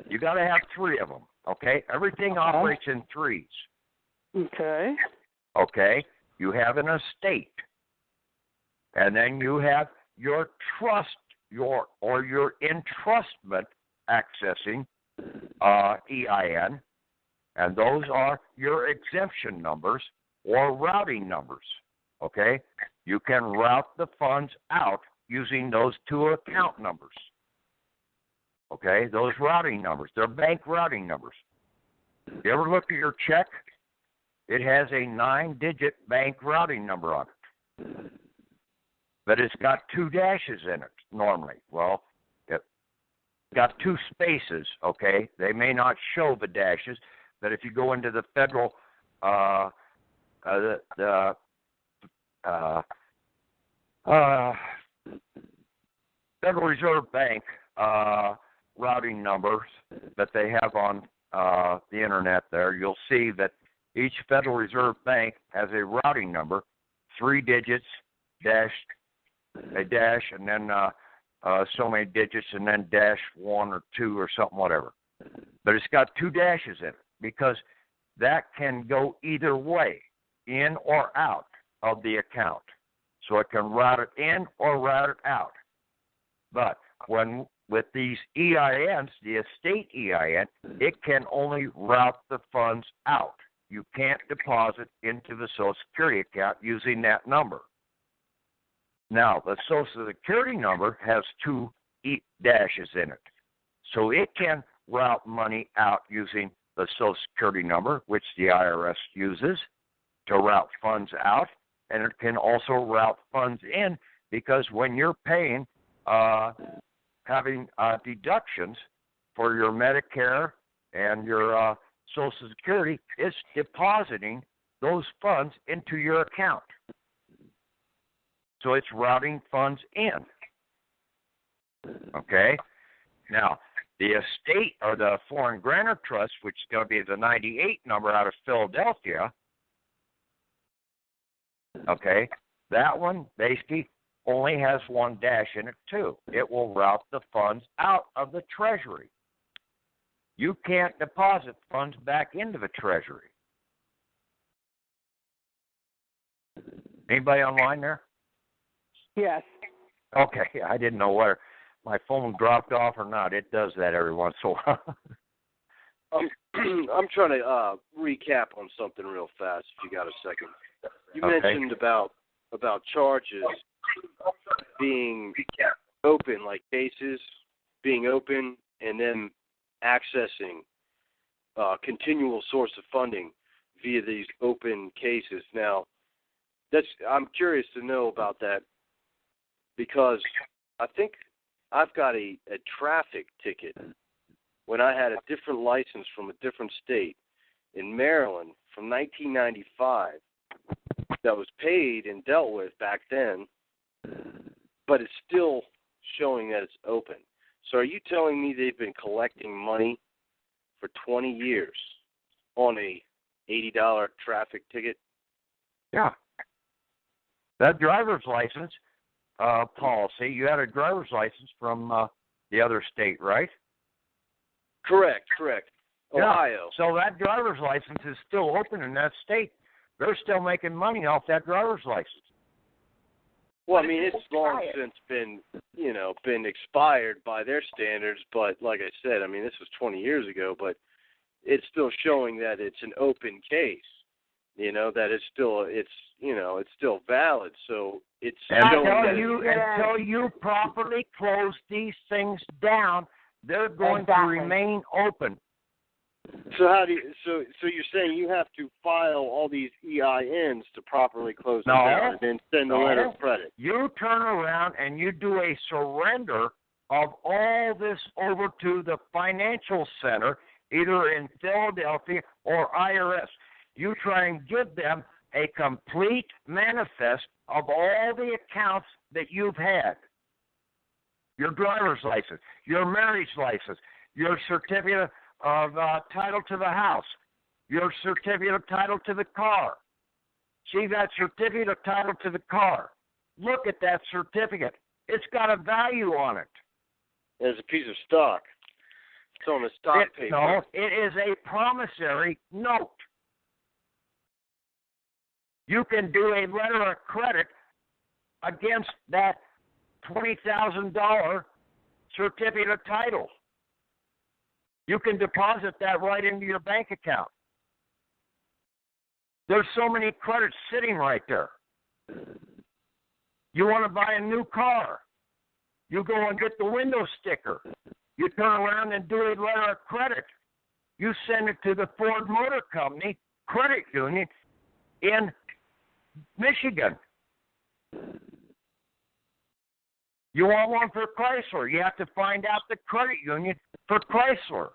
you got to have three of them. Okay? Everything operates in threes. Okay. Okay? You have an estate. And then you have your trust, your entrustment accessing EIN, and those are your exemption numbers or routing numbers. Okay? You can route the funds out using those two account numbers. Okay? Those routing numbers, they're bank routing numbers. You ever look at your check? It has a 9-digit bank routing number on it. But it's got 2 dashes in it normally. Well, it's got 2 spaces, okay? They may not show the dashes, but if you go into the Federal Federal Reserve Bank routing numbers that they have on the internet there, you'll see that each Federal Reserve Bank has a routing number, 3 digits, a dash, and then so many digits, and then dash 1 or 2 or something, whatever. But it's got 2 dashes in it because that can go either way, in or out of the account. So it can route it in or route it out. But with these EINs, the estate EIN, it can only route the funds out. You can't deposit into the Social Security account using that number. Now, the Social Security number has 2 dashes in it. So it can route money out using the Social Security number, which the IRS uses to route funds out, and it can also route funds in because when you're paying, having deductions for your Medicare and your Social Security, it's depositing those funds into your account. So it's routing funds in. Okay? Now, the estate or the foreign grantor trust, which is going to be the 98 number out of Philadelphia, okay, that one basically only has one dash in it too. It will route the funds out of the Treasury. You can't deposit funds back into the Treasury. Anybody online there? Yes. Okay, I didn't know whether my phone dropped off or not. It does that every once in a while. I'm trying to recap on something real fast, if you got a second. You mentioned about charges being open, like cases being open, and then accessing continual source of funding via these open cases. Now, I'm curious to know about that, because I think I've got a traffic ticket when I had a different license from a different state in Maryland from 1995 that was paid and dealt with back then, but it's still showing that it's open. So are you telling me they've been collecting money for 20 years on a $80 traffic ticket? Yeah. That driver's license policy, you had a driver's license from the other state, right? Correct. Ohio. Yeah. So that driver's license is still open in that state. They're still making money off that driver's license. Well, I mean, it's long since been expired by their standards, but like I said, I mean, this was 20 years ago, but it's still showing that it's an open case, that it's still valid. So it's until you properly close these things down, they're going to remain open. So so you're saying you have to file all these EINs to properly close them down and then send a letter of credit? You turn around and you do a surrender of all this over to the financial center, either in Philadelphia or IRS. You try and give them a complete manifest of all the accounts that you've had. Your driver's license, your marriage license, your certificate of title to the house, your certificate of title to the car. See that certificate of title to the car. Look at that certificate. It's got a value on it. It's a piece of stock. It's on a stock paper. No, it is a promissory note. You can do a letter of credit against that $20,000 certificate of title. You can deposit that right into your bank account. There's so many credits sitting right there. You want to buy a new car. You go and get the window sticker. You turn around and do a letter of credit. You send it to the Ford Motor Company credit union in Michigan. You want one for Chrysler. You have to find out the credit union for Chrysler.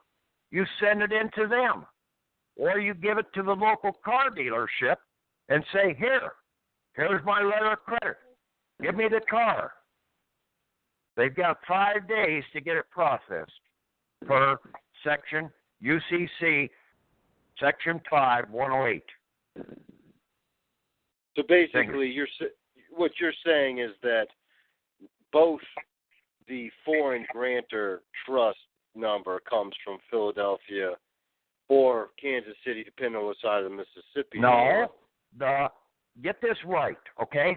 You send it in to them. Or you give it to the local car dealership and say, here's my letter of credit. Give me the car. They've got 5 days to get it processed per section UCC, section 5108. So basically, what you're saying is that both the foreign grantor trust number comes from Philadelphia or Kansas City, depending on what side of the Mississippi. No, get this right, okay?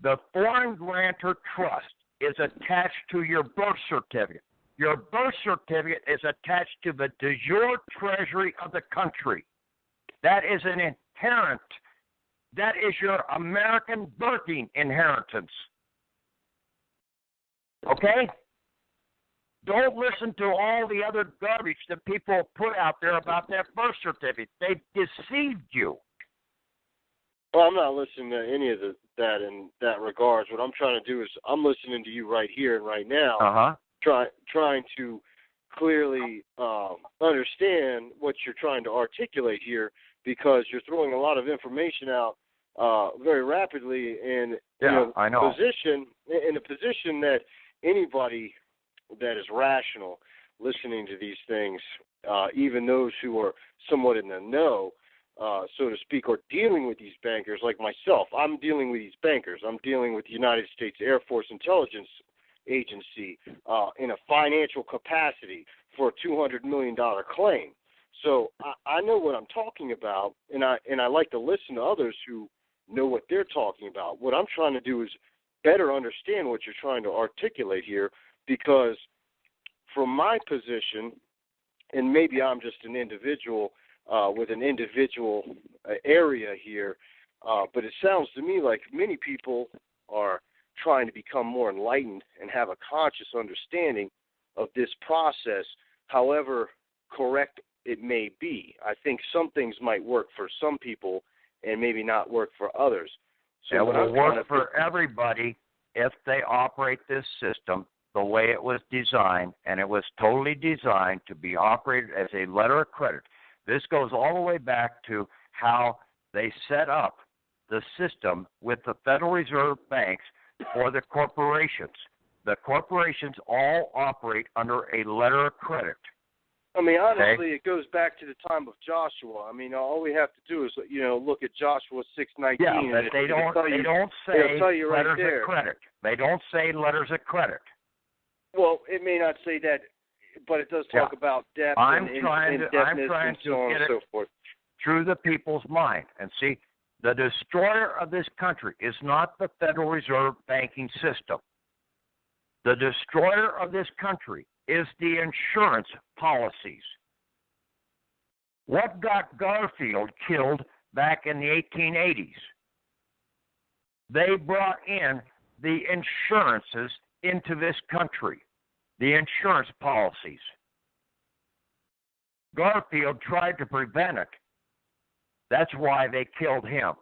The foreign grantor trust is attached to your birth certificate. Your birth certificate is attached to the de jure treasury of the country. That is an inherent. That is your American birthing inheritance. Okay? Don't listen to all the other garbage that people put out there about that birth certificate. They've deceived you. Well, I'm not listening to any of that in that regards. What I'm trying to do is I'm listening to you right here and right now, trying to clearly understand what you're trying to articulate here, because you're throwing a lot of information out very rapidly in a position that anybody that is rational listening to these things, even those who are somewhat in the know, so to speak, or dealing with these bankers like myself. I'm dealing with these bankers. I'm dealing with the United States Air Force Intelligence Agency in a financial capacity for a $200 million claim. So I know what I'm talking about, and I like to listen to others who know what they're talking about. What I'm trying to do is better understand what you're trying to articulate here, because from my position, and maybe I'm just an individual with an individual area here, but it sounds to me like many people are trying to become more enlightened and have a conscious understanding of this process, however correct it may be. I think some things might work for some people and maybe not work for others. So it will work for everybody if they operate this system the way it was designed, and it was totally designed to be operated as a letter of credit. This goes all the way back to how they set up the system with the Federal Reserve banks for the corporations. The corporations all operate under a letter of credit. I mean, honestly, it goes back to the time of Joshua. I mean, all we have to do is, look at Joshua 6:19. Yeah, but they don't say letters of credit. They don't say letters of credit. Well, it may not say that, but it does talk about depth and deafness and so on and so forth. Through the people's mind. And see, the destroyer of this country is not the Federal Reserve banking system. The destroyer of this country is the insurance policies. What got Garfield killed back in the 1880s? They brought in the insurances into this country, the insurance policies. Garfield tried to prevent it. That's why they killed him.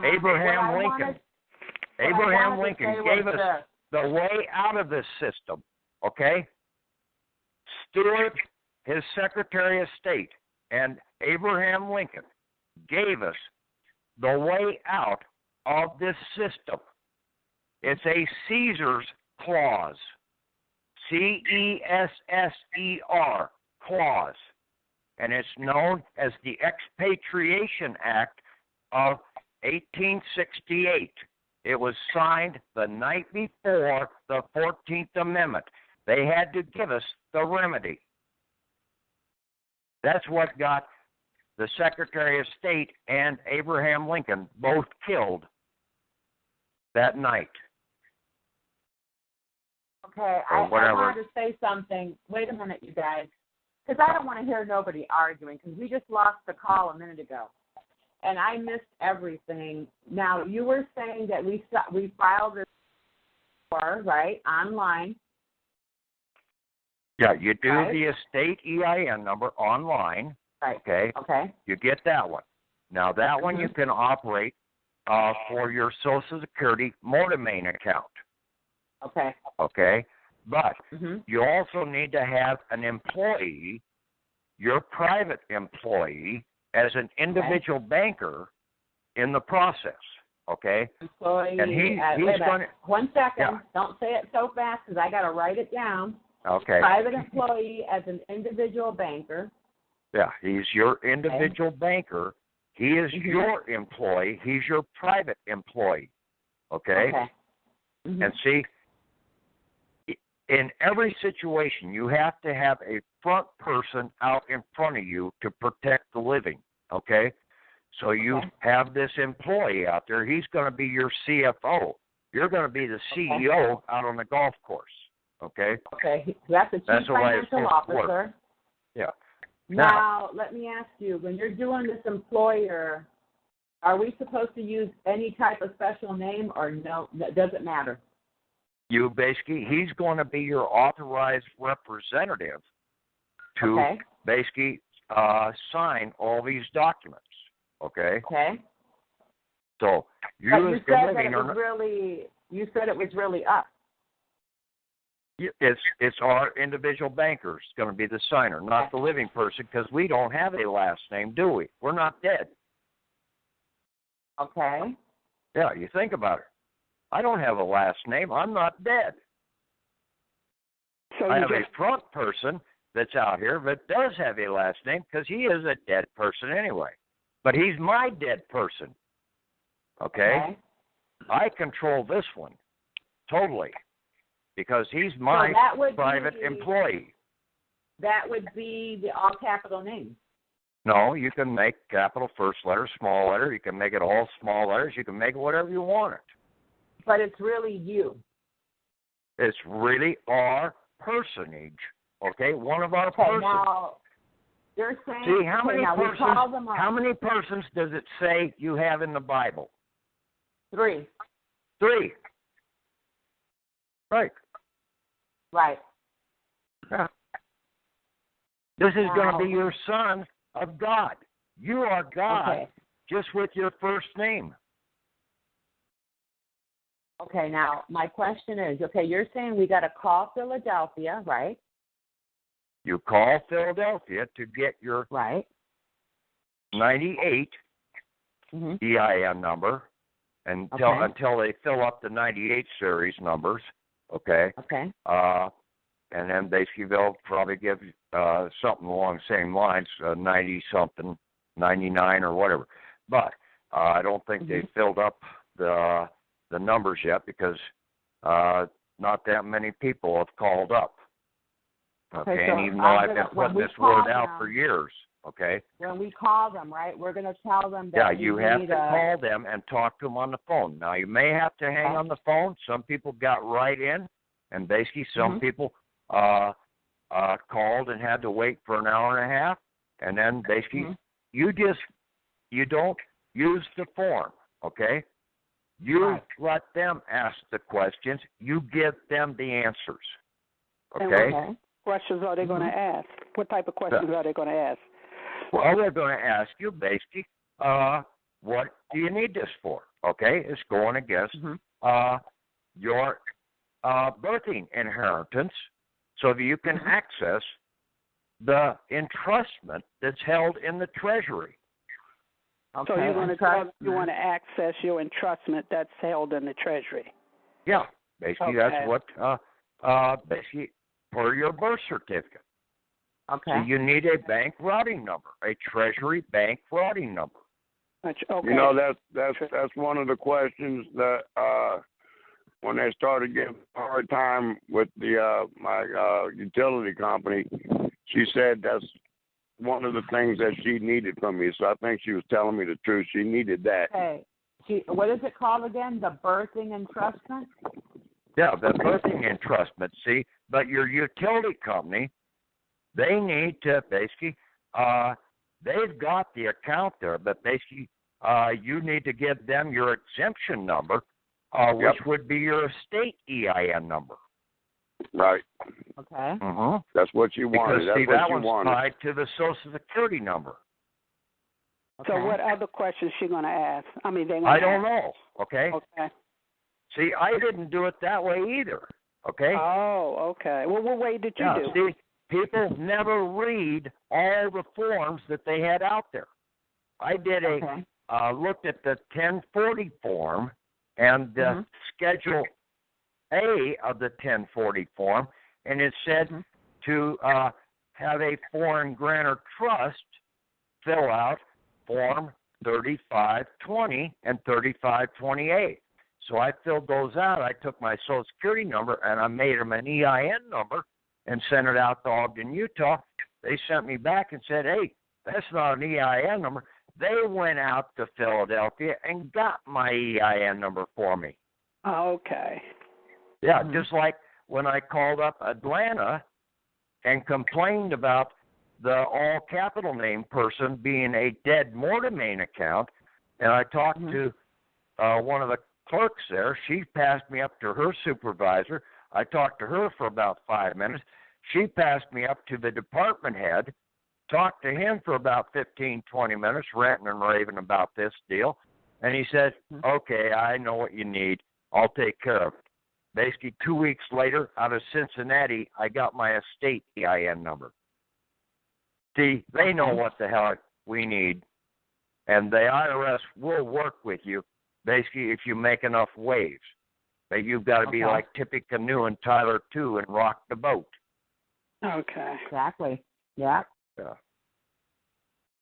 Abraham Lincoln gave us the way out of this system, okay? Stewart, his Secretary of State, and Abraham Lincoln gave us the way out of this system. It's a Caesar's clause, Cesser clause, and it's known as the Expatriation Act of 1868. It was signed the night before the 14th Amendment. They had to give us the remedy. That's what got the Secretary of State and Abraham Lincoln both killed that night. Okay, I wanted to say something. Wait a minute, you guys, because I don't want to hear nobody arguing, because we just lost the call a minute ago, and I missed everything. Now, you were saying that we filed this, right, online. Yeah, you do the estate EIN number online. Right. Okay. You get that one. Now, that one you can operate for your Social Security Mortmain account. Okay. But you also need to have an employee, your private employee, as an individual banker in the process. Okay. Employee. And he's going to. 1 second. Yeah. Don't say it so fast, because I got to write it down. Okay. Private employee as an individual banker. Yeah, he's your individual banker. He is your employee. He's your private employee. Okay? And see, in every situation, you have to have a front person out in front of you to protect the living. Okay? So you have this employee out there. He's going to be your CFO. You're going to be the CEO out on the golf course. Okay? Okay. That's the Chief Financial Officer. Yeah. Now, let me ask you, when you're doing this employer, are we supposed to use any type of special name, or no? That doesn't matter. You basically, he's going to be your authorized representative to basically sign all these documents. Okay. Okay. So you said that it was really. You said it was really us. It's our individual bankers going to be the signer, not the living person, because we don't have a last name, do we? We're not dead. Okay. Yeah, you think about it. I don't have a last name. I'm not dead. So I have a front person that's out here that does have a last name because he is a dead person anyway. But he's my dead person. Okay? I control this one totally because he's my private employee. That would be the all capital name. No, you can make capital first letter, small letter. You can make it all small letters. You can make it whatever you want it. But it's really you. It's really our personage, okay? One of our persons. Now, you're saying, see, how many persons does it say you have in the Bible? 3. 3. Right. Right. Yeah. This is going to be your son of God. You are God just with your first name. Okay, now my question is, you're saying we got to call Philadelphia, right? You call Philadelphia to get your 98 EIN number until they fill up the 98 series numbers, okay? Okay. And then basically they'll probably give something along the same lines, 90-something, 99 or whatever. But I don't think they filled up the numbers yet because not that many people have called up. Okay, so and even though I've been putting this word out for years, okay? When we call them, right, we're going to tell them that you have to call them and talk to them on the phone. Now, you may have to hang on the phone. Some people got right in, and basically some people called and had to wait for an hour and a half, and then basically you don't use the form, okay? You let them ask the questions. You give them the answers, okay? Questions are they going to ask? What type of questions are they going to ask? Well, they're going to ask you basically, what do you need this for? Okay, it's going against your birthing inheritance so that you can access the entrustment that's held in the Treasury. Okay. So you want to access your entrustment that's held in the Treasury. Yeah, basically that's what basically for your birth certificate. Okay. So you need a bank routing number, a Treasury bank routing number. Okay. You know, that's one of the questions that when they started giving a hard time with the my utility company, she said that's one of the things that she needed from me. So I think she was telling me the truth. She needed that. Okay. What is it called again? The birthing entrustment? Yeah, the birthing entrustment. See, but your utility company, they need to basically, they've got the account there, but basically you need to give them your exemption number, which would be your estate EIN number. Right. Okay. That's what you wanted. Because, that's see, what that you one's wanted. tied to the Social Security number. So what other questions she going to ask? I mean, I don't know. Okay. Okay. See, I didn't do it that way either. Okay. Oh, okay. Well, what way did you do? See, people never read all the forms that they had out there. I did looked at the 1040 form and the Schedule A of the 1040 form, and it said to have a foreign grantor trust fill out Form 3520 and 3528. So I filled those out. I took my Social Security number and I made them an EIN number and sent it out to Ogden, Utah. They sent me back and said, hey, that's not an EIN number. They went out to Philadelphia and got my EIN number for me. Okay. Yeah, just like when I called up Atlanta and complained about the all-capital name person being a dead Mortimain account, and I talked to one of the clerks there. She passed me up to her supervisor. I talked to her for about 5 minutes. She passed me up to the department head, talked to him for about 15, 20 minutes, ranting and raving about this deal. And he said, okay, I know what you need. I'll take care of it. Basically, 2 weeks later, out of Cincinnati, I got my estate EIN number. See, they know what the hell we need. And the IRS will work with you, basically, if you make enough waves. But you've got to be like Tippy Canoe and Tyler, too, and rock the boat. Okay. Exactly. Yeah. Yeah.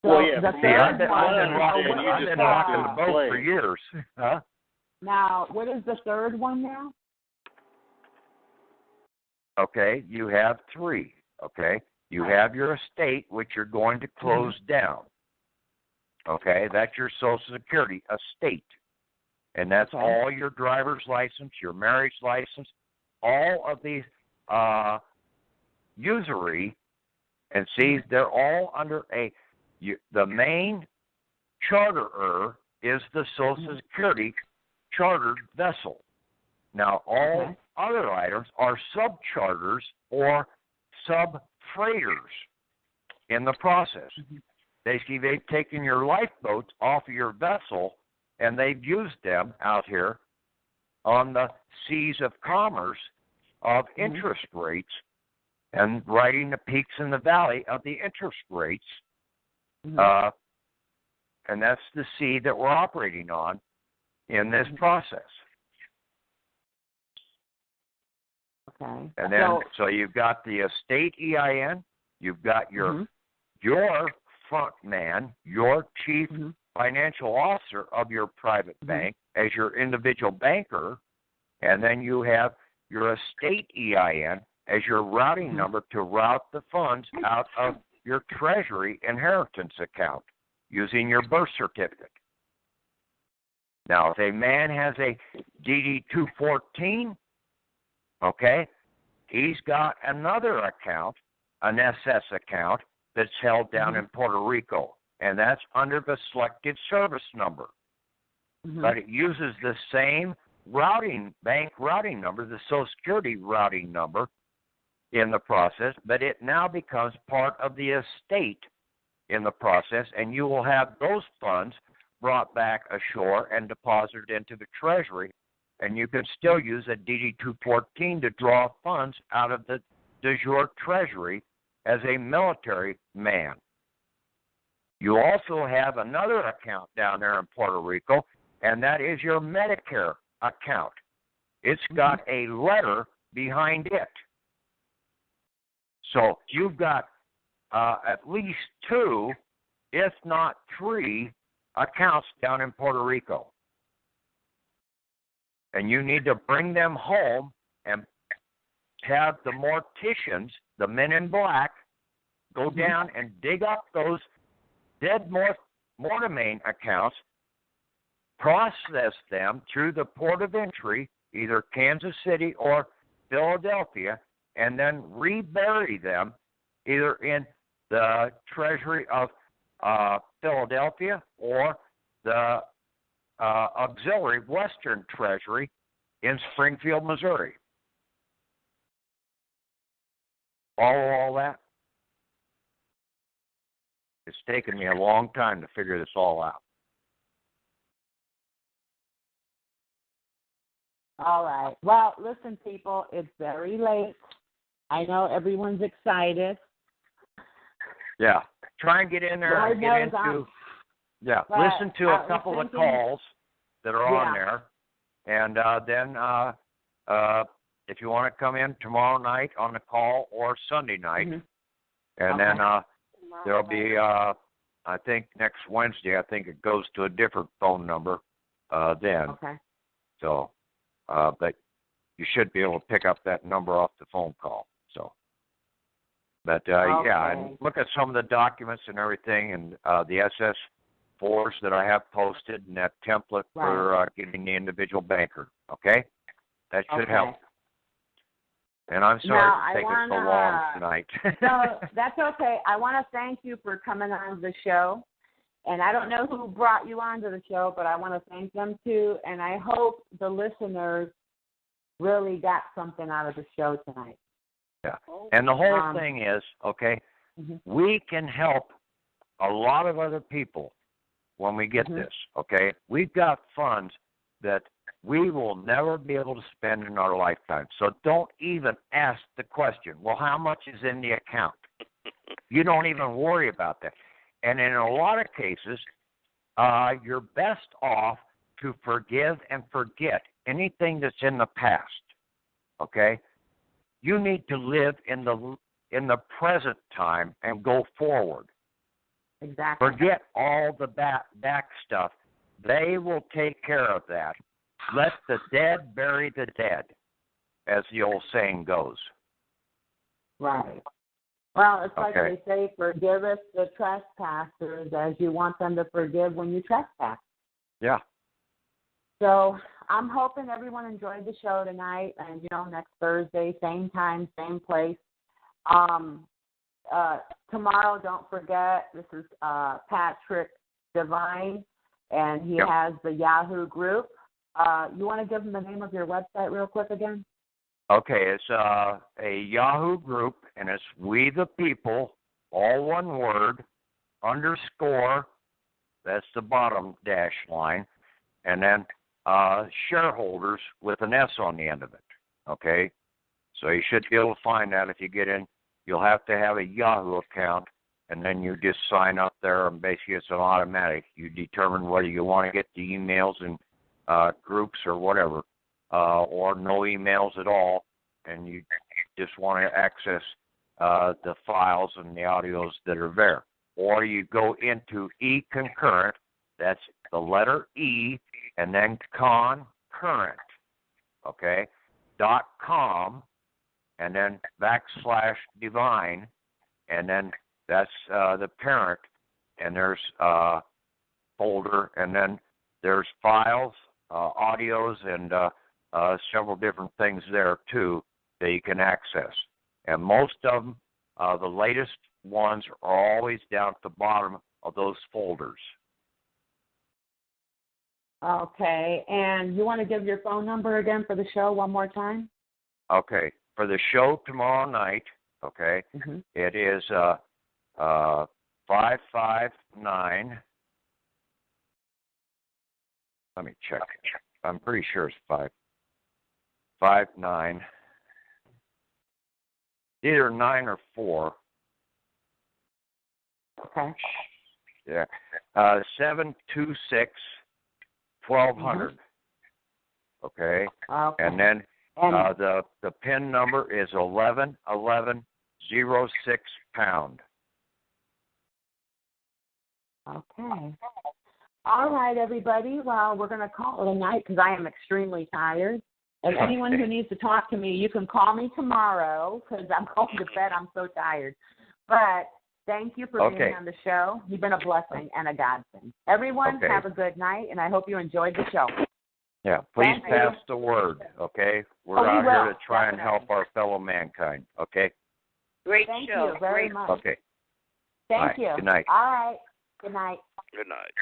So Well, yeah. I've been rocking the boat for years. Huh? Now, what is the third one now? Okay, you have 3. Okay, you have your estate, which you're going to close down. Okay, that's your Social Security estate. And that's all your driver's license, your marriage license, all of these usury. And see, they're all under the main charterer is the Social Security chartered vessel. Now, all other items are subcharters or sub-freighters in the process. Basically, they've taken your lifeboats off of your vessel, and they've used them out here on the seas of commerce of interest rates and riding the peaks and the valley of the interest rates. And that's the sea that we're operating on in this process. Okay. And then, so you've got the estate EIN, you've got your front man, your chief financial officer of your private bank as your individual banker, and then you have your estate EIN as your routing number to route the funds out of your Treasury inheritance account using your birth certificate. Now, if a man has a DD-214, okay, he's got another account, an SS account, that's held down in Puerto Rico, and that's under the selected service number. But it uses the same bank routing number, the Social Security routing number in the process, but it now becomes part of the estate in the process, and you will have those funds brought back ashore and deposited into the Treasury, and you can still use a DD-214 to draw funds out of the de jure Treasury as a military man. You also have another account down there in Puerto Rico, and that is your Medicare account. It's got a letter behind it. So you've got at least 2, if not 3, accounts down in Puerto Rico. And you need to bring them home and have the morticians, the men in black, go down and dig up those dead mortmain accounts, process them through the port of entry, either Kansas City or Philadelphia, and then rebury them either in the Treasury of Philadelphia or the auxiliary Western Treasury in Springfield, Missouri. Follow all that? It's taken me a long time to figure this all out. All right. Well, listen, people, it's very late. I know everyone's excited. Yeah. Try and get in there and get into... listen to a couple of calls that are on there. And then if you want to come in tomorrow night on the call or Sunday night, and then there'll be, I think next Wednesday, I think it goes to a different phone number then. Okay. So, but you should be able to pick up that number off the phone call. So, but and look at some of the documents and everything, and the SS4s that I have posted, and that template for getting the individual banker. Okay, that should help. And I'm sorry for taking so long tonight. No, that's okay. I want to thank you for coming on the show. And I don't know who brought you onto the show, but I want to thank them too. And I hope the listeners really got something out of the show tonight. Yeah. And the whole thing is, okay, we can help a lot of other people when we get this, okay? We've got funds that we will never be able to spend in our lifetime. So don't even ask the question, well, how much is in the account? You don't even worry about that. And in a lot of cases, you're best off to forgive and forget anything that's in the past, okay? You need to live in the present time and go forward. Exactly. Forget all the back stuff. They will take care of that. Let the dead bury the dead, as the old saying goes. Right. Well, it's like they say, forgive us the trespassers as you want them to forgive when you trespass. Yeah. So I'm hoping everyone enjoyed the show tonight. And, next Thursday, same time, same place. Tomorrow, don't forget, this is Patrick Devine, and he has the Yahoo group. You want to give them the name of your website real quick again? Okay, it's a Yahoo group, and it's We the People, all one word, _ that's the bottom dash line, and then shareholders with an S on the end of it, okay? So you should be able to find that if you get in. You'll have to have a Yahoo account, and then you just sign up there, and basically it's an automatic. You determine whether you want to get the emails and groups or whatever, or no emails at all, and you just want to access the files and the audios that are there. Or you go into eConcurrent, that's the letter E, and then concurrent, okay, .com, and then /Devine, and then that's the parent, and there's folder, and then there's files, audios, and several different things there too that you can access. And most of them, the latest ones are always down at the bottom of those folders. Okay, and you want to give your phone number again for the show one more time? Okay, for the show tomorrow night, okay, it is 559. Let me check. I'm pretty sure it's 559. Either 9 or 4. Okay. Yeah. 726 1200. Okay. And then the PIN number is 111106 pound. Okay. All right, everybody. Well, we're going to call it a night because I am extremely tired. And anyone who needs to talk to me, you can call me tomorrow because I'm going to bed. I'm so tired. But thank you for being on the show. You've been a blessing and a godsend. Everyone, have a good night, and I hope you enjoyed the show. Yeah, please pass the word, okay? We're out here to try and help our fellow mankind, okay? Great Thank show. you very much. Okay. Thank you. Good night. All right. Good night. Good night.